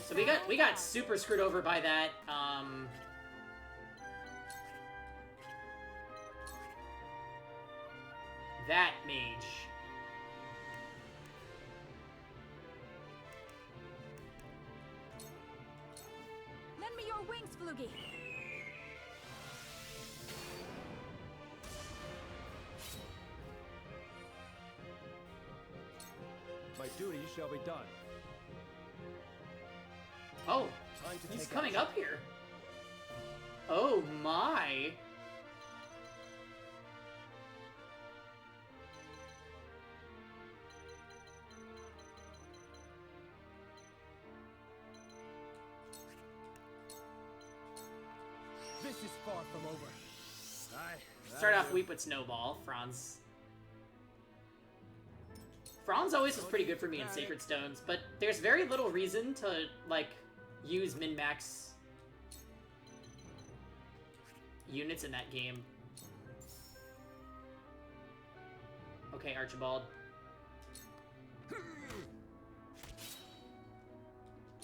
So we got super screwed over by that. That mage. Lend me your wings, Flugy. My duty shall be done. Oh, Time to he's take coming action. up here. Oh my. This is far from over. Start off weak with Snowball, Franz. Franz always was pretty good for me in Sacred Stones, but there's very little reason to, like, use min-max units in that game. Okay, Archibald.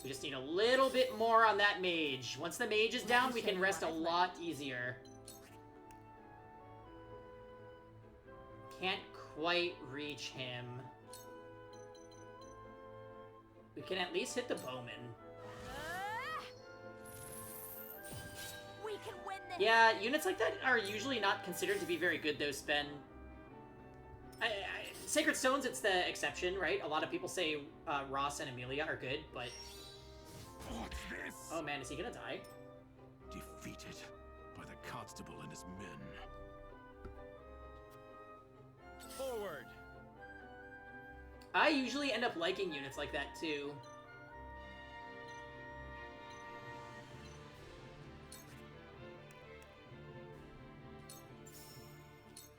We just need a little bit more on that mage. Once the mage is down, we can rest a lot easier. Can't quite reach him. We can at least hit the bowman. We can win this. Yeah, units like that are usually not considered to be very good, though, Sven. Sacred Stones, it's the exception, right? A lot of people say Ross and Amelia are good, but... What's this? Oh man, is he gonna die? Defeated by the constable and his men. Forward. I usually end up liking units like that, too.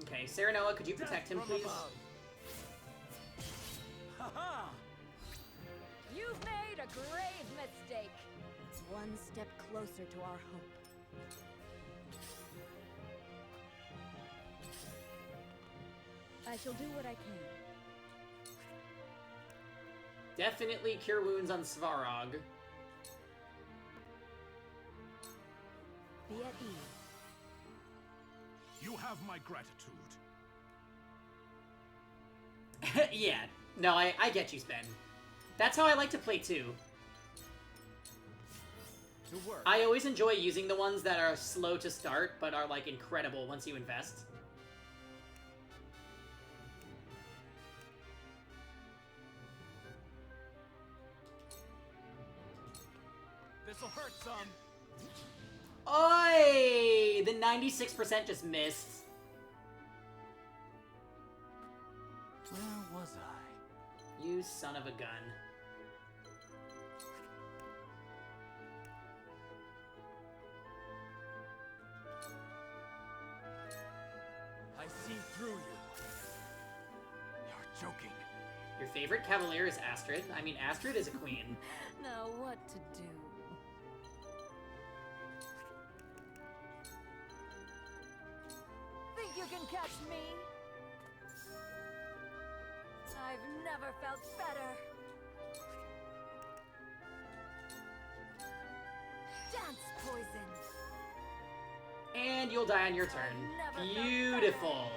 Okay, Serenoa, could you protect him, please? Ha-ha! You've made a grave mistake. One step closer to our hope. I shall do what I can. Definitely cure wounds on Svarog. Be at ease. You have my gratitude. Yeah, no, I get you, Sven. That's how I like to play, too. To work. I always enjoy using the ones that are slow to start, but are, like, incredible once you invest. This'll hurt some. Oi! The 96% just missed. Where was I? You son of a gun. I see through you. You're joking. Your favorite cavalier is Astrid. I mean, Astrid is a queen. Now what to do? Think you can catch me? I've never felt better. Dance poison. And you'll die on your turn. Beautiful.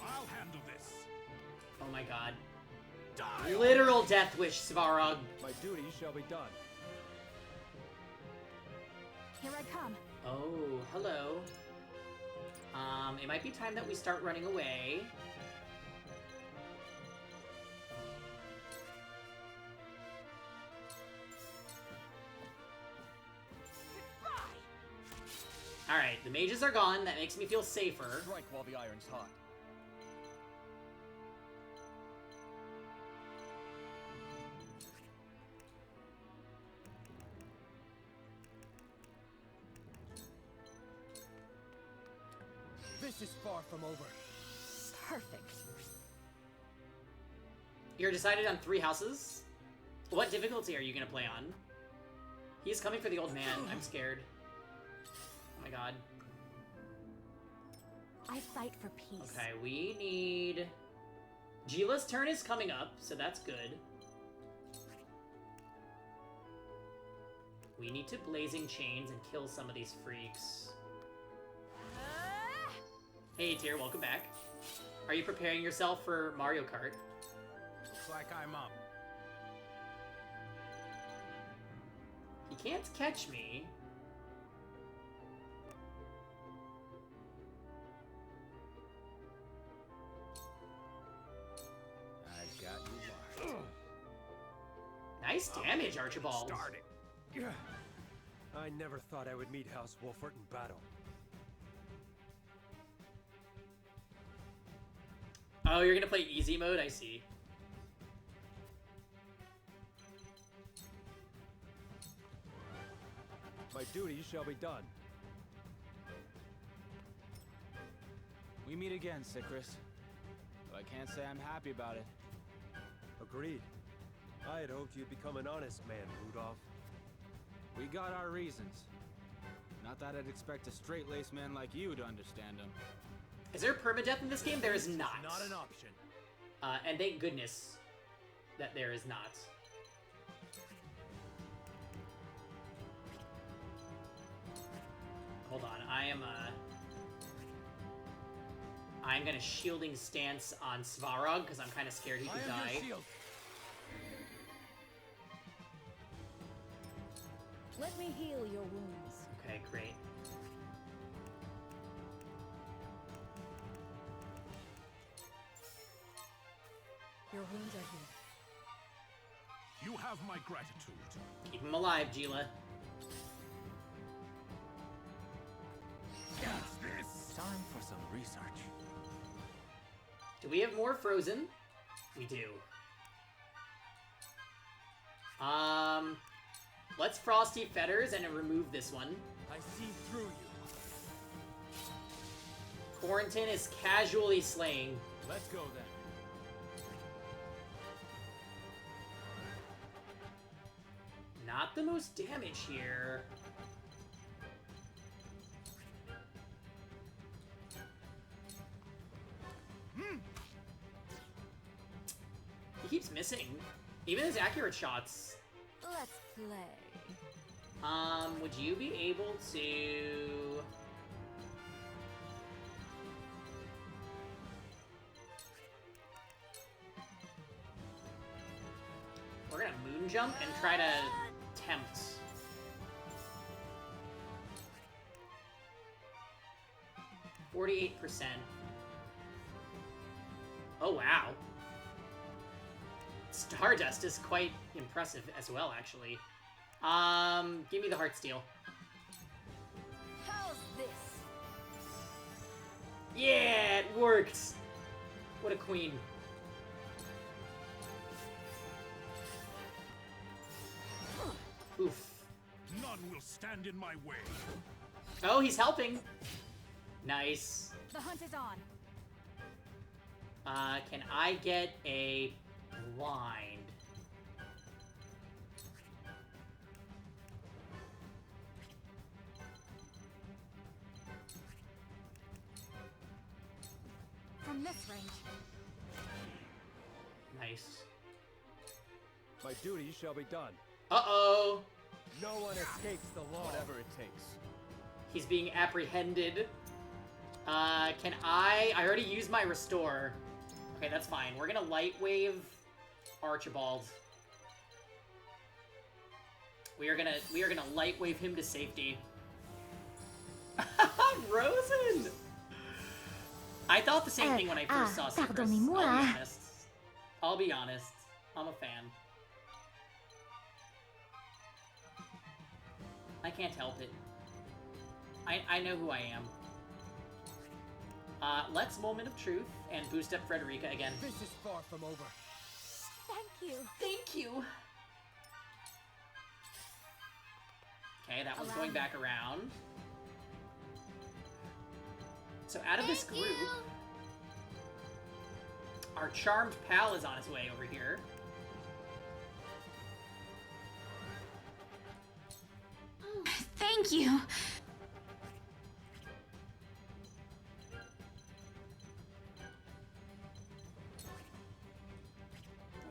I'll handle this. Oh my god. Die. Literal death wish, Svarog. My duty shall be done. Here I come. Oh, hello. It might be time that we start running away. Alright, the mages are gone. That makes me feel safer. Strike while the iron's hot. This is far from over. Perfect. You're decided on 3 houses? What difficulty are you gonna play on? He's coming for the old man. I'm scared. Oh my god. I fight for peace. Okay, we need... Gila's turn is coming up, so that's good. We need to Blazing Chains and kill some of these freaks. Hey, Tyr, welcome back. Are you preparing yourself for Mario Kart? Looks like I'm up. He can't catch me. I got you marked. Nice damage, Archibald. Started. I never thought I would meet House Wolfert in battle. Oh, you're gonna play easy mode? I see. My duty shall be done. We meet again, Sycris. But I can't say I'm happy about it. Agreed. I had hoped you'd become an honest man, Rudolph. We got our reasons. Not that I'd expect a straight-laced man like you to understand them. Is there permadeath in this game? There is not. Not an option. And thank goodness that there is not. Hold on, I'm gonna shielding stance on Svarog because I'm kind of scared he could die. Let me heal your wounds. Okay, great. Your wounds are healed. You have my gratitude. Keep him alive, Gila. Time for some research. Do we have more Frozen? We do. Let's Frosty Fetters and remove this one. I see through you. Quarantine is casually slaying. Let's go then. Not the most damage here. He keeps missing. Even his accurate shots. Let's play. Would you be able to... We're gonna moon jump and try to tempt. %48. Oh, wow. Stardust is quite impressive as well, actually. Give me the heart steal. How's this? Yeah, it worked. What a queen. Oof. None will stand in my way. Oh, he's helping. Nice. The hunt is on. Can I get a blind? From this range. Nice. My duty shall be done. Uh-oh. No one escapes the law. Whatever it takes. He's being apprehended. Can I already used my restore. Okay, that's fine. We're gonna light wave Archibald. We are gonna light wave him to safety. Rosen! I thought the same thing when I first saw Secrets. I'll be honest. I'm a fan. I can't help it. I know who I am. Let's Moment of Truth and boost up Frederica again. This is far from over. Thank you. Thank you. Okay, that one's going back around. So out of this group, our charmed pal is on his way over here. Thank you.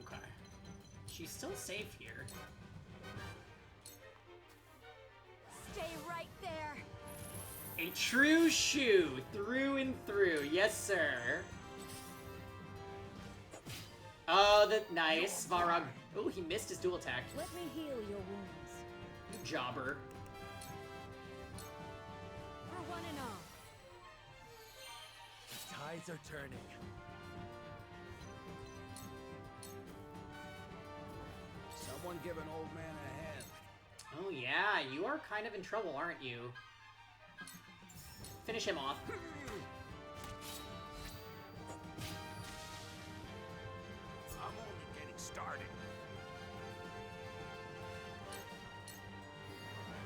Okay. She's still safe here. Stay right there. A true shoe, through and through. Yes, sir. Oh, nice. Varog. Oh, he missed his dual attack. Let me heal your wounds. You jobber. For one and all. The tides are turning. Someone give an old man a hand. Oh yeah, you are kind of in trouble, aren't you? Finish him off. I'm only getting started.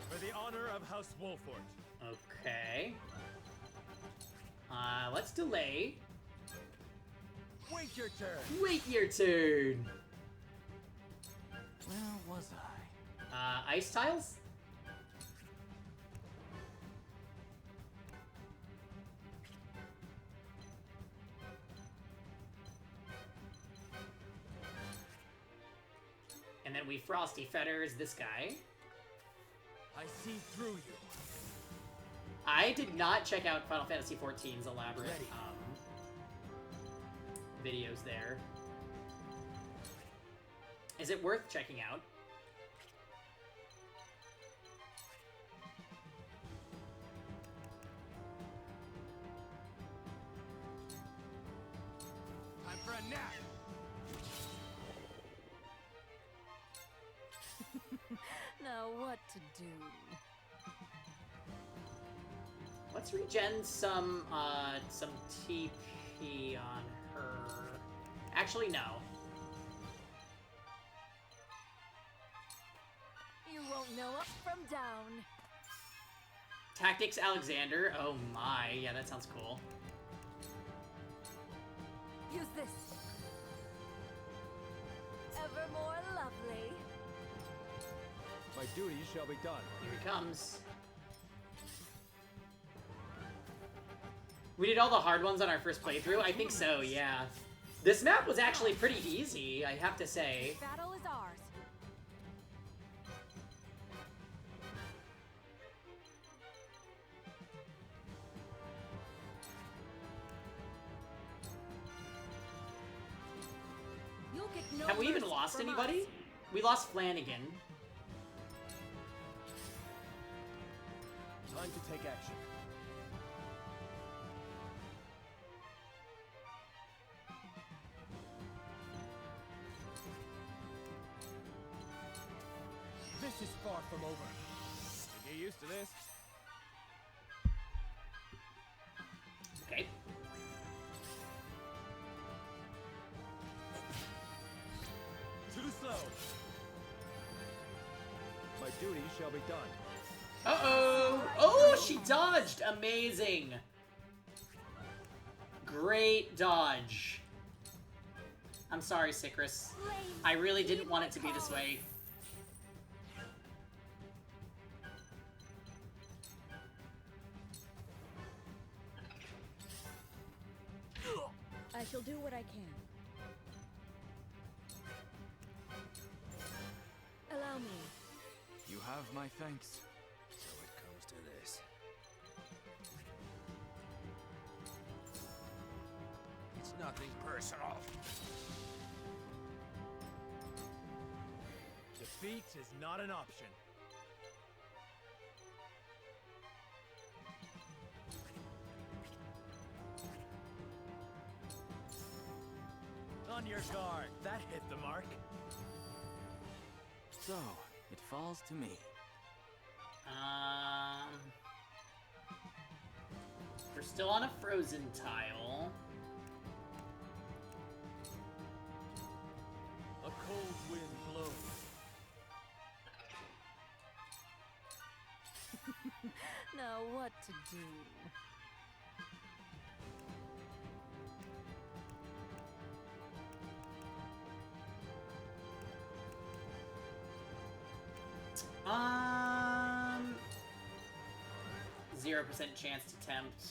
For the honor of House Wolfort. Okay. Let's delay. Wait your turn. Wait your turn. Where was I? Ice tiles? And then we Frosty Fetters this guy. I see through you. I did not check out Final Fantasy XIV's elaborate videos there. Is it worth checking out? Time for a nap. Now what to do? Let's regen some TP on her. Actually, no. You won't know up from down. Tactics Alexander. Oh my. Yeah, that sounds cool. Use this. Ever more lovely. My duty shall be done. Here he comes. We did all the hard ones on our first playthrough? I think so, yeah. This map was actually pretty easy, I have to say. Battle is ours. You'll get no Have we even mercy lost from anybody? us. We lost Flanagan. Time to take action. This is far from over. Get used to this. Okay. To the slow. My duty shall be done. Uh-oh! Oh, she dodged! Amazing! Great dodge. I'm sorry, Sycris. I really didn't want it to be this way. I shall do what I can. Allow me. You have my thanks. So it comes to this. It's nothing personal. Defeat is not an option. On your guard. That hit the mark. So, it falls to me. We're still on a frozen tile. A cold wind blows. Now what to do? Um, 0% chance to tempt.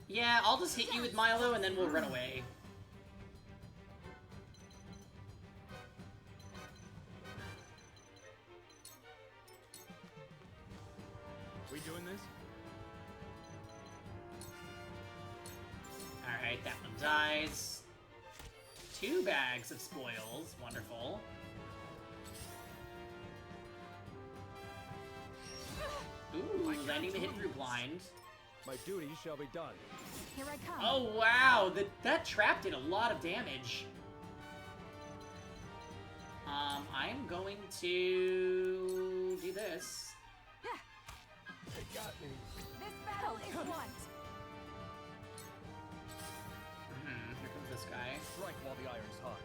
Yeah, I'll just hit you with Milo and then we'll run away. We doing this? Alright, that one dies. 2 bags of spoils. Wonderful. Ooh, landing the hit through blind. My duty shall be done. Here I come. Oh wow, that trap did a lot of damage. I'm going to do this. They got me. This battle is won. Here comes this guy. Strike while the iron's hot.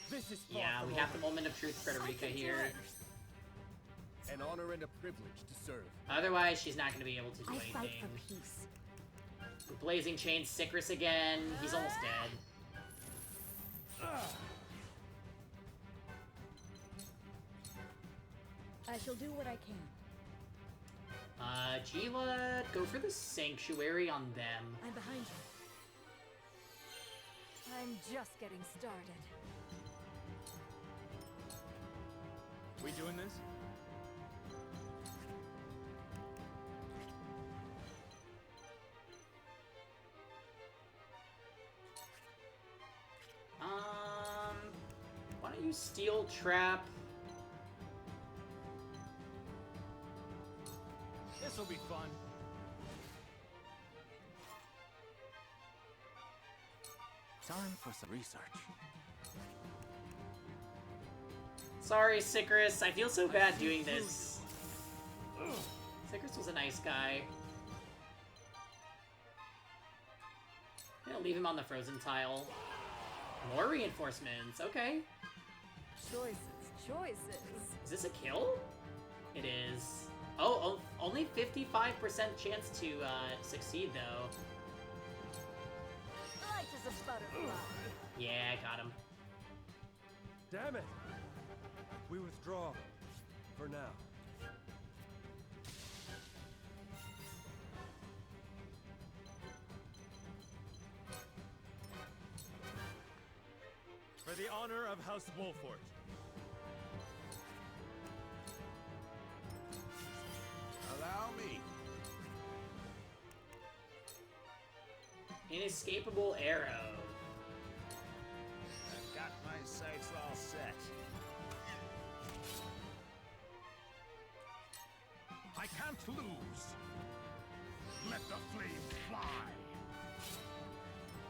This is far Yeah, from we have over. the moment of truth, Frederica here. An honor and a privilege to serve. Otherwise, she's not going to be able to do I fight anything. for peace. Blazing Chain Sycris again. He's almost dead. I shall do what I can. Gila, go for the Sanctuary on them. I'm behind you. I'm just getting started. We doing this? Why don't you Steel Trap? This'll be fun. Time for some research. Sorry, Sicrus. I feel so bad doing this. Sicrus was a nice guy. I'm gonna leave him on the frozen tile. More reinforcements. Okay. Choices. Is this a kill? It is. Oh, only 55% chance to succeed, though. Light as a butterfly. Yeah, got him. Damn it! We withdraw. For now. For the honor of House Wolfort. Allow me. Inescapable arrow. I've got my sights all set. I can't lose. Let the flame fly.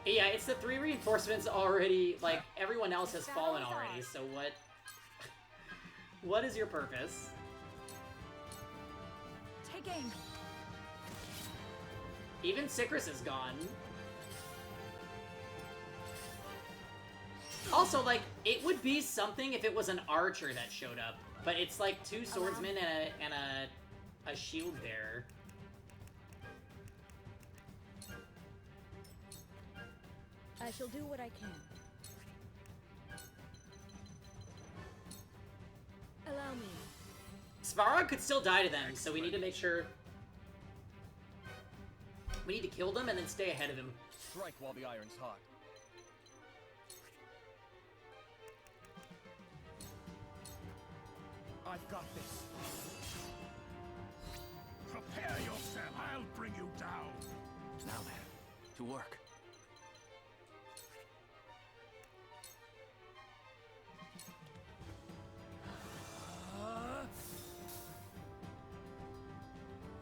Yeah, it's the 3 reinforcements already. Like, everyone else has fallen already, so what... What is your purpose? Take aim. Even Sicrus is gone. Also, like, it would be something if it was an archer that showed up, but it's like 2 swordsmen and a shield bearer. I shall do what I can. Allow me. Svarog could still die to them, so we need to make sure... We need to kill them and then stay ahead of him. Strike while the iron's hot. I've got this. Prepare yourself. I'll bring you down. Now then, to work.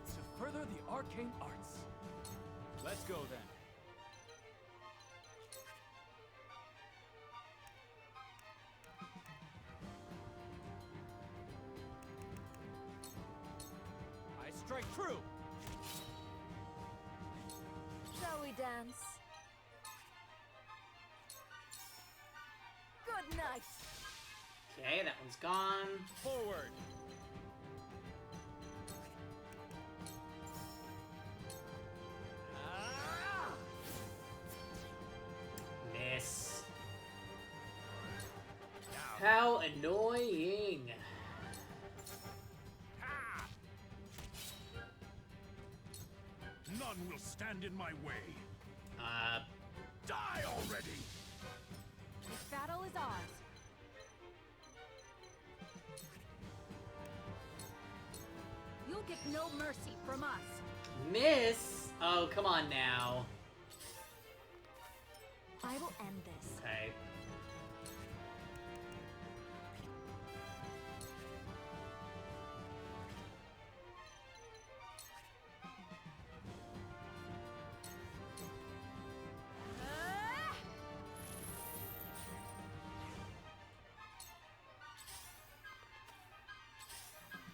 To further the arcane arts. Let's go then. I strike true. Shall we dance? Good night. Okay, that one's gone. Forward. Miss. How annoying. None will stand in my way. Die already! This battle is ours. You'll get no mercy from us. Miss? Oh, come on now. I will end this. Okay.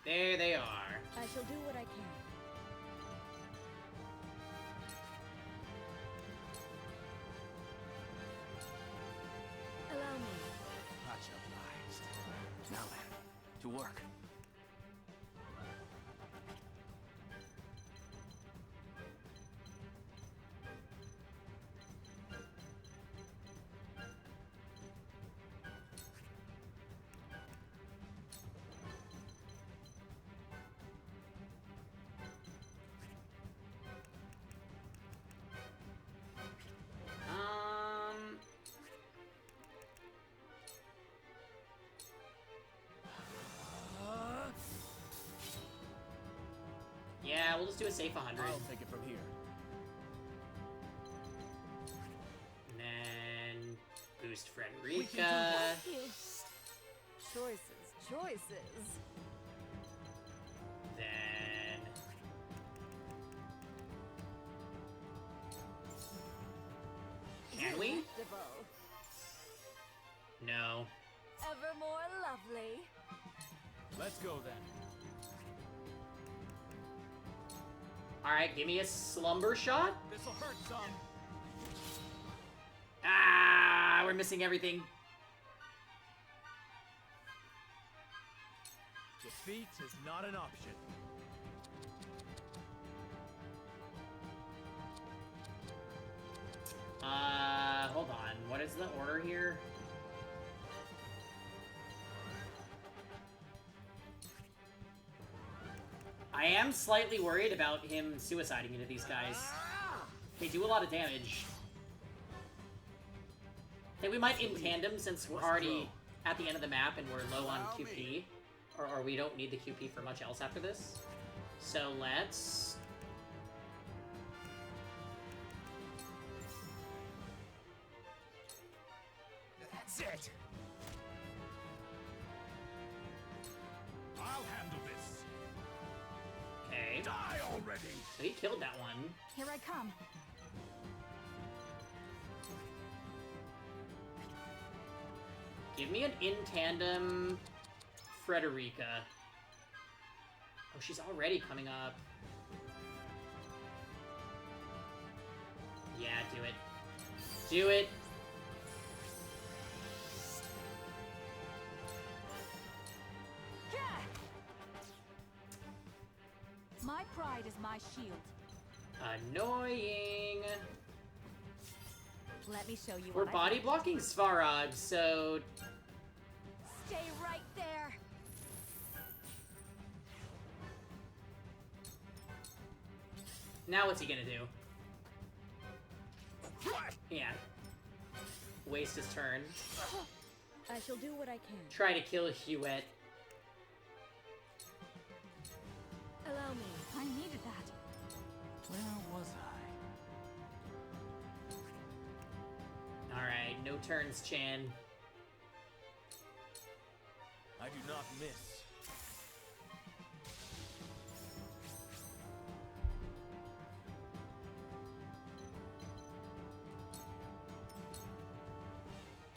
There they are. I shall do what I can. Allow me. Much obliged. Now then, to work. Yeah, we'll just do a safe 100. I'll take it from here. And then boost We Frederica. can do choices. Then can we? Delectable. No. Ever more lovely. Let's go then. Alright, give me a slumber shot. This'll hurt some. Ah, we're missing everything. Defeat is not an option. Hold on. What is the order here? I am slightly worried about him suiciding into these guys. They do a lot of damage. I think we might in tandem since we're already at the end of the map and we're low on QP. Or we don't need the QP for much else after this. So let's... That's it. I'll handle this. Okay. Die already. So he killed that one. Here I come. Give me an in-tandem Frederica. Oh, she's already coming up. Yeah, do it. Do it. My pride is my shield. Annoying. Let me show you We're what body blocking Svarog, so... Stay right there. Now what's he gonna do? Yeah. Waste his turn. I shall do what I can. Try to kill Huette. Allow me. I needed that. Where was I? Alright, no turns, Chan. I do not miss.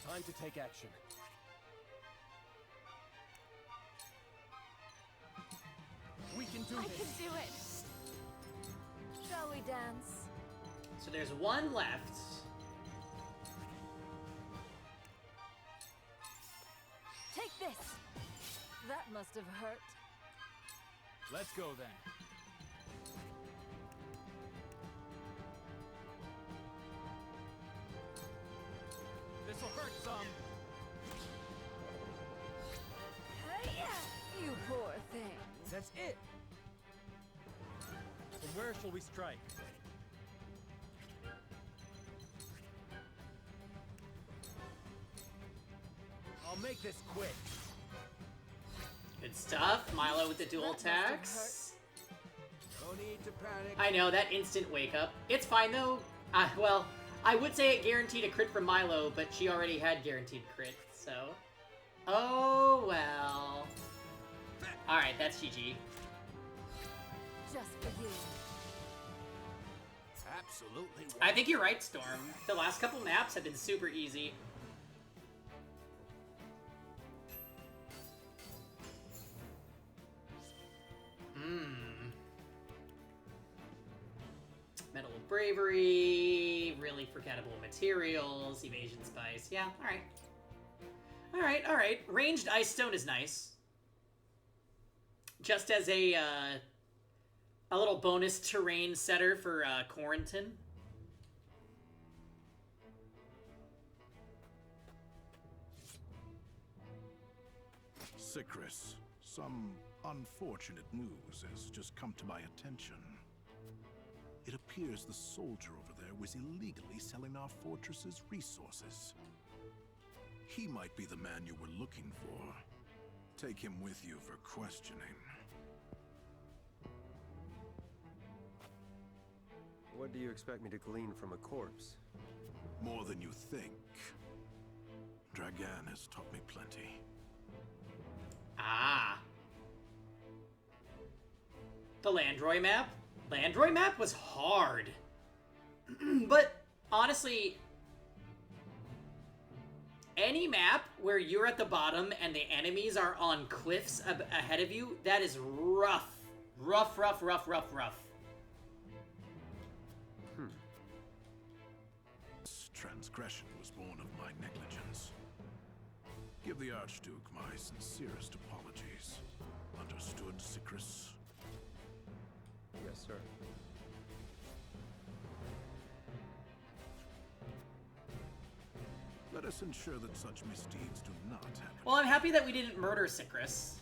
Time to take action. We can do I this. can do it. Shall we dance? So there's one left. Take this. That must have hurt. Let's go then. This'll hurt some. You poor thing. That's it. From where shall we strike? I'll make this quick. Good stuff. Milo with the dual attacks. No need to panic. I know, that instant wake up. It's fine though. Well, I would say it guaranteed a crit from Milo, but she already had guaranteed crit, so... Oh, well. Alright, that's GG. Just for you. Absolutely. I think you're right, Storm. The last couple maps have been super easy. Medal of Bravery, really forgettable materials, evasion spice. Yeah, alright. Alright. Ranged Ice Stone is nice. Just as a little bonus terrain setter for Quarantine. Sycris, some unfortunate news has just come to my attention. It appears the soldier over there was illegally selling our fortress's resources. He might be the man you were looking for. Take him with you for questioning. What do you expect me to glean from a corpse? More than you think. Dragan has taught me plenty. Ah. The Landroy map? Landroy map was hard. But, honestly... any map where you're at the bottom and the enemies are on cliffs ahead of you, that is rough. Rough. This transgression was born of my negligence. Give the Archduke my sincerest apologies. Understood, Sicris? Yes, sir. Let us ensure that such misdeeds do not happen. Well, I'm happy that we didn't murder Sicris.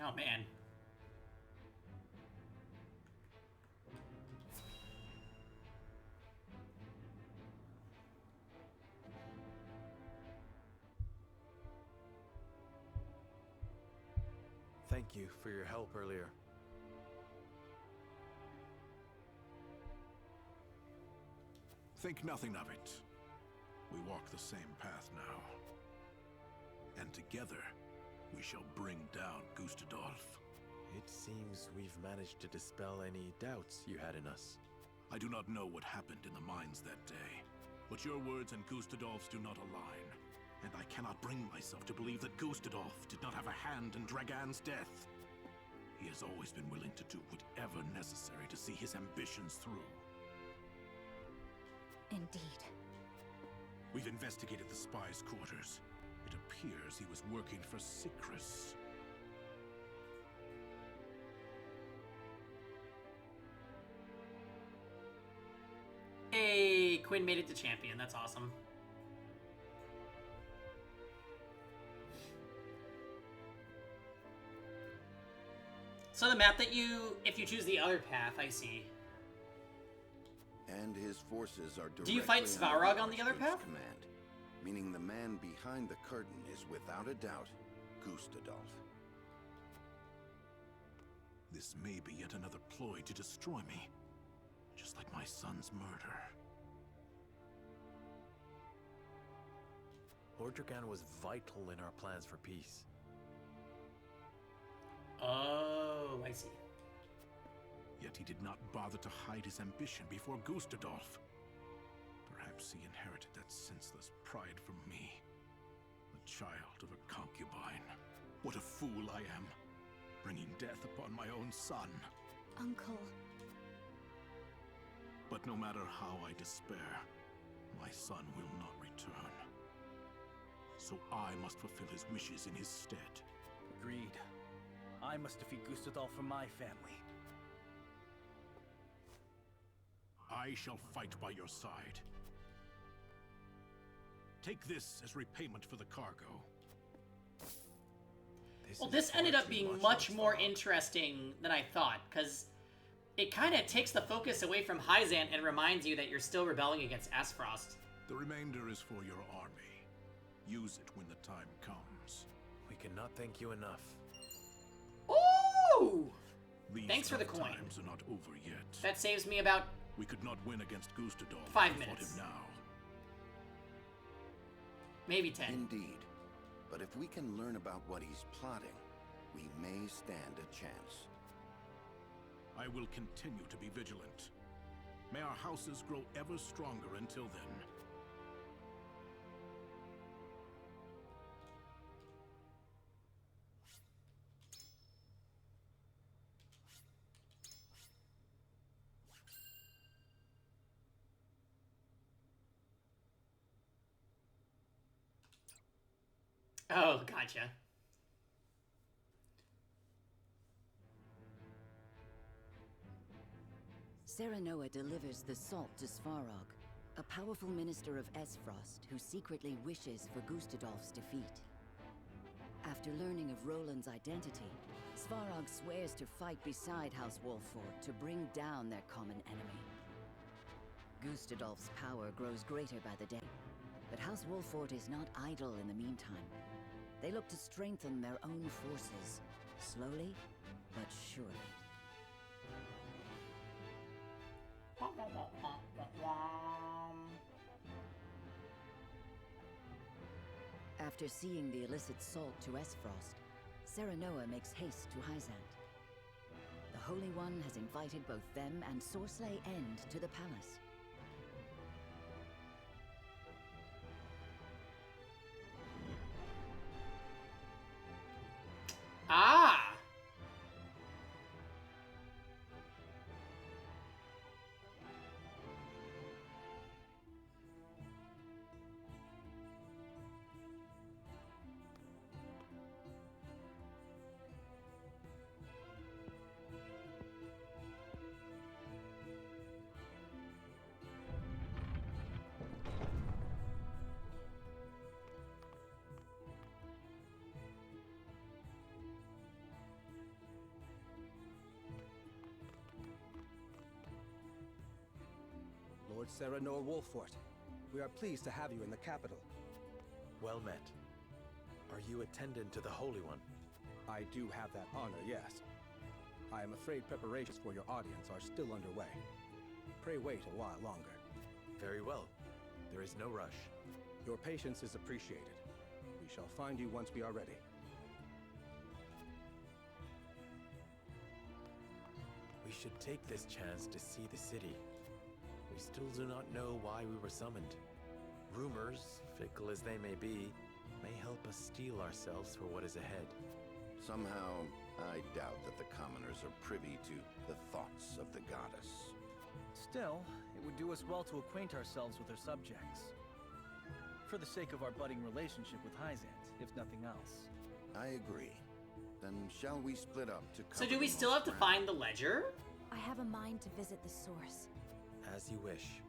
Oh, man. Thank you for your help earlier. Think nothing of it. We walk the same path now. And together, we shall bring down Gustadolf. It seems we've managed to dispel any doubts you had in us. I do not know what happened in the mines that day, but your words and Gustadolf's do not align. And I cannot bring myself to believe that Gustadolf did not have a hand in Dragan's death. He has always been willing to do whatever necessary to see his ambitions through. Indeed. We've investigated the spy's quarters. It appears he was working for Sicris. Hey, Quinn made it to champion. That's awesome. So the map that if you choose the other path, I see. And his forces are directly Do you fight Svarog on the other path? Command, meaning the man behind the curtain is without a doubt Gustadolf. This may be yet another ploy to destroy me, just like my son's murder. Lord Dragan was vital in our plans for peace. Oh, I see. Yet he did not bother to hide his ambition before Gustadolf. Perhaps he inherited that senseless pride from me, the child of a concubine. What a fool I am, bringing death upon my own son. Uncle. But no matter how I despair, my son will not return. So I must fulfill his wishes in his stead. Agreed. I must defeat Gustadolf for my family. I shall fight by your side. Take this as repayment for the cargo. Well, this ended up being much more interesting than I thought, because it kind of takes the focus away from Hyzant and reminds you that you're still rebelling against Aspfrost. The remainder is for your army. Use it when the time comes. We cannot thank you enough. Ooh! These Thanks for the coin. times are not over yet. That saves me about... We could not win against Gustadolf 5 if we minutes. fought him now. Maybe 10. Indeed. But if we can learn about what he's plotting, we may stand a chance. I will continue to be vigilant. May our houses grow ever stronger until then. Oh, gotcha. Serenoa delivers the salt to Svarog, a powerful minister of Aspfrost who secretly wishes for Gustadolf's defeat. After learning of Roland's identity, Svarog swears to fight beside House Wolffort to bring down their common enemy. Gustadolf's power grows greater by the day, but House Wolffort is not idle in the meantime. They look to strengthen their own forces, slowly but surely. After seeing the illicit salt to Aspfrost, Serenoa makes haste to Hyzant. Holy One has invited both them and Sorcerer End to the palace. Ah! Lord Serenor Wolfort, we are pleased to have you in the capital. Well met. Are you attendant to the Holy One? I do have that honor, yes. I am afraid preparations for your audience are still underway. Pray wait a while longer. Very well. There is no rush. Your patience is appreciated. We shall find you once we are ready. We should take this chance to see the city. We still do not know why we were summoned. Rumors, fickle as they may be, may help us steel ourselves for what is ahead. Somehow, I doubt that the commoners are privy to the thoughts of the goddess. Still, it would do us well to acquaint ourselves with her subjects. For the sake of our budding relationship with Hyzant, if nothing else. I agree. Then shall we split up to So do we still have to find the ledger? I have a mind to visit the source. As you wish.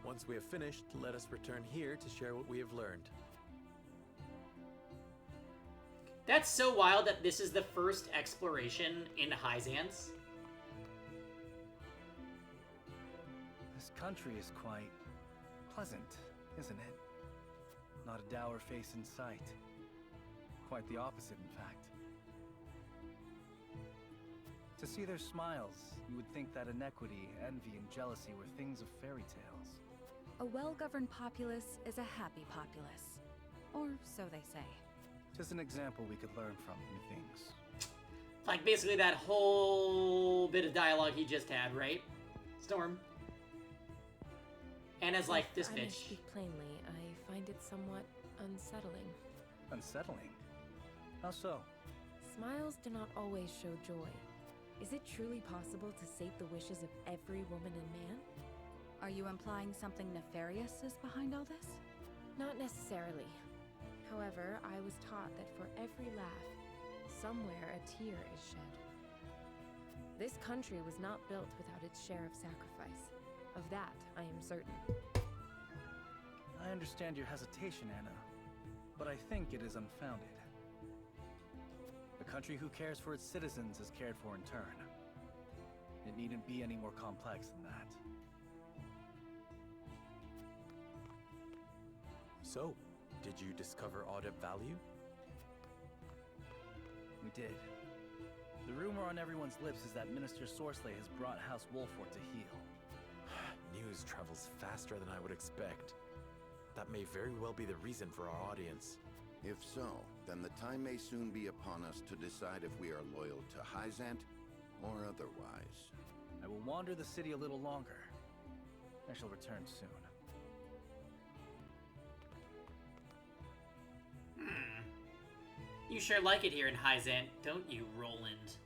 Once we have finished, let us return here to share what we have learned. That's so wild that this is the first exploration in Hyzance. This country is quite pleasant, isn't it? Not a dour face in sight. Quite the opposite, in fact. To see their smiles, you would think that inequity, envy, and jealousy were things of fairy tales. A well-governed populace is a happy populace. Or so they say. Just an example we could learn from, methinks. Like basically that whole bit of dialogue he just had, right? Storm. Anna's like, this If I may bitch. speak plainly, I find it somewhat unsettling. Unsettling? How so? Smiles do not always show joy. Is it truly possible to sate the wishes of every woman and man? Are you implying something nefarious is behind all this? Not necessarily. However, I was taught that for every laugh, somewhere a tear is shed. This country was not built without its share of sacrifice. Of that, I am certain. I understand your hesitation, Anna, but I think it is unfounded. A country who cares for its citizens is cared for in turn. It needn't be any more complex than that. So, did you discover aught of value? We did. The rumor on everyone's lips is that Minister Sorcerer has brought House Wolfort to heel. News travels faster than I would expect. That may very well be the reason for our audience. If so, then the time may soon be upon us to decide if we are loyal to Hyzant or otherwise. I will wander the city a little longer. I shall return soon. You sure like it here in Hyzant, don't you, Roland?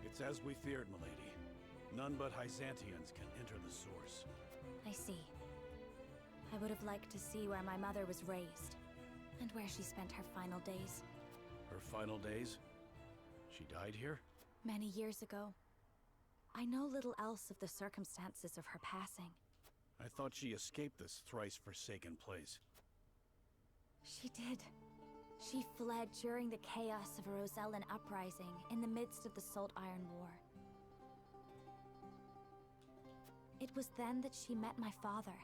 It's as we feared, milady. None but Hyzantians can enter the source. I see. I would have liked to see where my mother was raised, and where she spent her final days. Her final days? She died here? Many years ago. I know little else of the circumstances of her passing. I thought she escaped this thrice-forsaken place. She did. She fled during the chaos of a Rosellan uprising in the midst of the Salt Iron War. It was then that she met my father,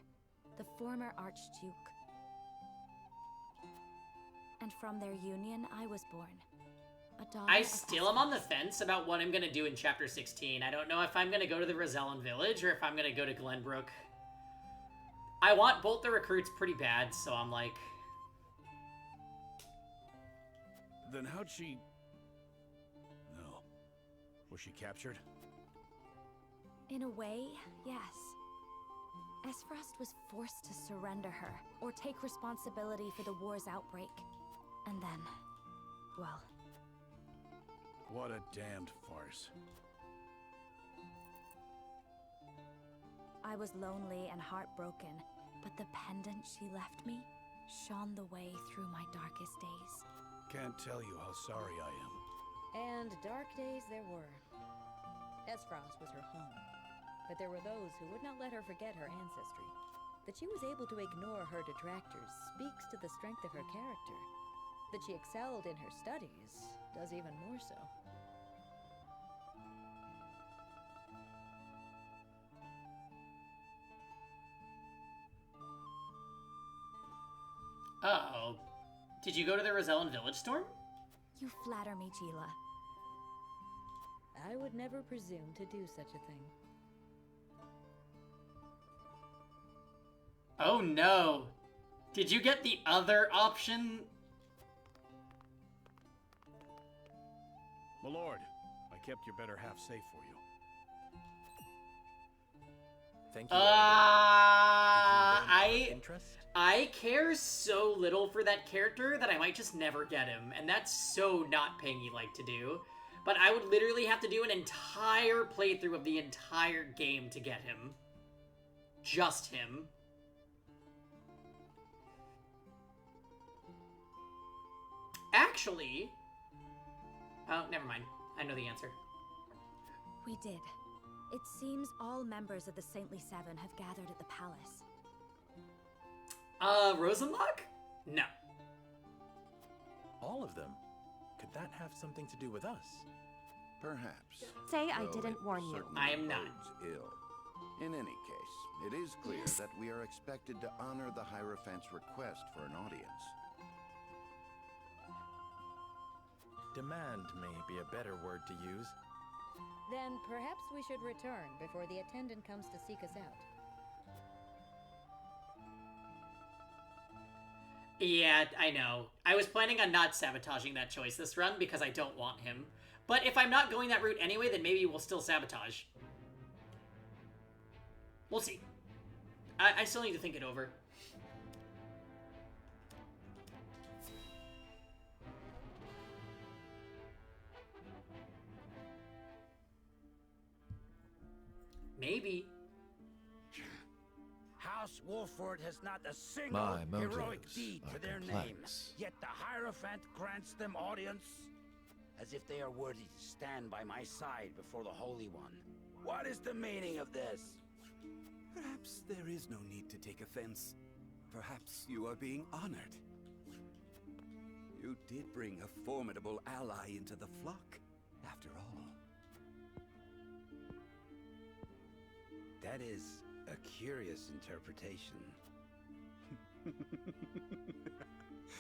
the former Archduke. And from their union, I was born. A daughter I of still am on the fence about what I'm going to do in Chapter 16. I don't know if I'm going to go to the Rosellan village or if I'm going to go to Glenbrook. I want both the recruits pretty bad, so I'm like... Then how'd she Was she captured? In a way, yes. Esfrost was forced to surrender her, or take responsibility for the war's outbreak. And then, well... What a damned farce. I was lonely and heartbroken, but the pendant she left me shone the way through my darkest days. Can't tell you how sorry I am. And dark days there were. Esfrost was her home, but there were those who would not let her forget her ancestry. That she was able to ignore her detractors speaks to the strength of her character. That she excelled in her studies does even more so. Uh-oh. Did you go to the Rosellan village storm? You flatter me, Gila. I would never presume to do such a thing. Oh no! Did you get the other option? My lord, I kept your better half safe for you. Thank you. I care so little for that character that I might just never get him, and that's so not Pengy-like to do. But I would literally have to do an entire playthrough of the entire game to get him. Just him. Actually... Oh, never mind. I know the answer. We did. It seems all members of the Saintly Seven have gathered at the palace. Rosenlock? No. All of them? Could that have something to do with us? Perhaps. Say I though didn't it warn you. certainly I am not. bodes ill. In any case, it is clear that we are expected to honor the Hierophant's request for an audience. Demand may be a better word to use. Then perhaps we should return before the attendant comes to seek us out. Yeah, I know. I was planning on not sabotaging that choice this run because I don't want him. But if I'm not going that route anyway, then maybe we'll still sabotage. We'll see. I still need to think it over. Maybe. House Wolford has not a single My heroic motives deed are to their name, complex. yet the Hierophant grants them audience, as if they are worthy to stand by my side before the Holy One. What is the meaning of this? Perhaps there is no need to take offense. Perhaps you are being honored. You did bring a formidable ally into the flock, after all. That is a curious interpretation.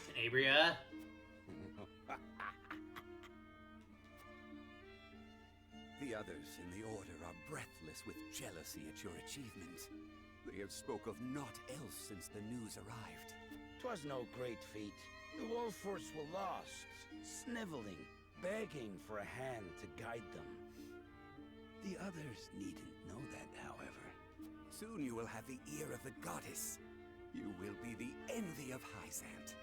Tenebria? The others in the Order are breathless with jealousy at your achievement. They have spoke of naught else since the news arrived. 'Twas no great feat. The Wolfords were lost, sniveling, begging for a hand to guide them. The others needn't know that, however. Soon you will have the ear of the goddess. You will be the envy of Hyzant.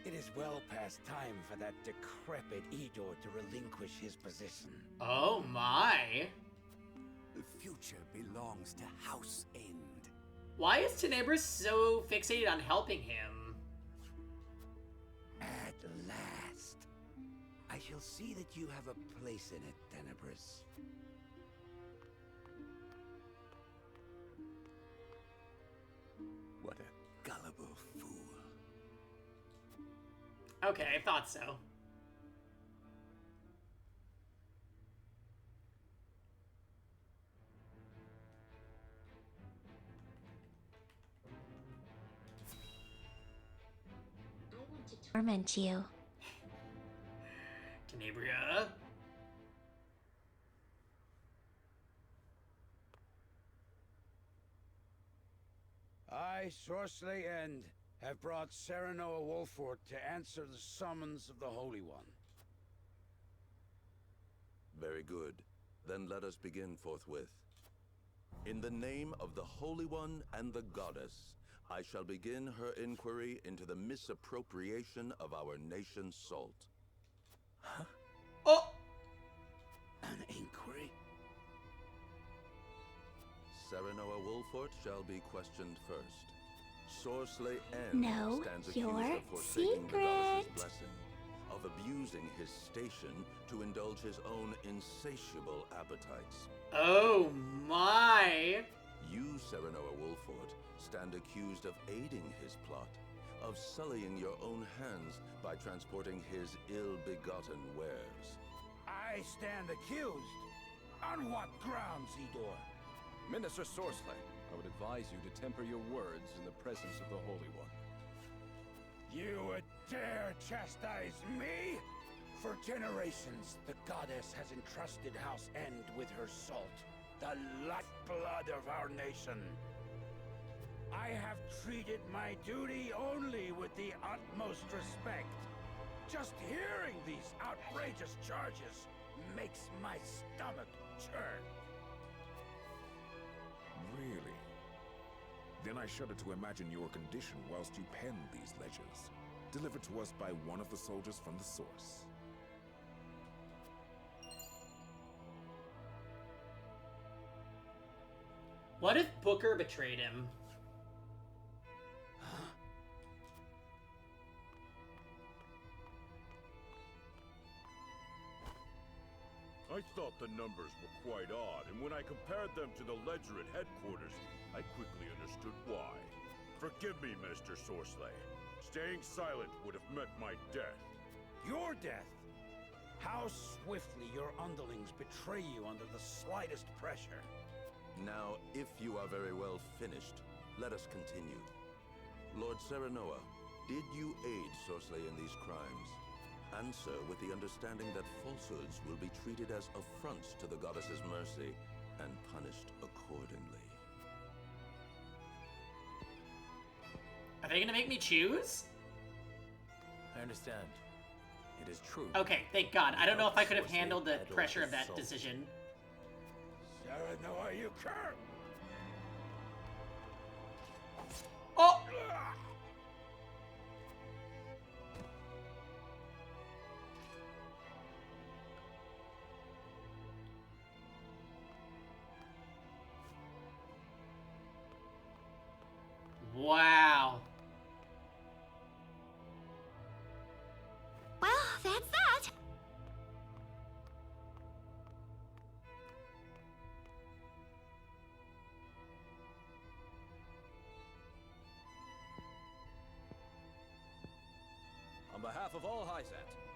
It is well past time for that decrepit Edor to relinquish his position. Oh my. The future belongs to House End. Why is Tenebris so fixated on helping him? At last. I shall see that you have a place in it, Tenebris. What a gullible fool. Okay, I thought so. Torment you. Tenebria? I, Sorcery End, have brought Serenoa Wolford to answer the summons of the Holy One. Very good. Then let us begin forthwith. In the name of the Holy One and the Goddess, I shall begin her inquiry into the misappropriation of our nation's salt. Huh? Oh! An inquiry? Serenoa Wolfort shall be questioned first. Sorsley N No, stands accused your of forsaking the secret. goddess's blessing, of abusing his station to indulge his own insatiable appetites. Oh my! You, Serenoa Wolfort, stand accused of aiding his plot, of sullying your own hands by transporting his ill-begotten wares. I stand accused? On what grounds, Idor? Minister Sorsley, I would advise you to temper your words in the presence of the Holy One. You would dare chastise me? For generations, the goddess has entrusted House End with her salt, the lifeblood of our nation. I have treated my duty only with the utmost respect. Just hearing these outrageous charges makes my stomach churn. Really? Then I shudder to imagine your condition whilst you pen these ledgers, delivered to us by one of the soldiers from the source. What if Booker betrayed him? I thought the numbers were quite odd, and when I compared them to the ledger at headquarters, I quickly understood why. Forgive me, Minister Sorsley. Staying silent would have meant my death. Your death? How swiftly your underlings betray you under the slightest pressure. Now, if you are very well finished, let us continue. Lord Serenoa, did you aid Sorsley in these crimes? Answer with the understanding that falsehoods will be treated as affronts to the goddess's mercy and punished accordingly. Are they gonna make me choose? I understand. It is true. Okay, thank God. I don't know if I could have handled the pressure of that decision. Serenoa, you cur! Oh! Wow. Well, that's that. On behalf of all Hyzat,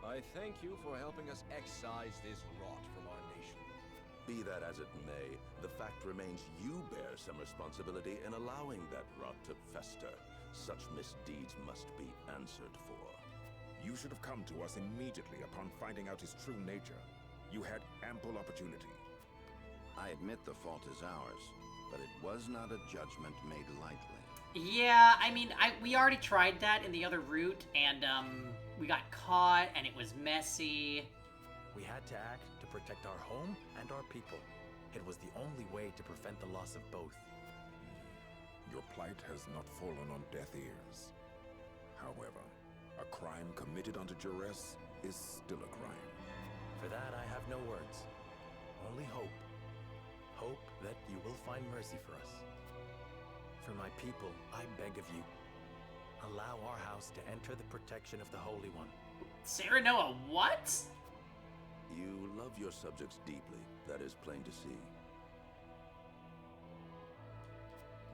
I thank you for helping us excise this rot from our nation. Be that as it may, the fact remains you bear some responsibility in allowing that rot to fester. Such misdeeds must be answered for. You should have come to us immediately upon finding out his true nature. You had ample opportunity. I admit the fault is ours, but it was not a judgment made lightly. Yeah, I mean, we already tried that in the other route, and we got caught, and it was messy. We had to act to protect our home and our people. It was the only way to prevent the loss of both. Your plight has not fallen on deaf ears. However, a crime committed under duress is still a crime. For that, I have no words. Only hope. Hope that you will find mercy for us. For my people, I beg of you, allow our house to enter the protection of the Holy One. Serenoa, what? You love your subjects deeply, that is plain to see.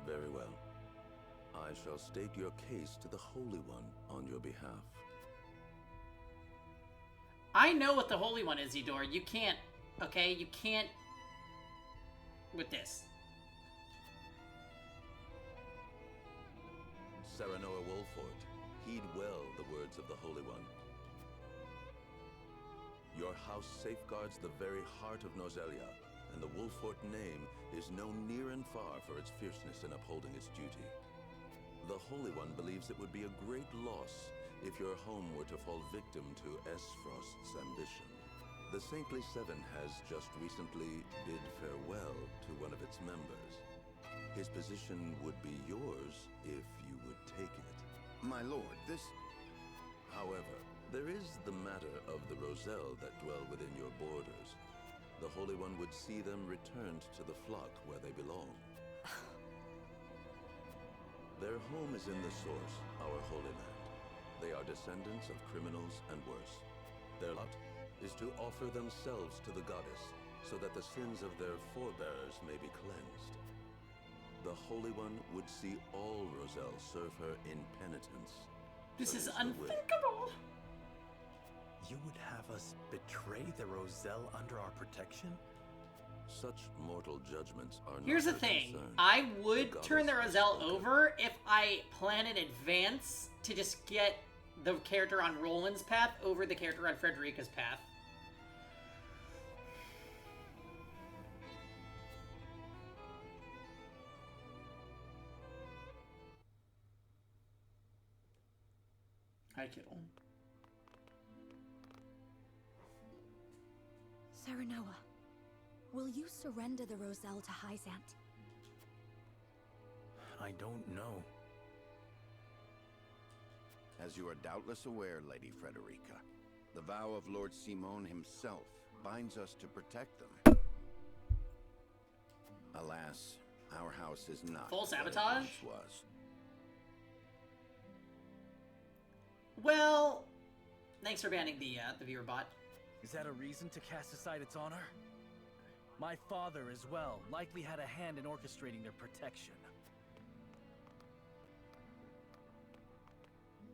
Very well. I shall state your case to the Holy One on your behalf. I know what the Holy One is, Idor. You can't, okay? You can't with this. Serenoa Wolfort, heed well the words of the Holy One. Your house safeguards the very heart of Nozelia, and the Wolfort name is known near and far for its fierceness in upholding its duty. The Holy One believes it would be a great loss if your home were to fall victim to Esfrost's ambition. The Saintly Seven has just recently bid farewell to one of its members. His position would be yours if you would take it. My lord, this... However, there is the matter of the Roselle that dwell within your borders. The Holy One would see them returned to the flock where they belong. Their home is in the Source, our Holy Land. They are descendants of criminals and worse. Their lot is to offer themselves to the goddess, so that the sins of their forebears may be cleansed. The Holy One would see all Roselle serve her in penitence. This is Such the will. unthinkable. You would have us betray the Roselle under our protection? Such mortal judgments are Here's the not our thing. concern. I would The turn the goddess has Roselle spoken. over if I plan in advance to just get the character on Roland's path over the character on Frederica's path. Hi, Kittle. Serenoa, will you surrender the Roselle to Hyzant? I don't know. As you are doubtless aware, Lady Frederica, the vow of Lord Simon himself binds us to protect them. Alas, our house is not Full what it sabotage? once was. Well, thanks for banning the viewer bot. Is that a reason to cast aside its honor? My father, as well, likely had a hand in orchestrating their protection.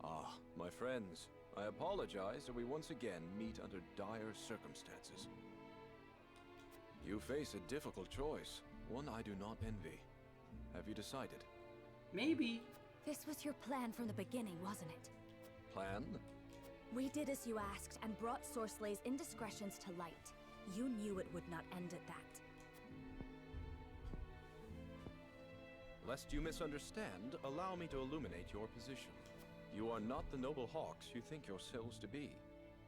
Ah, my friends, I apologize that we once again meet under dire circumstances. You face a difficult choice, one I do not envy. Have you decided? Maybe. This was your plan from the beginning, wasn't it? Plan? We did as you asked and brought Sorslay's indiscretions to light. You knew it would not end at that. Lest you misunderstand, allow me to illuminate your position. You are not the noble hawks you think yourselves to be.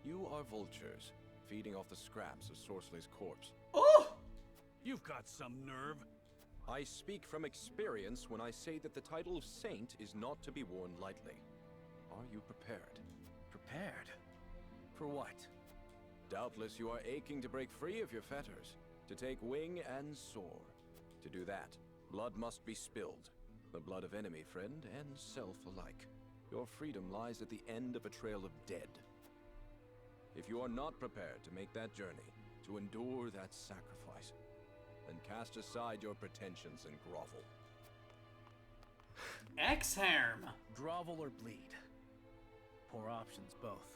You are vultures, feeding off the scraps of Sorslay's corpse. Oh! You've got some nerve. I speak from experience when I say that the title of saint is not to be worn lightly. Are you prepared? Prepared? For what? Doubtless you are aching to break free of your fetters, to take wing and soar. To do that, blood must be spilled. The blood of enemy, friend, and self alike. Your freedom lies at the end of a trail of dead. If you are not prepared to make that journey, to endure that sacrifice, then cast aside your pretensions and grovel. Exharm. Grovel or bleed? Poor options, both.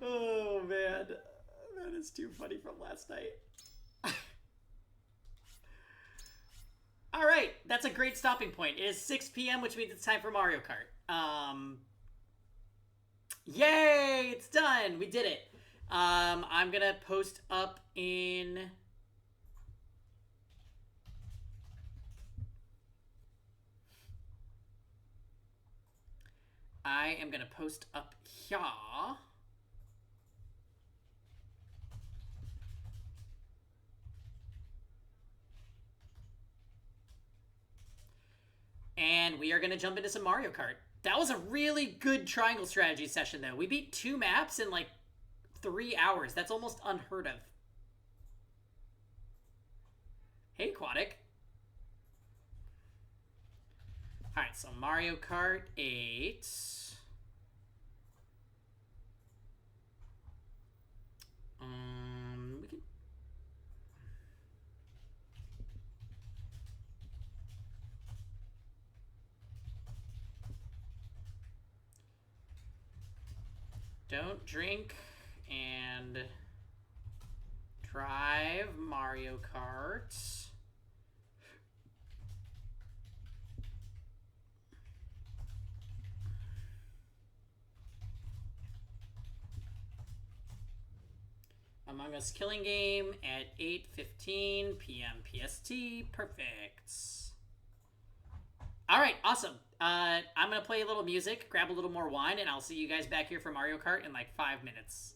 Oh man, that is too funny from last night. All right, that's a great stopping point. It is 6 p.m., which means it's time for Mario Kart. Yay, it's done. We did it. I'm gonna post up in. I am gonna post up here. And we are going to jump into some Mario Kart. That was a really good triangle strategy session, though. We beat 2 maps in, like, 3 hours. That's almost unheard of. Hey, Aquatic. Alright, so Mario Kart 8. We can... Don't drink and drive Mario Kart. Among Us Killing Game at 8:15 p.m. PST. Perfect. All right, awesome. I'm gonna play a little music, grab a little more wine, and I'll see you guys back here for Mario Kart in like 5 minutes.